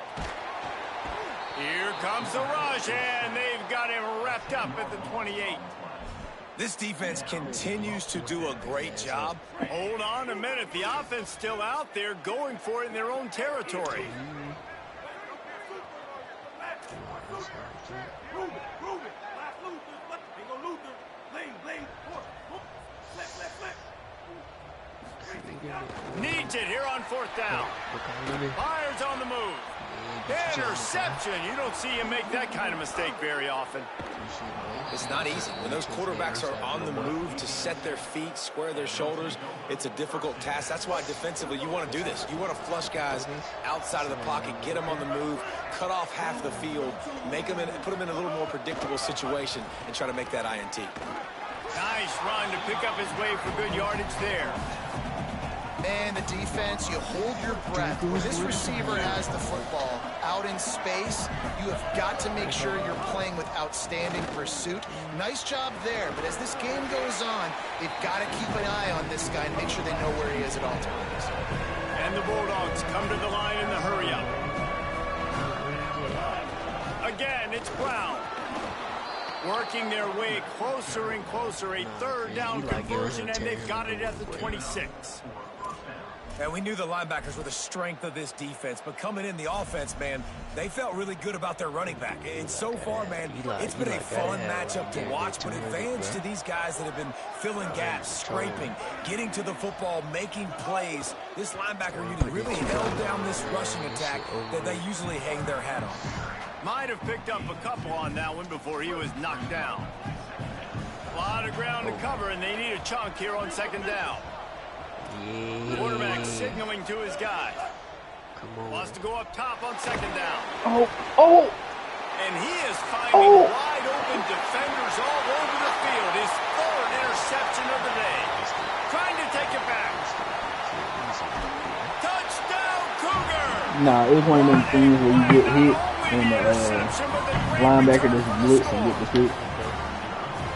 Here comes the rush, and they've got him wrapped up at the 28. This defense continues to do a great job. Hold on a minute. The offense still out there going for it in their own territory. Needs it here on 4th down. Fires on the move. Interception. You don't see him make that kind of mistake very often. It's not easy. When those quarterbacks are on the move to set their feet, square their shoulders, it's a difficult task. That's why defensively you want to do this. You want to flush guys outside of the pocket, get them on the move, cut off half the field, make them put them in a little more predictable situation, and try to make that INT. Nice run to pick up his way for good yardage there. Man, the defense, you hold your breath. When this receiver has the football out in space, you have got to make sure you're playing with outstanding pursuit. Nice job there, but as this game goes on, they've got to keep an eye on this guy and make sure they know where he is at all times. And the Bulldogs come to the line in the hurry-up. Again, it's Brown. Working their way closer and closer. A 3rd down conversion, and they've got it at the 26. And we knew the linebackers were the strength of this defense, but coming in the offense, man, they felt really good about their running back. And so far, man, it's been a fun matchup to watch, but advantage to these guys that have been filling gaps, scraping, getting to the football, making plays. This linebacker unit really held down this rushing attack that they usually hang their hat on. Might have picked up a couple on that one before he was knocked down. A lot of ground to cover, and they need a chunk here on 2nd down. Quarterback signaling to his guy. Wants to go up top on 2nd down. Oh! And he is finding wide open defenders all over the field. His 3rd interception of the day. Trying to take it back. Touchdown, Cougar! Nah, it was one of them things where you get hit and the linebacker just blitz and get the hit.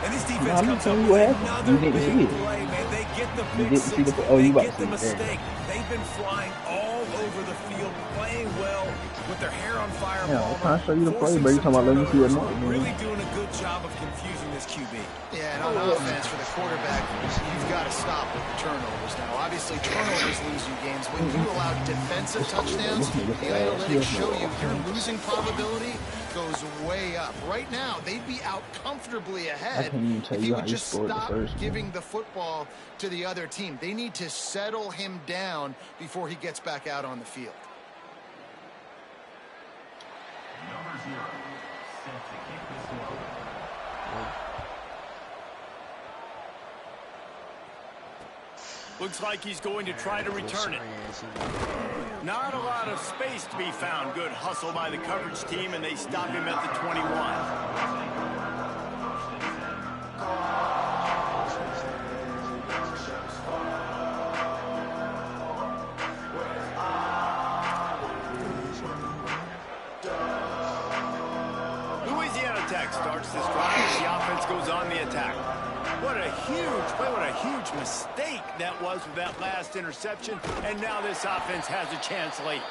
And this defense comes up with another big play, man. They get the big six, they get the mistake. They've been flying all over the field, playing well with their hair on fire. Yeah, I'm trying to show you the play, bro. You talking about let me see what more. Really doing a good job of confusing this QB. Yeah, and on offense for the quarterback, you've got to stop with the turnovers now. Obviously, turnovers lose you games. When you allow defensive touchdowns, the analytics show you your losing probability goes way up. Right now, they'd be out comfortably ahead if you would just stop giving the football to the other team. They need to settle him down before he gets back out on the field. Number 0, set to kick this one. Looks like he's going to try to return it. Not a lot of space to be found. Good hustle by the coverage team, and they stop him at the 21. Louisiana Tech starts this drive. The offense goes on the attack. What a huge play, what a huge mistake that was with that last interception. And now this offense has a chance late.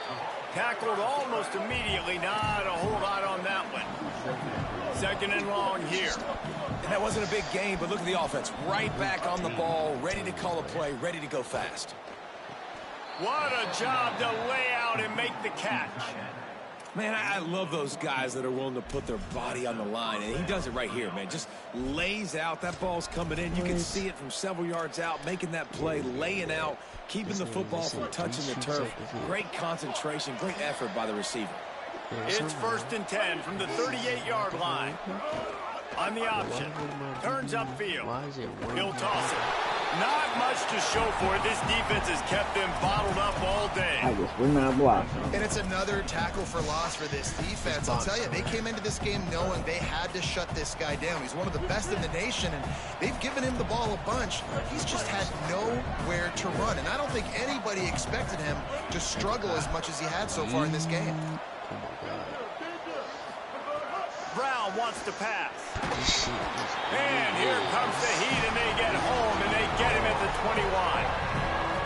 Tackled almost immediately. Not a whole lot on that one. 2nd and long here. And that wasn't a big game, but look at the offense. Right back on the ball, ready to call a play, ready to go fast. What a job to lay out and make the catch. Man, I love those guys that are willing to put their body on the line, and he does it right here, man. Just lays out. That ball's coming in. You can see it from several yards out, making that play, laying out, keeping the football from touching the turf. Great concentration, great effort by the receiver. It's 1st and 10 from the 38-yard line. On the option, turns upfield. He'll toss it. Not much to show for it. This defense has kept them bottled up all day. I guess we're not blocking. And it's another tackle for loss for this defense. I'll tell you, they came into this game knowing they had to shut this guy down. He's one of the best in the nation, and they've given him the ball a bunch. He's just had nowhere to run, and I don't think anybody expected him to struggle as much as he had so far in this game. Brown wants to pass. And here comes the heat, and they get home, and they get him at the 21.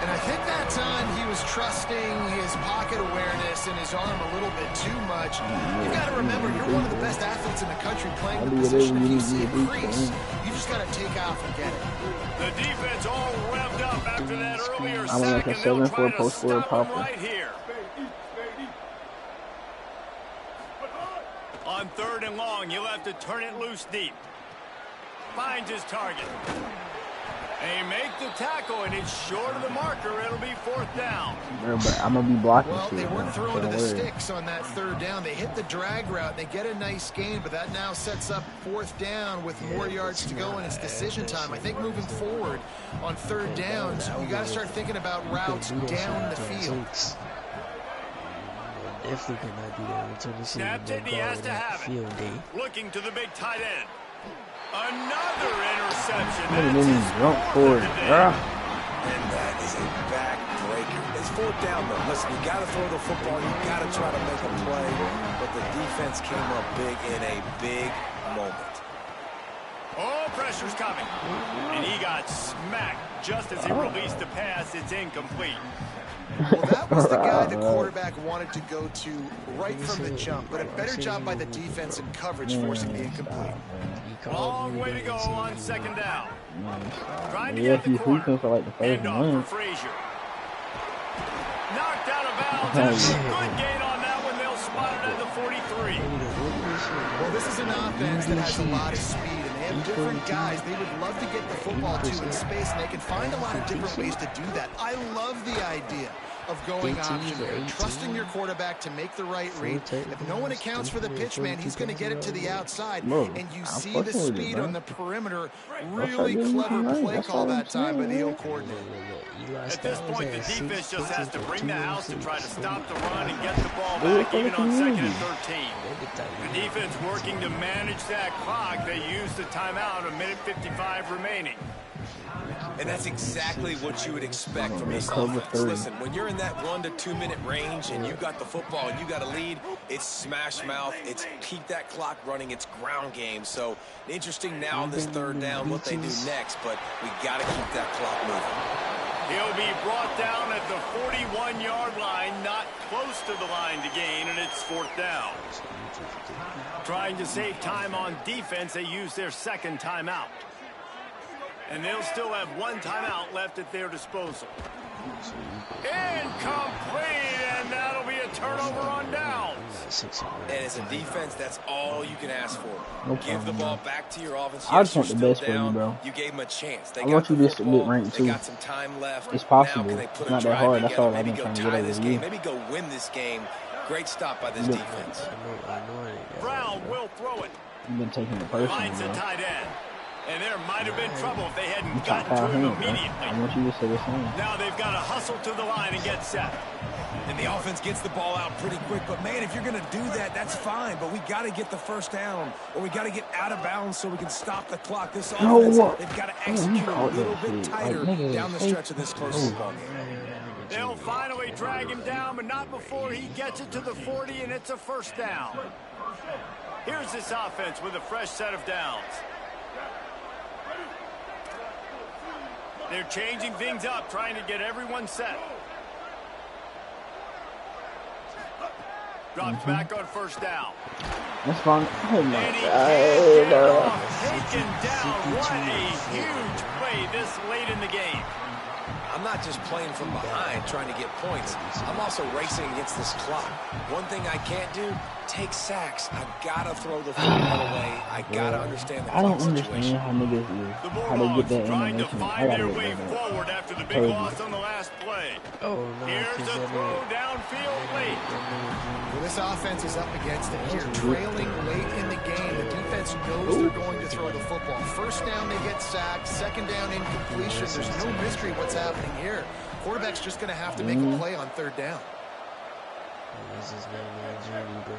And I think that time he was trusting his pocket awareness and his arm a little bit too much. You got to remember, you're one of the best athletes in the country playing the position. If you see a crease, you just got to take off and get it. The defense all revved up after that earlier I'm like a sack, and they'll 7-4 try to post forward stop him popper. right here. On 3rd and long, you'll have to turn it loose deep. Finds his target. They make the tackle, and it's short of the marker. It'll be 4th down. But I'm gonna be blocking. Well, shit, they weren't bro. throwing to the Don't worry. sticks on that 3rd down. They hit the drag route, and they get a nice gain, but that now sets up 4th down with more yards to go, and it's decision time. I think moving forward on 3rd downs, you got to start thinking about routes down the field. Definitely could not do that until the season. Snapped it, and he has to have field day. it. Looking to the big tight end. Another interception. Look at That's him his jump 4th forward. of the day. And that is a back-breaker. It's 4th down, though. Listen, you got to throw the football. You got to try to make a play. But the defense came up big in a big moment. Oh, pressure's coming. And he got smacked just as he released the pass. It's incomplete. Well, that was the guy the quarterback wanted to go to right from the jump, but a better job by the defense in coverage forcing the incomplete. Long way to go on 2nd down. Trying to Yeah, get the he's corner. sleeping for like the first Handoff month. for Frazier. Knocked out of bounds. And a good gain on that one. They'll spot it at the 43. Well, this is an offense that has a lot of speed, and they have different guys they would love to get the football to in space, and they can find a lot of different ways to do that. I love the idea of going option there, trusting your quarterback to make the right read. If no one accounts for the pitch man, he's going to get it to the outside, and you see the speed on the perimeter. Really clever play call that time by the O coordinator. At this point, the defense just has to bring the house to try to stop the run and get the ball back, even on 2nd and 13. The defense working to manage that clock. They use the timeout, 1:55 remaining. And that's exactly what you would expect from this offense. Listen, when you're in that 1 to 2 minute range and you got the football and you got a lead, it's smash mouth, it's keep that clock running, it's ground game. So interesting now on this 3rd down what they do next, but we got to keep that clock moving. He'll be brought down at the 41-yard line, not close to the line to gain, and it's 4th down. Trying to save time on defense, they use their 2nd timeout. And they'll still have 1 timeout left at their disposal. Incomplete, and that'll be a turnover on downs. And as a defense, that's all you can ask for. Give the ball back to your offense. I just want the best for you, bro. You gave them a chance. They I want you just to get ranked too. They got some time left. It's possible. Now, can they put It's a not that drive hard. That's together? all I've Maybe been go trying to get tie over this you. game. Maybe go win this game. Great stop by this defense. Brown will throw it. You've been taking it personally, Finds a bro. tight end. And there might have been trouble if they hadn't gotten Foul to him him, bro. immediately. I want you to say the same. Now they've got to hustle to the line and get set. And the offense gets the ball out pretty quick. But, man, if you're going to do that, that's fine. But we got to get the 1st down, or we got to get out of bounds so we can stop the clock. This offense, they've got to execute a little bit tighter down the stretch of this close ball game. They'll finally drag him down, but not before he gets it to the 40, and it's a 1st down. Here's this offense with a fresh set of downs. They're changing things up, trying to get everyone set. Drops back on 1st down. That's fine. Oh my And he can't get god. off. Taken down. What a huge play this late in the game. I'm not just playing from behind trying to get points. I'm also racing against this clock. One thing I can't do, take sacks. I gotta throw the football away. I gotta understand the I don't clock understand situation. how niggas is. The How they get Bulldogs that trying to information. I find gotta their get way that. forward after the big Crazy. loss on the last play. Oh, no. Here's a throw downfield late. Well, this offense is up against it here, trailing late in the game. The defense knows they're going to throw the football. 1st down, they get sacked. 2nd down, incompletion. There's no mystery what's happening here. Quarterback's just going to have to make a play on 3rd down. This is man journey, bro.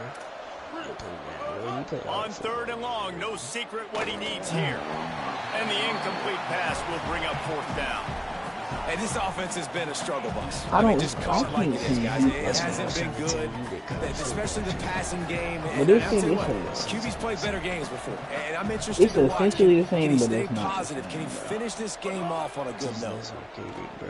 On 3rd and long, no secret what he needs here. And the incomplete pass will bring up 4th down. And this offense has been a struggle bus. I don't- just call it like it is, guys. I It hasn't been good, especially the passing game. But And this I'll thing tell you is what, QB's played better games before, and I'm interested It's to watch. essentially the same, Can he but stay it's not. positive? Can he finish this game off on a good note? That's okay, big bro.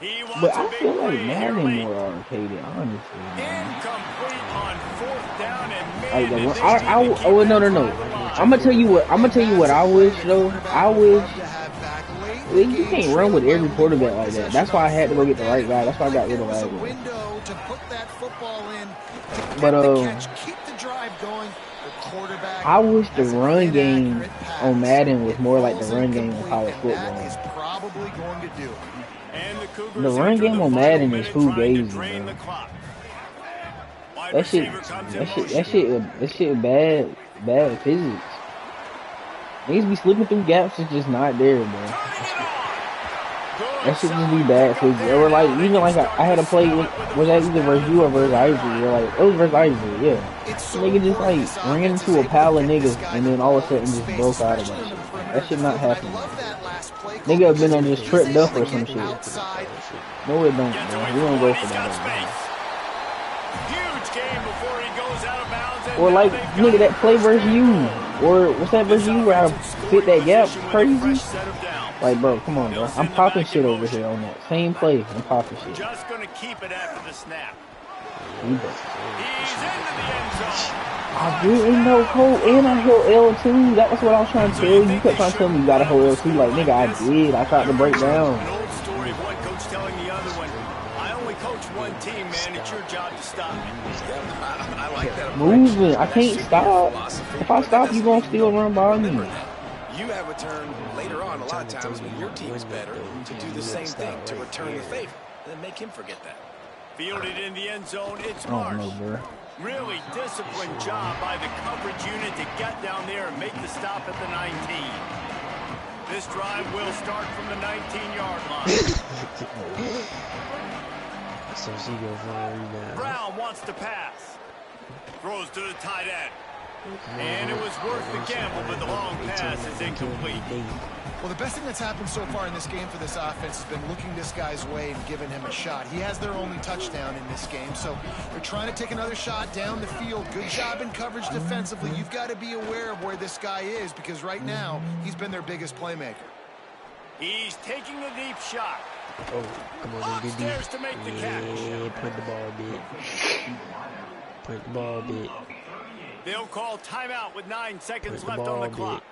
He But wants a I big feel like play here Madden late. more arcaded, honestly, man. Incomplete on 4th down, and Like man, the did run, they need to keep oh that no. drive I'm gonna alive. tell you what. I'm gonna tell you what I wish though. I wish to have back late in the well, you game, can't run with trailing by every only quarterback one like that. possession That's why I on had to go 4th get the down. right guy. That's why I Like got rid there of was a Wagner. window to put that football in, to But get the catch, keep the drive going. The quarterback I wish the has an run game inaccurate pass. on Madden was It more like the falls run game in incomplete, college and that football. is probably going to do it. And the The Cougars run enter game the on final Madden is minute trying to fugazi, drain bro. the clock. Wide That shit, receiver comes in that shit, motion. that shit bad physics. Niggas be slipping through gaps, it's just not there, bro. That shit just be bad physics. Or like, even like I had a play, was that either versus you or versus Ivory? Or like, it was versus Ivory, yeah. Nigga just like ran into a pile of niggas and then all of a sudden just broke out of that shit. That shit not happening. Nigga have been on just tripped up or some shit. No, it don't, bro. We don't go for that. Huge game before he goes out of bounds. Or like, nigga, that play versus you. Or what's that versus you where I fit that gap crazy? Like, bro, come on, bro. I'm popping shit over here on that. Same play. I'm popping shit. Just gonna keep it after the snap. He's into the end zone. I didn't know Cole and I held L2. That was what I was trying to tell you. You kept trying to tell me you gotta hold L2. Like, nigga, I did. I tried to break down. An old story of one coach telling the other one, I only coach one team, man. It's your job to stop me. I like that. Moving. I can't stop. If I stop, you gonna still run by me. You have a turn later on a lot of times when your team's better to do the same thing, to return the favor. Then make him forget that. Fielded in the end zone, it's I don't Marsh. know, bro. Really disciplined job by the coverage unit to get down there and make the stop at the 19. This drive will start from the 19-yard line. So she go for a rebound. Brown wants to pass. Throws to the tight end. And it was worth the gamble, but the long pass is incomplete. Well, the best thing that's happened so far in this game for this offense has been looking this guy's way and giving him a shot. He has their only touchdown in this game, so they're trying to take another shot down the field. Good job in coverage defensively. You've got to be aware of where this guy is because right now he's been their biggest playmaker. He's taking a deep shot. Oh, come on, good D. Upstairs to make the catch. Yeah, point the ball a bit. Point the ball a bit. They'll call timeout with 9 seconds Point the left on ball the a bit. clock.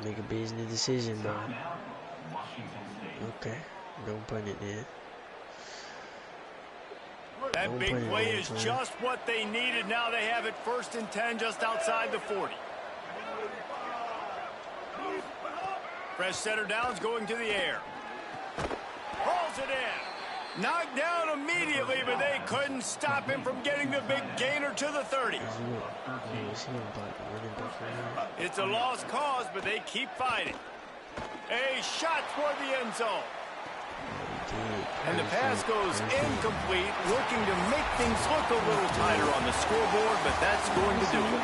Make a business decision, bro. Okay, don't put it there. That big play is just what they needed. Now they have it 1st and 10 just outside the 40. Fresh setter downs going to the air. Hauls it in. Knocked down immediately, but they couldn't stop him from getting the big gainer to the 30. It's a lost cause, but they keep fighting. A shot toward the end zone. And the pass goes incomplete, looking to make things look a little tighter on the scoreboard, but that's going to do it.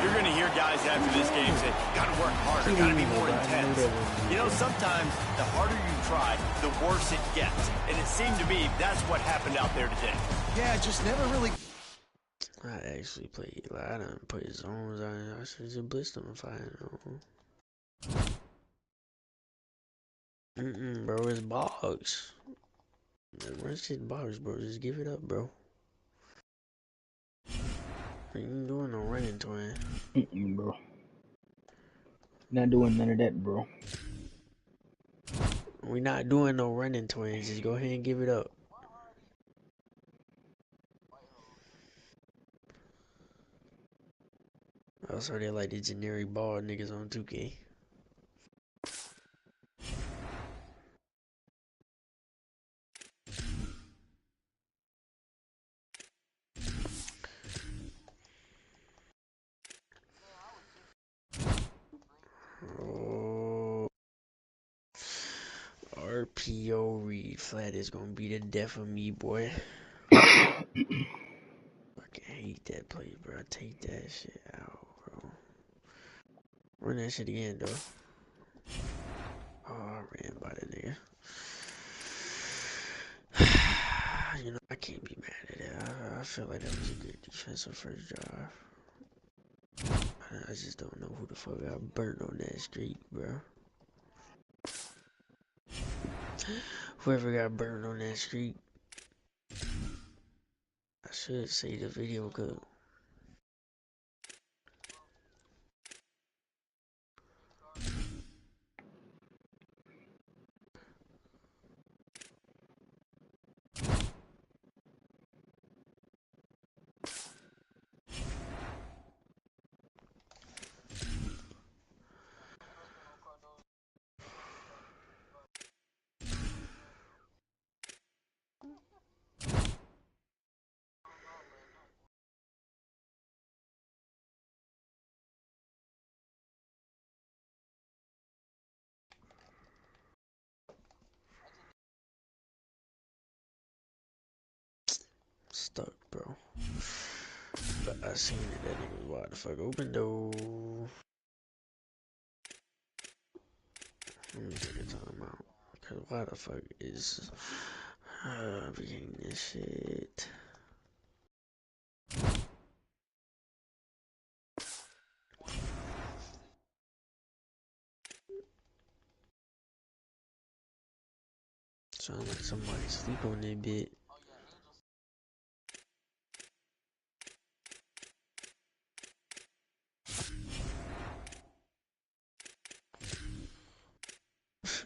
You're going to hear guys after this game say, got to work harder, got to be more intense. You know, sometimes the harder you try, the worse it gets. And it seemed to me that's what happened out there today. Yeah, just never really... I actually played, like, I done put zones on. I should just blitz them if I know. Bro, it's bogs. Run shit bogs, bro. Just give it up, bro. You ain't doing no running, twin. Bro. Not doing none of that, bro. We not doing no running, twins. Just go ahead and give it up. Also, they like the generic ball niggas on 2K. Oh, RPO read flat is gonna be the death of me, boy. I hate that play, bro. Take that shit out, bro. Run that shit again, though. Oh, I ran by the nigga. You know, I can't be mad at that. I feel like that was a good defensive first drive. I just don't know who the fuck got burnt on that streak, bro. Whoever got burned on that street. I should say the video good. Stuck, bro. But I seen it. That nigga was wide the fuck open though. Let me take a time out. Cause why the fuck is beginning this shit? Sound like somebody sleep on that bit.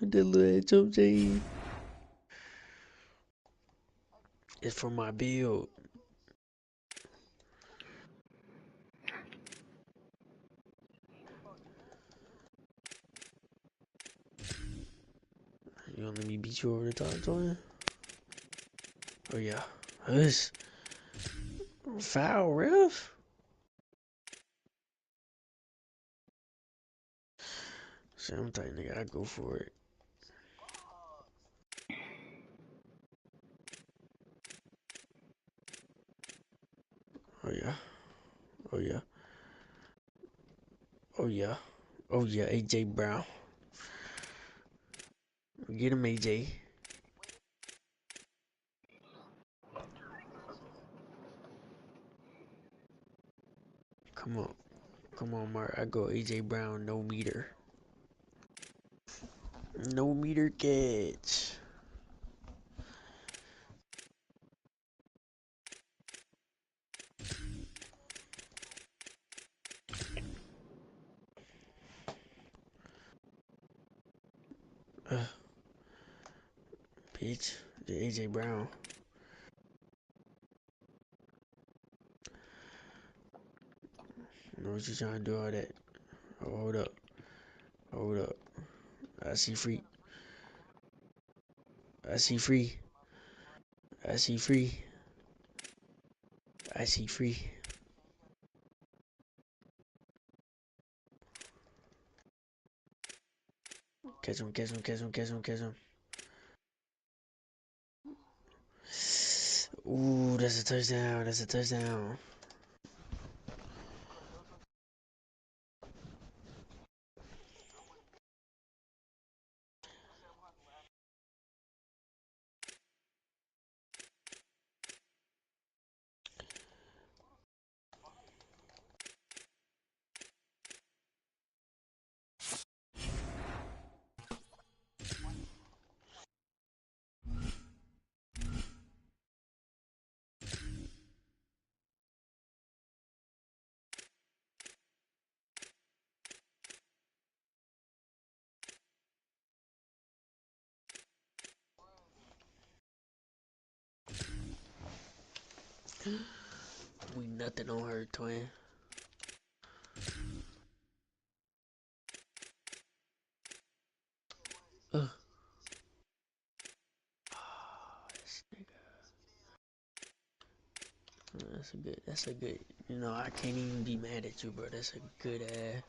That little jump chain. It's for my build. You gonna let me beat you over the top, Joanne? Oh yeah. Hush. Foul, ref. Same type nigga, I go for it. Oh yeah. Oh yeah. Oh yeah. Oh yeah, AJ Brown. Get him, AJ. Come on. Come on, Mark. I go AJ Brown, no meter. No meter catch. Bitch. The AJ Brown. Know what you trying to do all that? Oh, hold up. Hold up. I see free. I see free. I see free. I see free. Catch him, catch him, catch him, catch him, catch him. Ooh, that's a touchdown. That's a touchdown. We nothing on her, twin. Oh, this nigga. That's a good, you know, I can't even be mad at you, bro. That's a good ass.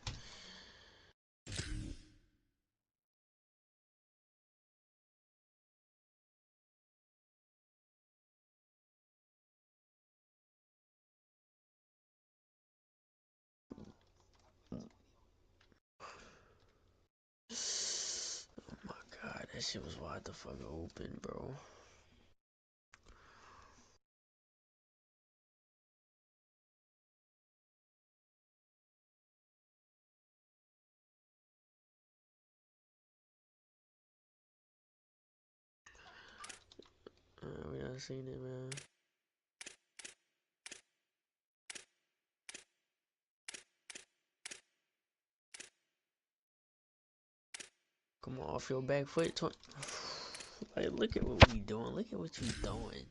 Oh my god, that shit was wide the fuck open, bro. We done seen it, man. Come on, off your back foot. Like, look at what we doing. Look at what you doing.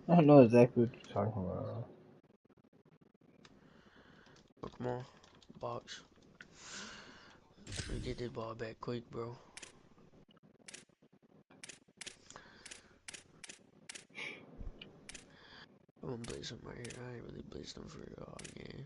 I don't know exactly what you're talking about. Oh, come on, box. We get this ball back quick, bro. I'm gonna blitz him right here. I ain't really blitzed him for all game.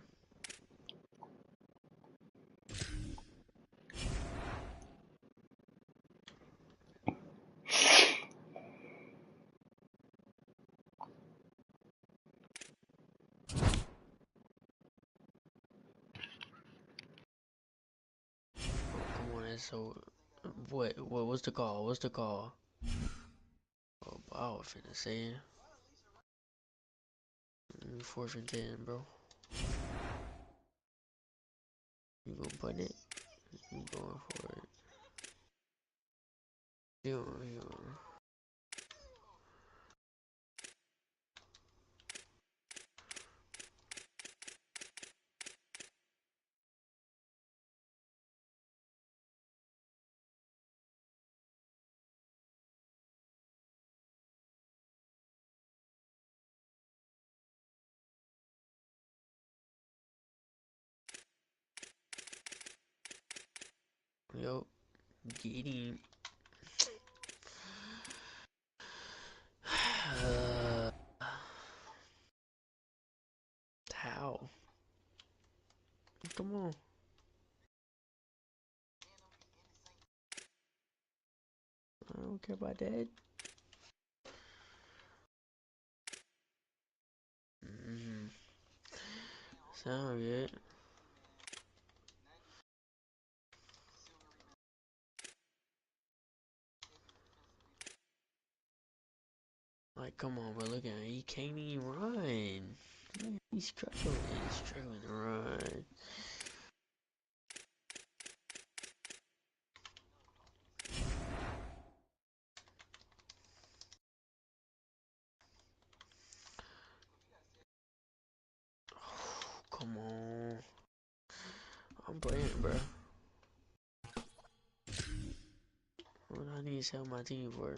Come on, that's so. What's the call? What's the call? Oh, I was finna say. 4th and 10, bro. You gonna put it? You going for it? You. Yo, get him. How? Come on. I don't care about that. Sound good. Like, come on, bro. Look at him. He can't even run. He's struggling. He's struggling to run. Oh, come on. I'm playing, bro. What I need to tell my team for?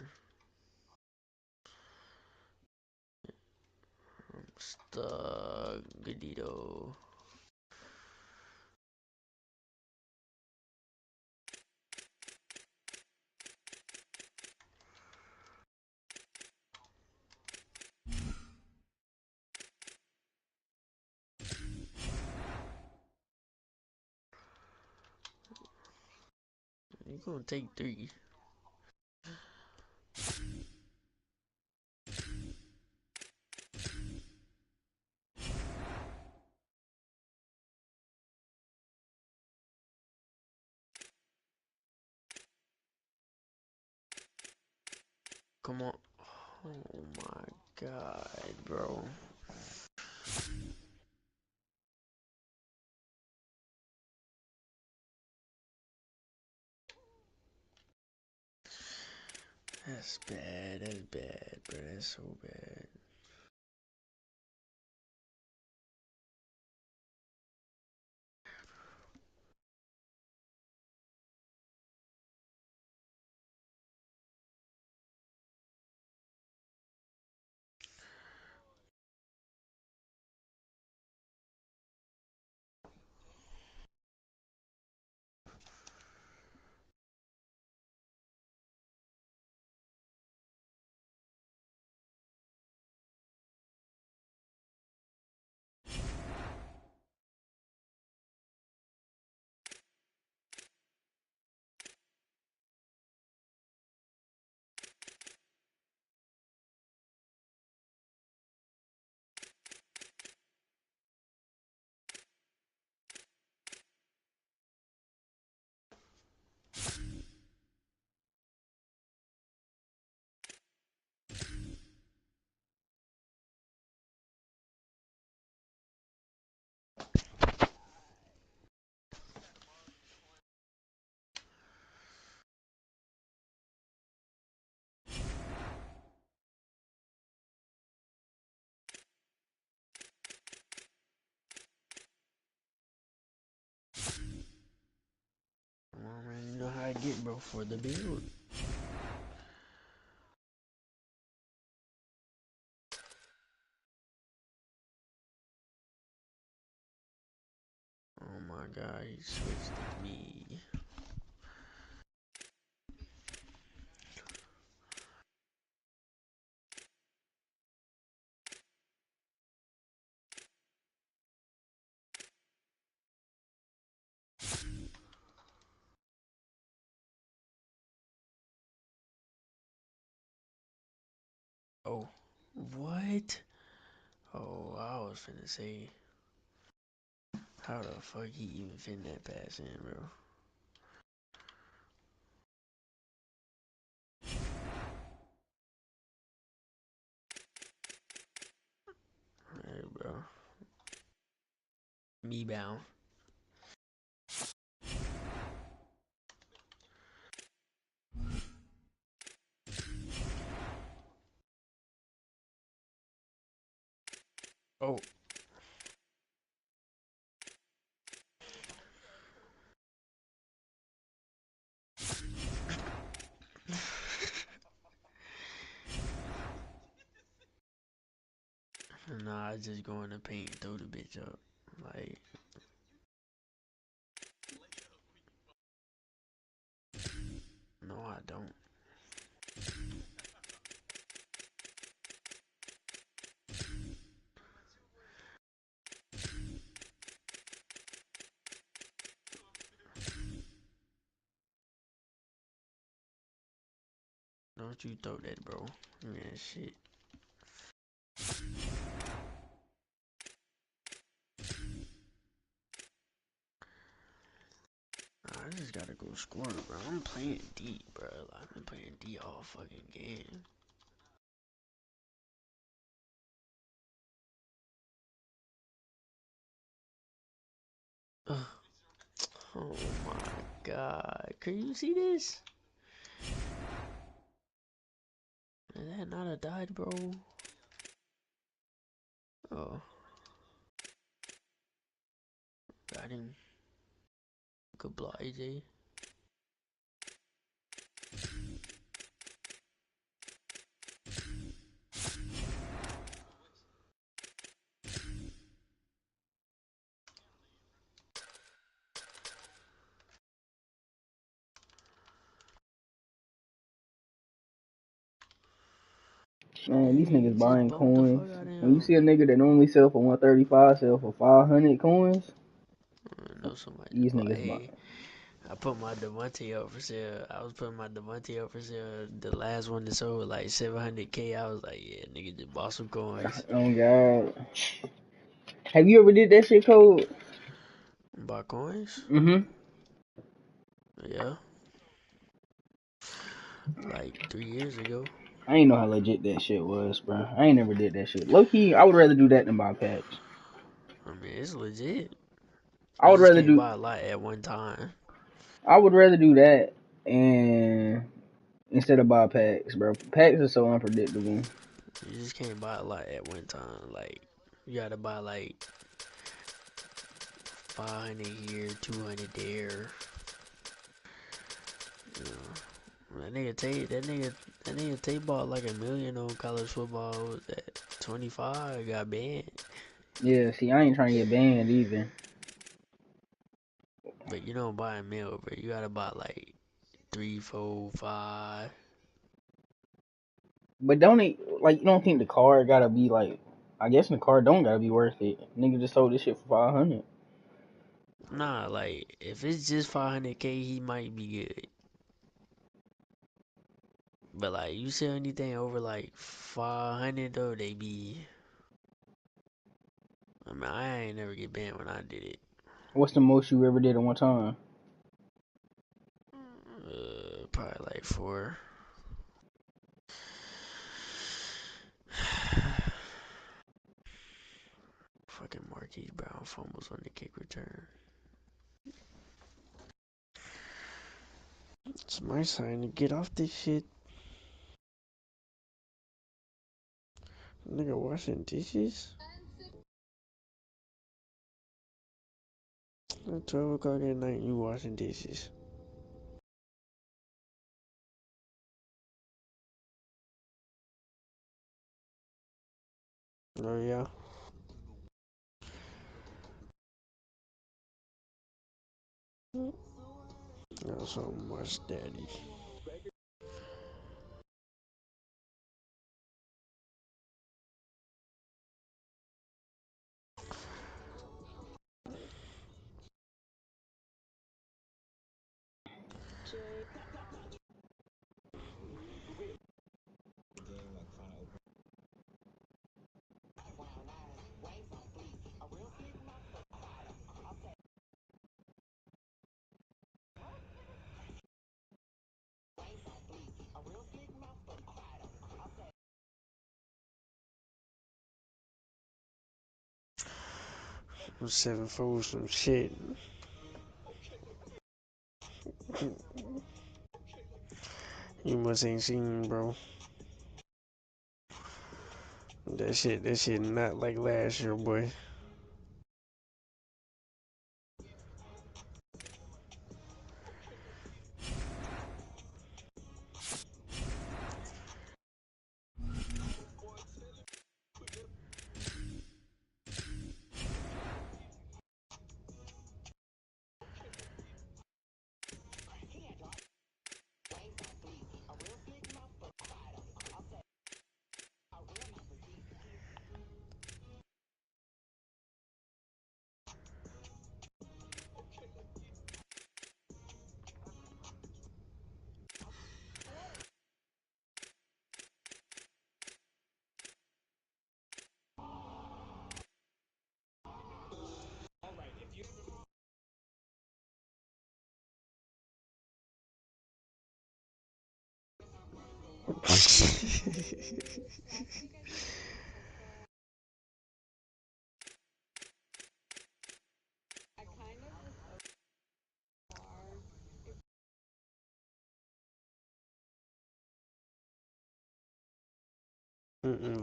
I'm stuck. Goodito. You gonna take 3. Come on. Oh my god, bro. That's bad. That's bad, bro. That's so bad. target, bro, for the build. Oh my god, he switched to me. Oh, what? Oh, I was finna say, how the fuck he even fit that pass in, bro? Hey, bro. Me bound. Oh. Nah, I just go in the paint and throw the bitch up. Like, no, I don't. Don't you throw that, bro. Man, shit. I just gotta go score, bro. I'm playing D, bro. I've been playing D all fucking game. Ugh. Oh my god. Can you see this? Is that not a died, bro? Oh. Got him. Good block, AJ. Man, these Hey, niggas just buying bumped the coins. fuck out of When you him. see a nigga that normally sell for 135, sell for 500 coins, I know somebody these just bought. niggas Hey, buying. I put my Devontae up for sale. I was putting my Devontae up for sale. The last one that sold like 700K. I was like, yeah, nigga just bought some coins. Oh god. Have you ever did that shit, Code? Bought coins? Mm-hmm. Yeah. Like 3 years ago. I ain't know how legit that shit was, bro. I ain't never did that shit. Low key, I would rather do that than buy packs. I mean, it's legit. I You would just rather can't do. buy a lot at one time. I would rather do that and instead of buy packs, bro. Packs are so unpredictable. You just can't buy a lot at one time. Like, you gotta buy like 500 here, 200 there. You know, that nigga Tate bought like $1 million on college football at 25, got banned. Yeah, see, I ain't trying to get banned either. But you don't buy a meal, bro. You gotta buy like 3, 4, 5. But don't it, like, you don't think the card gotta be like, I guess the card don't gotta be worth it. Nigga just sold this shit for 500. Nah, like if it's just 500K, he might be good. But like you sell anything over like 500 though, they be. I mean, I ain't never get banned when I did it. What's the most you ever did at one time? Probably like 4. Fucking Marquise Brown fumbles on the kick return. It's my sign to get off this shit. Nigga washing dishes? At 12 o'clock at night, you washing dishes. Oh yeah. Not so much, daddy. 7-4 some shit. You must ain't seen, bro. That shit not like last year, boy.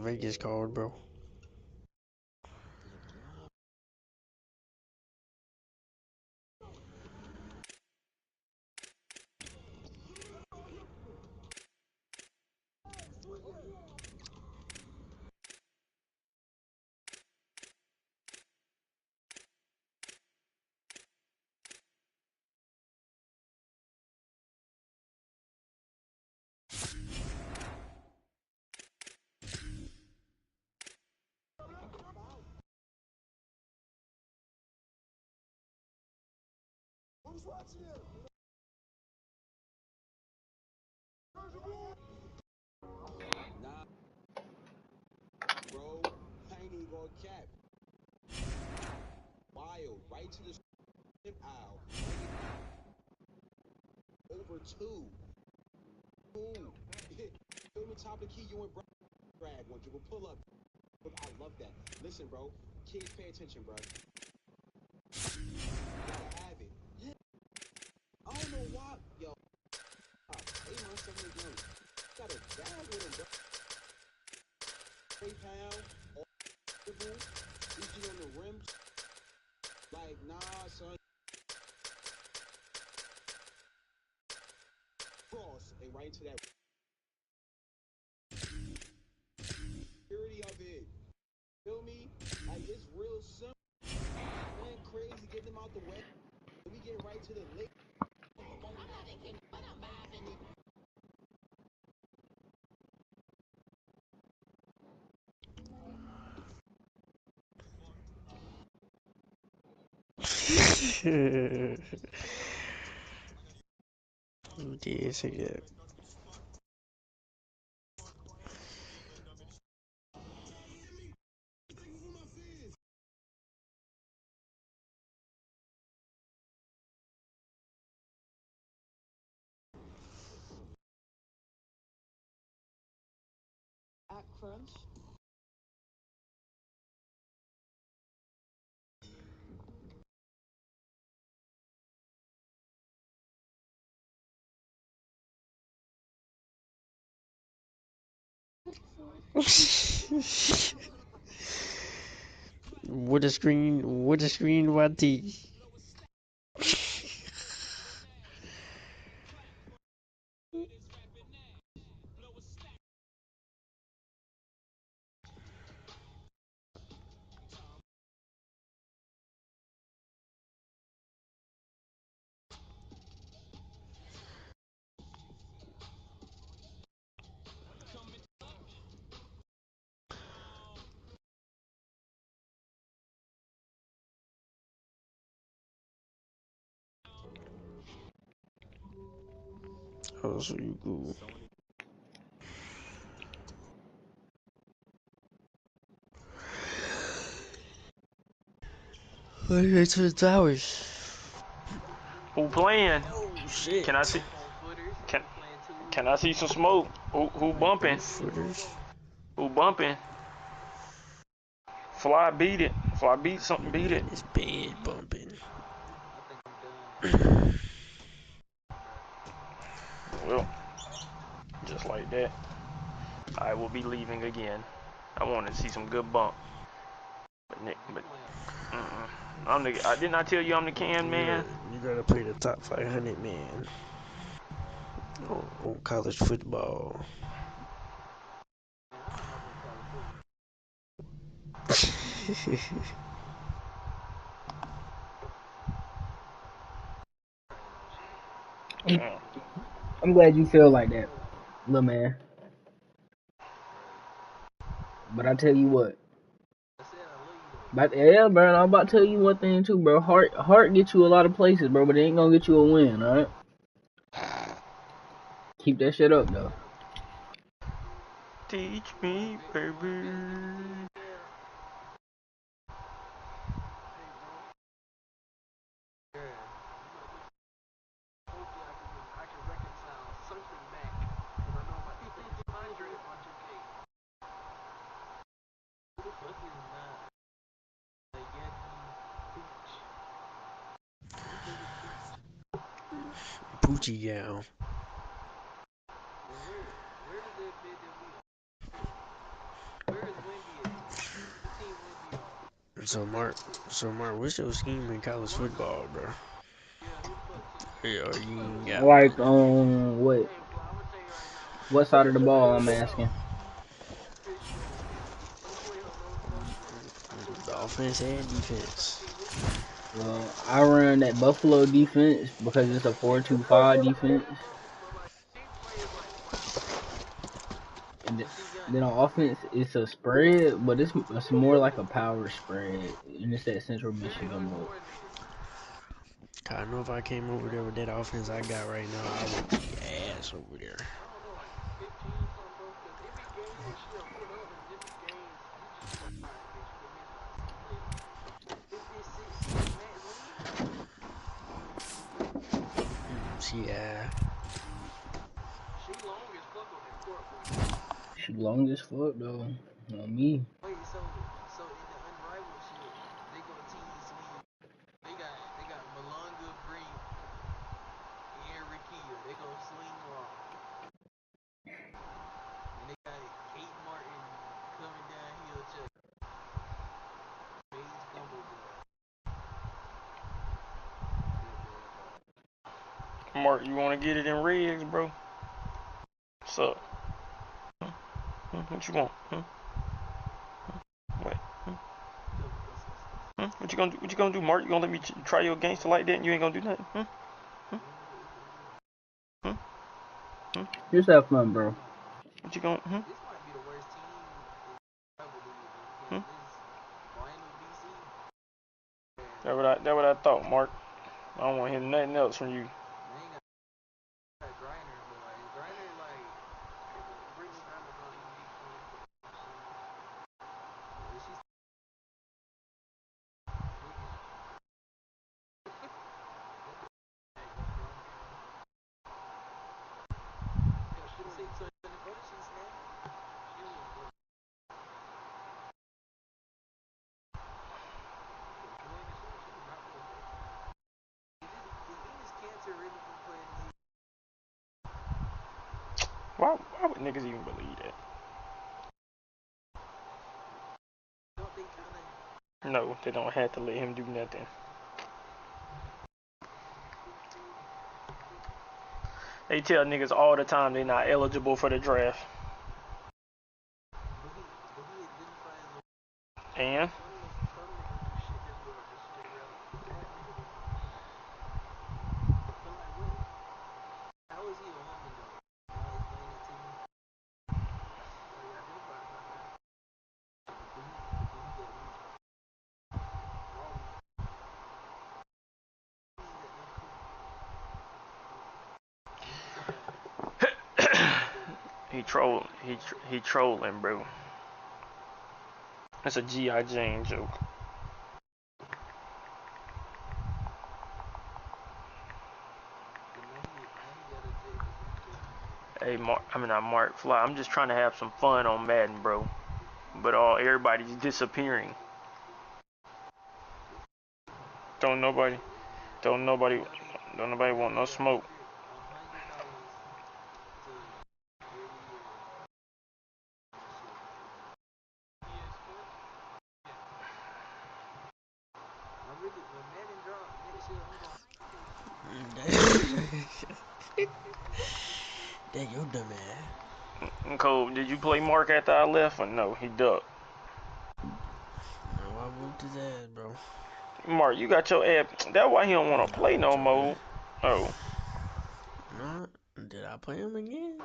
Vegas called, bro. Nah, bro. I ain't even gonna cap. Wild. Right to the skip aisle. Over two. Boom. Feel me, top of the key, you and Brad one dribble pull up. Look, I love that. Listen, bro. Kids, pay attention, bro. Gotta have it. Yeah. I don't know why. Yo. 8 months, 7 games. Got a bag with him, bro. 3 pound. Dribble. Easy on the rims. Like, nah, son. Cross. And right into that. Security of it. Feel me? Like, it's real simple. Man, crazy getting them out the way. We get right to the lake. Yes, yeah. At crunch. With a screen, what the? Oh, so you cool. Let's get to the towers. Who playing? Oh shit. Can I see? Can I see some smoke? Who bumping? Footers. Who bumping? Fly beat it. Fly beat something. Beat it. It's bed bumping. Well, just like that, I will be leaving again. I want to see some good bump. But I did not tell you I'm the can man. You gotta play the top 500, man. On college football. I'm glad you feel like that, little man. But I tell you what. But yeah, bro, I'm about to tell you one thing too, bro. Heart gets you a lot of places, bro, but it ain't gonna get you a win, alright? Keep that shit up, though. Teach me, baby. Poochie gal. So Mark, what's your scheme in college football, bro? Are you got Like, what side of the ball, I'm asking? The offense and defense. Well, I run that Buffalo defense because it's a 4-2-5 defense. And then on offense, it's a spread, but it's more like a power spread. And it's at Central Michigan look. I know if I came over there with that offense I got right now, I would be ass over there. Yeah. She long as fuck though. Not me. Mark, you want to get it in rigs, bro? What's up? What you want? What? What you gonna do? What you gonna do, Mark? You gonna let me try your gangster like that and you ain't gonna do nothing? Just have fun, bro. What you gonna? That what I thought, Mark. I don't want to hear nothing else from you. Why would niggas even believe that? No, they don't have to let him do nothing. They tell niggas all the time they not eligible for the draft. And? He trolling. He trolling, bro. That's a G.I. Jane joke. Hey, Mark Fly. I'm just trying to have some fun on Madden, bro. But everybody's disappearing. Don't nobody want no smoke. That your dumb ass. Cole, did you play Mark after I left or no? He ducked. No, I whooped his ass, bro. Mark, you got your ass. That's why he don't want to play no more. Oh. No, did I play him again?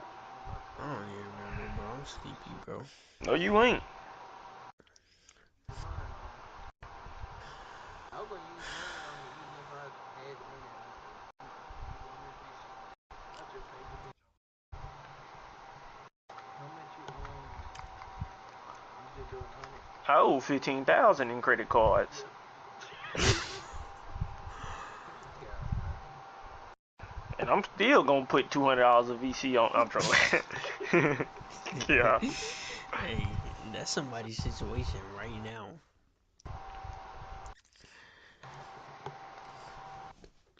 I don't even remember, bro. I'm sleepy, bro. No, you ain't. I owe 15,000 in credit cards. And I'm still gonna put $200 of VC on. I'm trolling. Yeah. Hey, that's somebody's situation right now.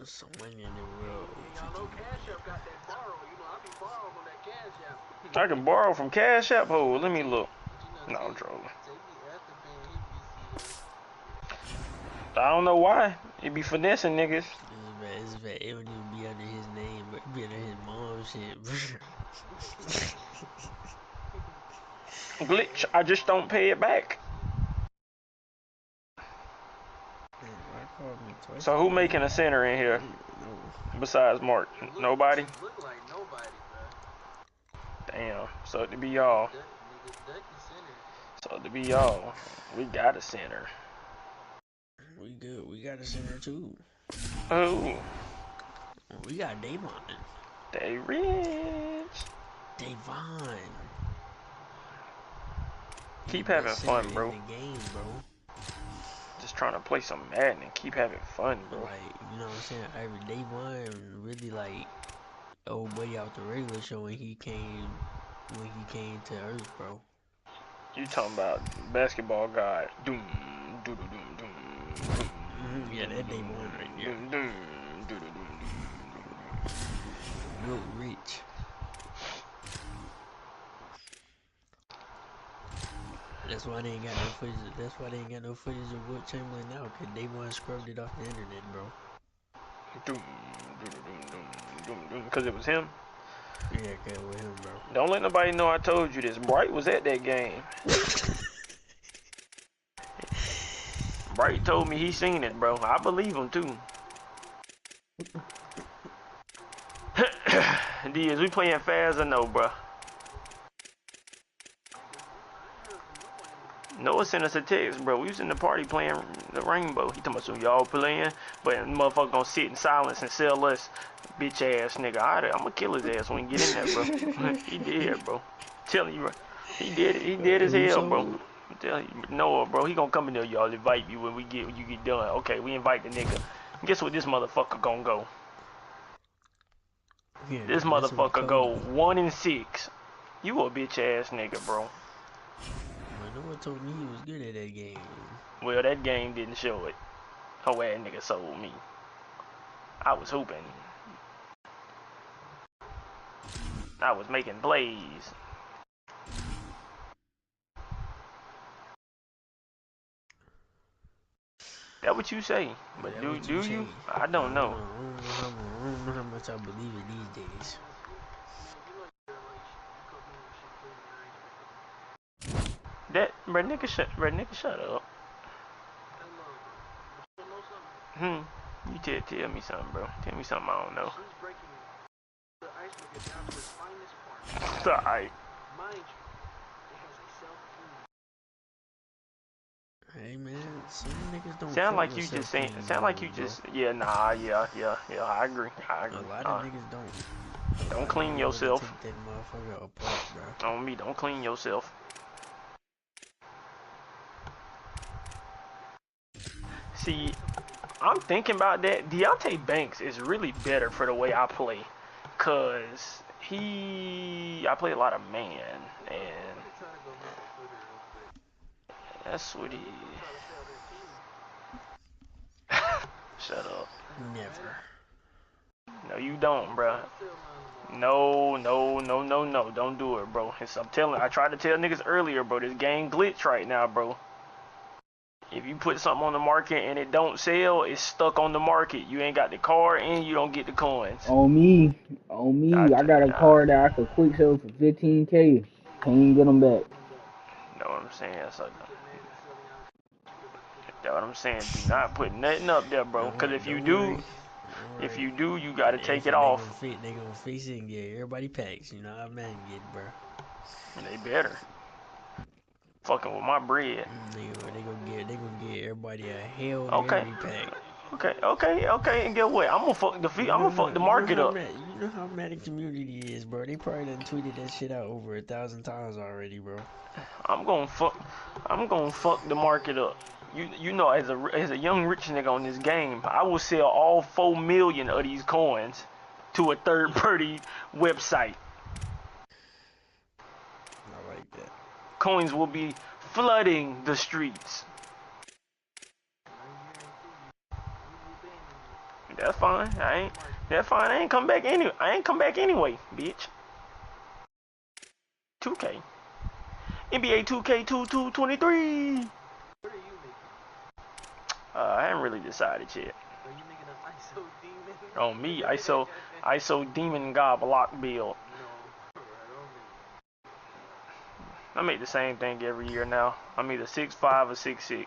Someone in the world. Y'all know Cash App got that borrow. You know, I be borrowing on that Cash App. I can borrow from Cash App. Hold, let me look. No, I'm trolling. I don't know why. It be finessing niggas. It's bad. It don't even be under his name, but it be under his mom's shit. Glitch. I just don't pay it back. So who making a center in here? Besides Mark? Nobody? Look like nobody, bro. Damn. So it to be y'all. So to be y'all. We got a center. We good. We got a center too. Oh. We got Davon. They rich. Davon. Keep having fun, bro. In the game, bro. Just trying to play some Madden and keep having fun, bro. Like, you know what I'm saying? Every Davon really like old buddy out the regular show when he came to Earth, bro. You talking about basketball guy? Doom, doom, doom, doom. Yeah, that Davon right there. Doom, doom, doom, doom, doom. Real rich. That's why they ain't got no footage. That's why they ain't got no footage of Wilt Chamberlain now, cause Davon scrubbed it off the internet, bro. Doom, doom, doom, doom, doom, doom. Cause it was him. Yeah, cause it was him, bro. Don't let nobody know I told you this. Bright was at that game. Bright told me he seen it, bro. I believe him too. Diaz, we playing fast or no, bro? Noah sent us a text, bro. We was in the party playing the Rainbow. He talking about some y'all playing, but motherfucker gonna sit in silence and sell us, bitch ass nigga. I'm gonna kill his ass when he get in there, bro. He did, bro. Telling you, bro. He did it. He did as hell, bro. I'm telling you, Noah, bro. He gonna come in there, y'all. Invite you when you get done. Okay, we invite the nigga. Guess what? This motherfucker gonna go. Yeah, this motherfucker go 1-6. You a bitch ass nigga, bro. Noah told me he was good at that game. Well, that game didn't show it. Hoe ass nigga sold me. I was hooping. I was making plays. That what you say? But do you? I don't know. I don't know how much I believe it these days. That nigga shut up. You tell me something, bro. Tell me something I don't know. Alright. Hey man, some niggas don't sound like you just saying. Sound like you just. Yeah, nah, yeah. I agree. A lot of niggas don't. Don't clean yourself. Take that motherfucker apart, bro. On me, don't clean yourself. See, I'm thinking about that. Deontay Banks is really better for the way I play. Cause I play a lot of man, and that's what he. Shut up. Never. No, you don't, bro. No, don't do it, bro. I tried to tell niggas earlier, bro. This game glitch right now, bro. If you put something on the market and it don't sell, it's stuck on the market. You ain't got the card and you don't get the coins. On me. I got a card that I could quick sell for 15K. Can't even get them back. Know what I'm saying? So, that's what I'm saying. Do not put nothing up there, bro. Cause if you do, you gotta take it off. They gonna fix it and get everybody packs. You know how man get, bro. They better. Fucking with my bread. They gonna get everybody a Hail Mary pack. Okay, and get what? I'm gonna fuck the market up. You know how mad the community is, bro. They probably done tweeted that shit out over 1,000 times already, bro. I'm gonna fuck the market up. You know, as a young rich nigga on this game, I will sell all 4 million of these coins to a third-party website. I like that. Coins will be flooding the streets. That's fine. I ain't come back anyway, bitch. 2K. NBA 2K23. I haven't really decided yet. On me, ISO Demon God Block build. I make the same thing every year now. I'm either 6'5" or 6'6".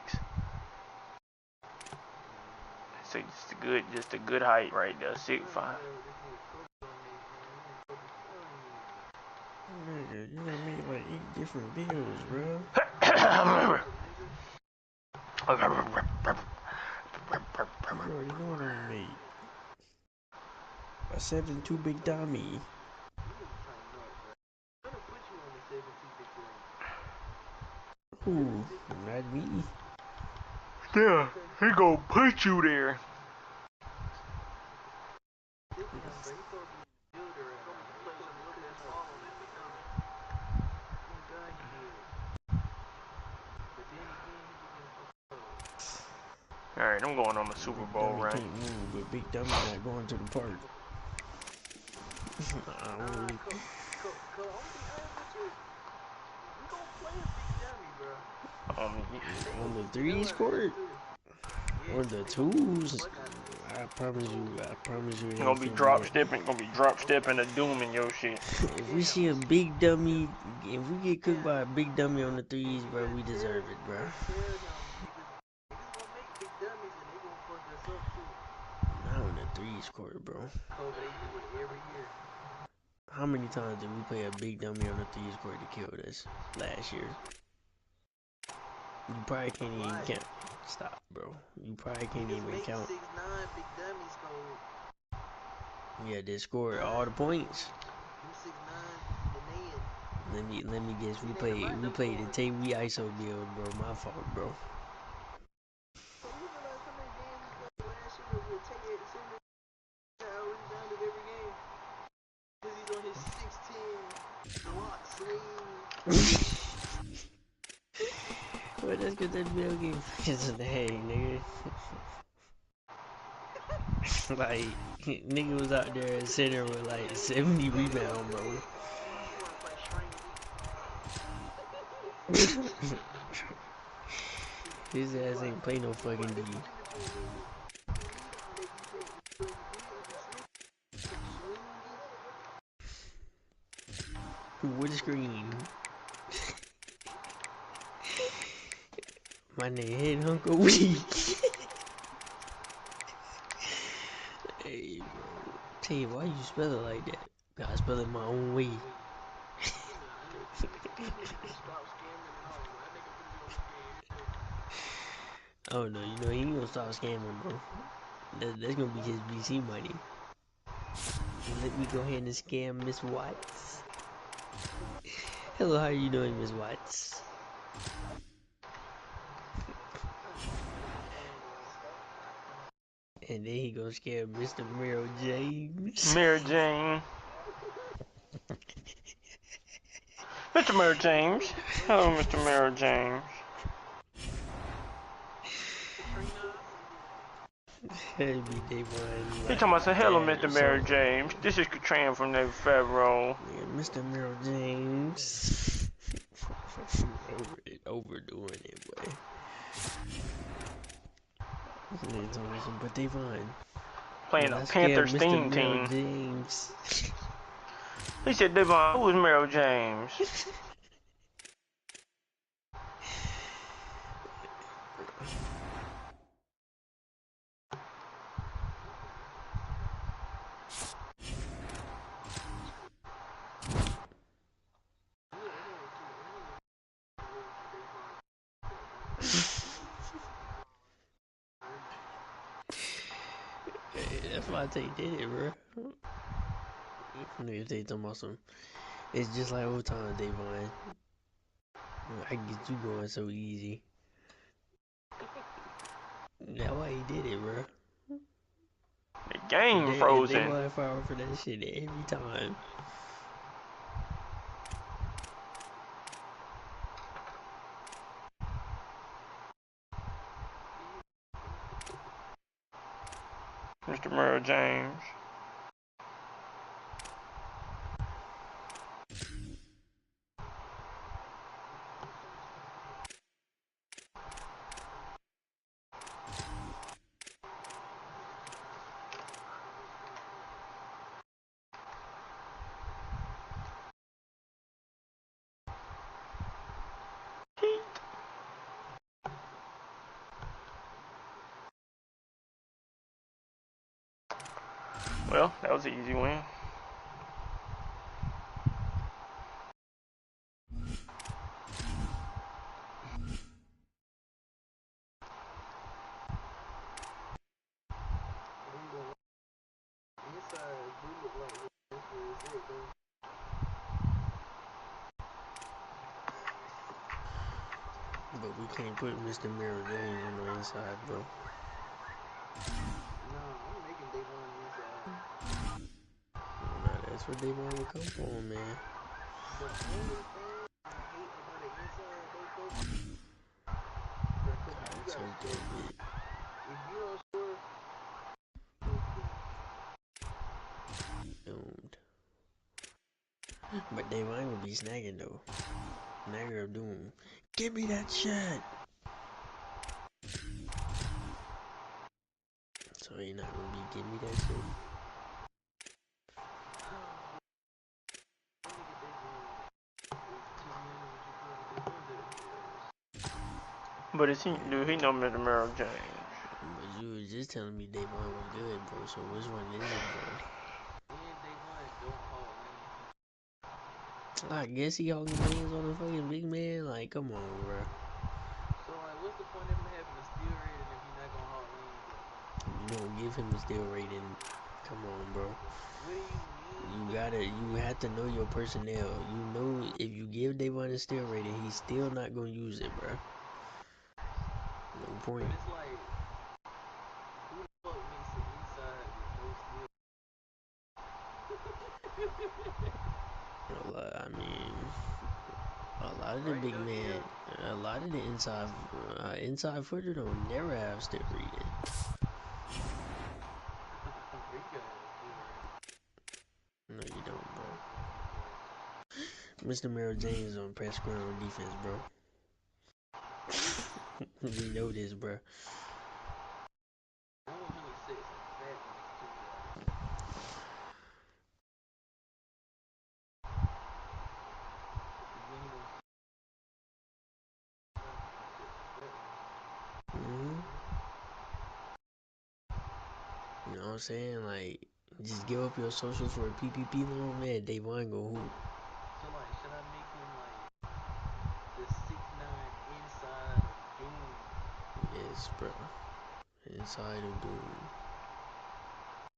So just a good height right there, 6'5". Nigga, you gotta make like 8 different builds, bro. You already know what I made. A 7'2" big dummy. Ooh, not me. Yeah, he gonna put you there. Alright, I'm going on the Super Bowl run. Can't move, but Big Dummy not going to the park. On the threes court? Or the twos? I promise you. Gonna be drop stepping a doom in your shit. If we see a big dummy, if we get cooked by a big dummy on the threes, bro, we deserve it, bro. Not on the threes court, bro. How many times did we play a big dummy on the threes court to kill us last year? You probably can't even count. Stop, bro. You probably can't even count. Yeah, they scored all the points. Let me guess. We played the Tay We ISO build, bro. My fault, bro. Well, that's because that build game is in the hay, nigga. Like, nigga was out there at center with like 70 rebound, bro. His ass ain't play no fucking D. Wood screen. My name Head Hunker Weak. Hey, bro. Tell you, why you spell it like that? Gotta spell it my own way. Oh no, you know he ain't gonna stop scamming, bro. That's gonna be his BC money. Let me go ahead and scam Miss Watts. Hello, how you doing, Miss Watts? And then he gonna scare Mr. Merrill James. Mary Jane. Mr. Mary James. Hello, Mr. Mary James. Hey, they one. He talking about, say, hello, Mr. Mary James. This is Katran from the Federal. Yeah, Mr. Merrill James. Overdoing it, boy. But Devon. Playing a Panthers theme team. James. He said, Devon, who was Merrill James? That's why I take it, bro. Niggas they talking about some. It's just like old time, Devon. I can get you going so easy. That's why he did it, bro. The game frozen. They want to fire for that shit every time. Mr. Merrill James. Well, that was an easy win. But we can't put Mr. Merrill James on the inside, bro. No, I'm making Devon inside. Nah, that's what they want to come for, man. The only thing I hate about the inside, though, coach, God, so good. if you don't score, Doomed. But they ain't gonna be snagging though. Snagger of doom. Give me that shit. So you're not gonna be giving me that shit. But is he know Mr. Merrill James? But you was just telling me Devon was good, bro. So which one is it, bro? I guess he holding hands on the fucking big man. Like, come on, bro. So, like, what's the point of him having a steal rating if you're not gonna hold lanes? You don't give him a steal rating. Come on, bro. What do you mean? You have to know your personnel. You know if you give Devon a steal rating, he's still not gonna use it, bro. No point. But it's like, who the fuck makes it inside with no steal? I mean, a lot of the big men, a lot of the inside footer don't never have steal rating. No, you don't, bro. Mr. Merrill James on press square on defense, bro. We know this, bro. You know what I'm saying? Like, just give up your social for a PPP loan, man. Devon go hoop. So, like, should I make him, like, the 6'9" inside of Doom? Yes, bro. Inside of Doom.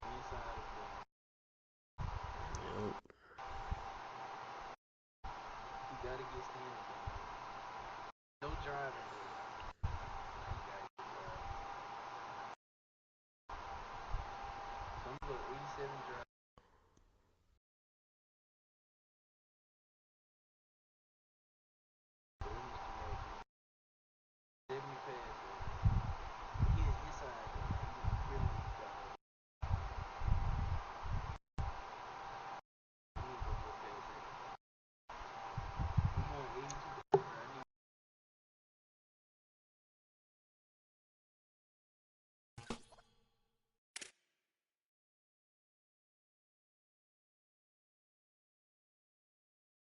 Inside of Doom. Yup. He got put 87 drive.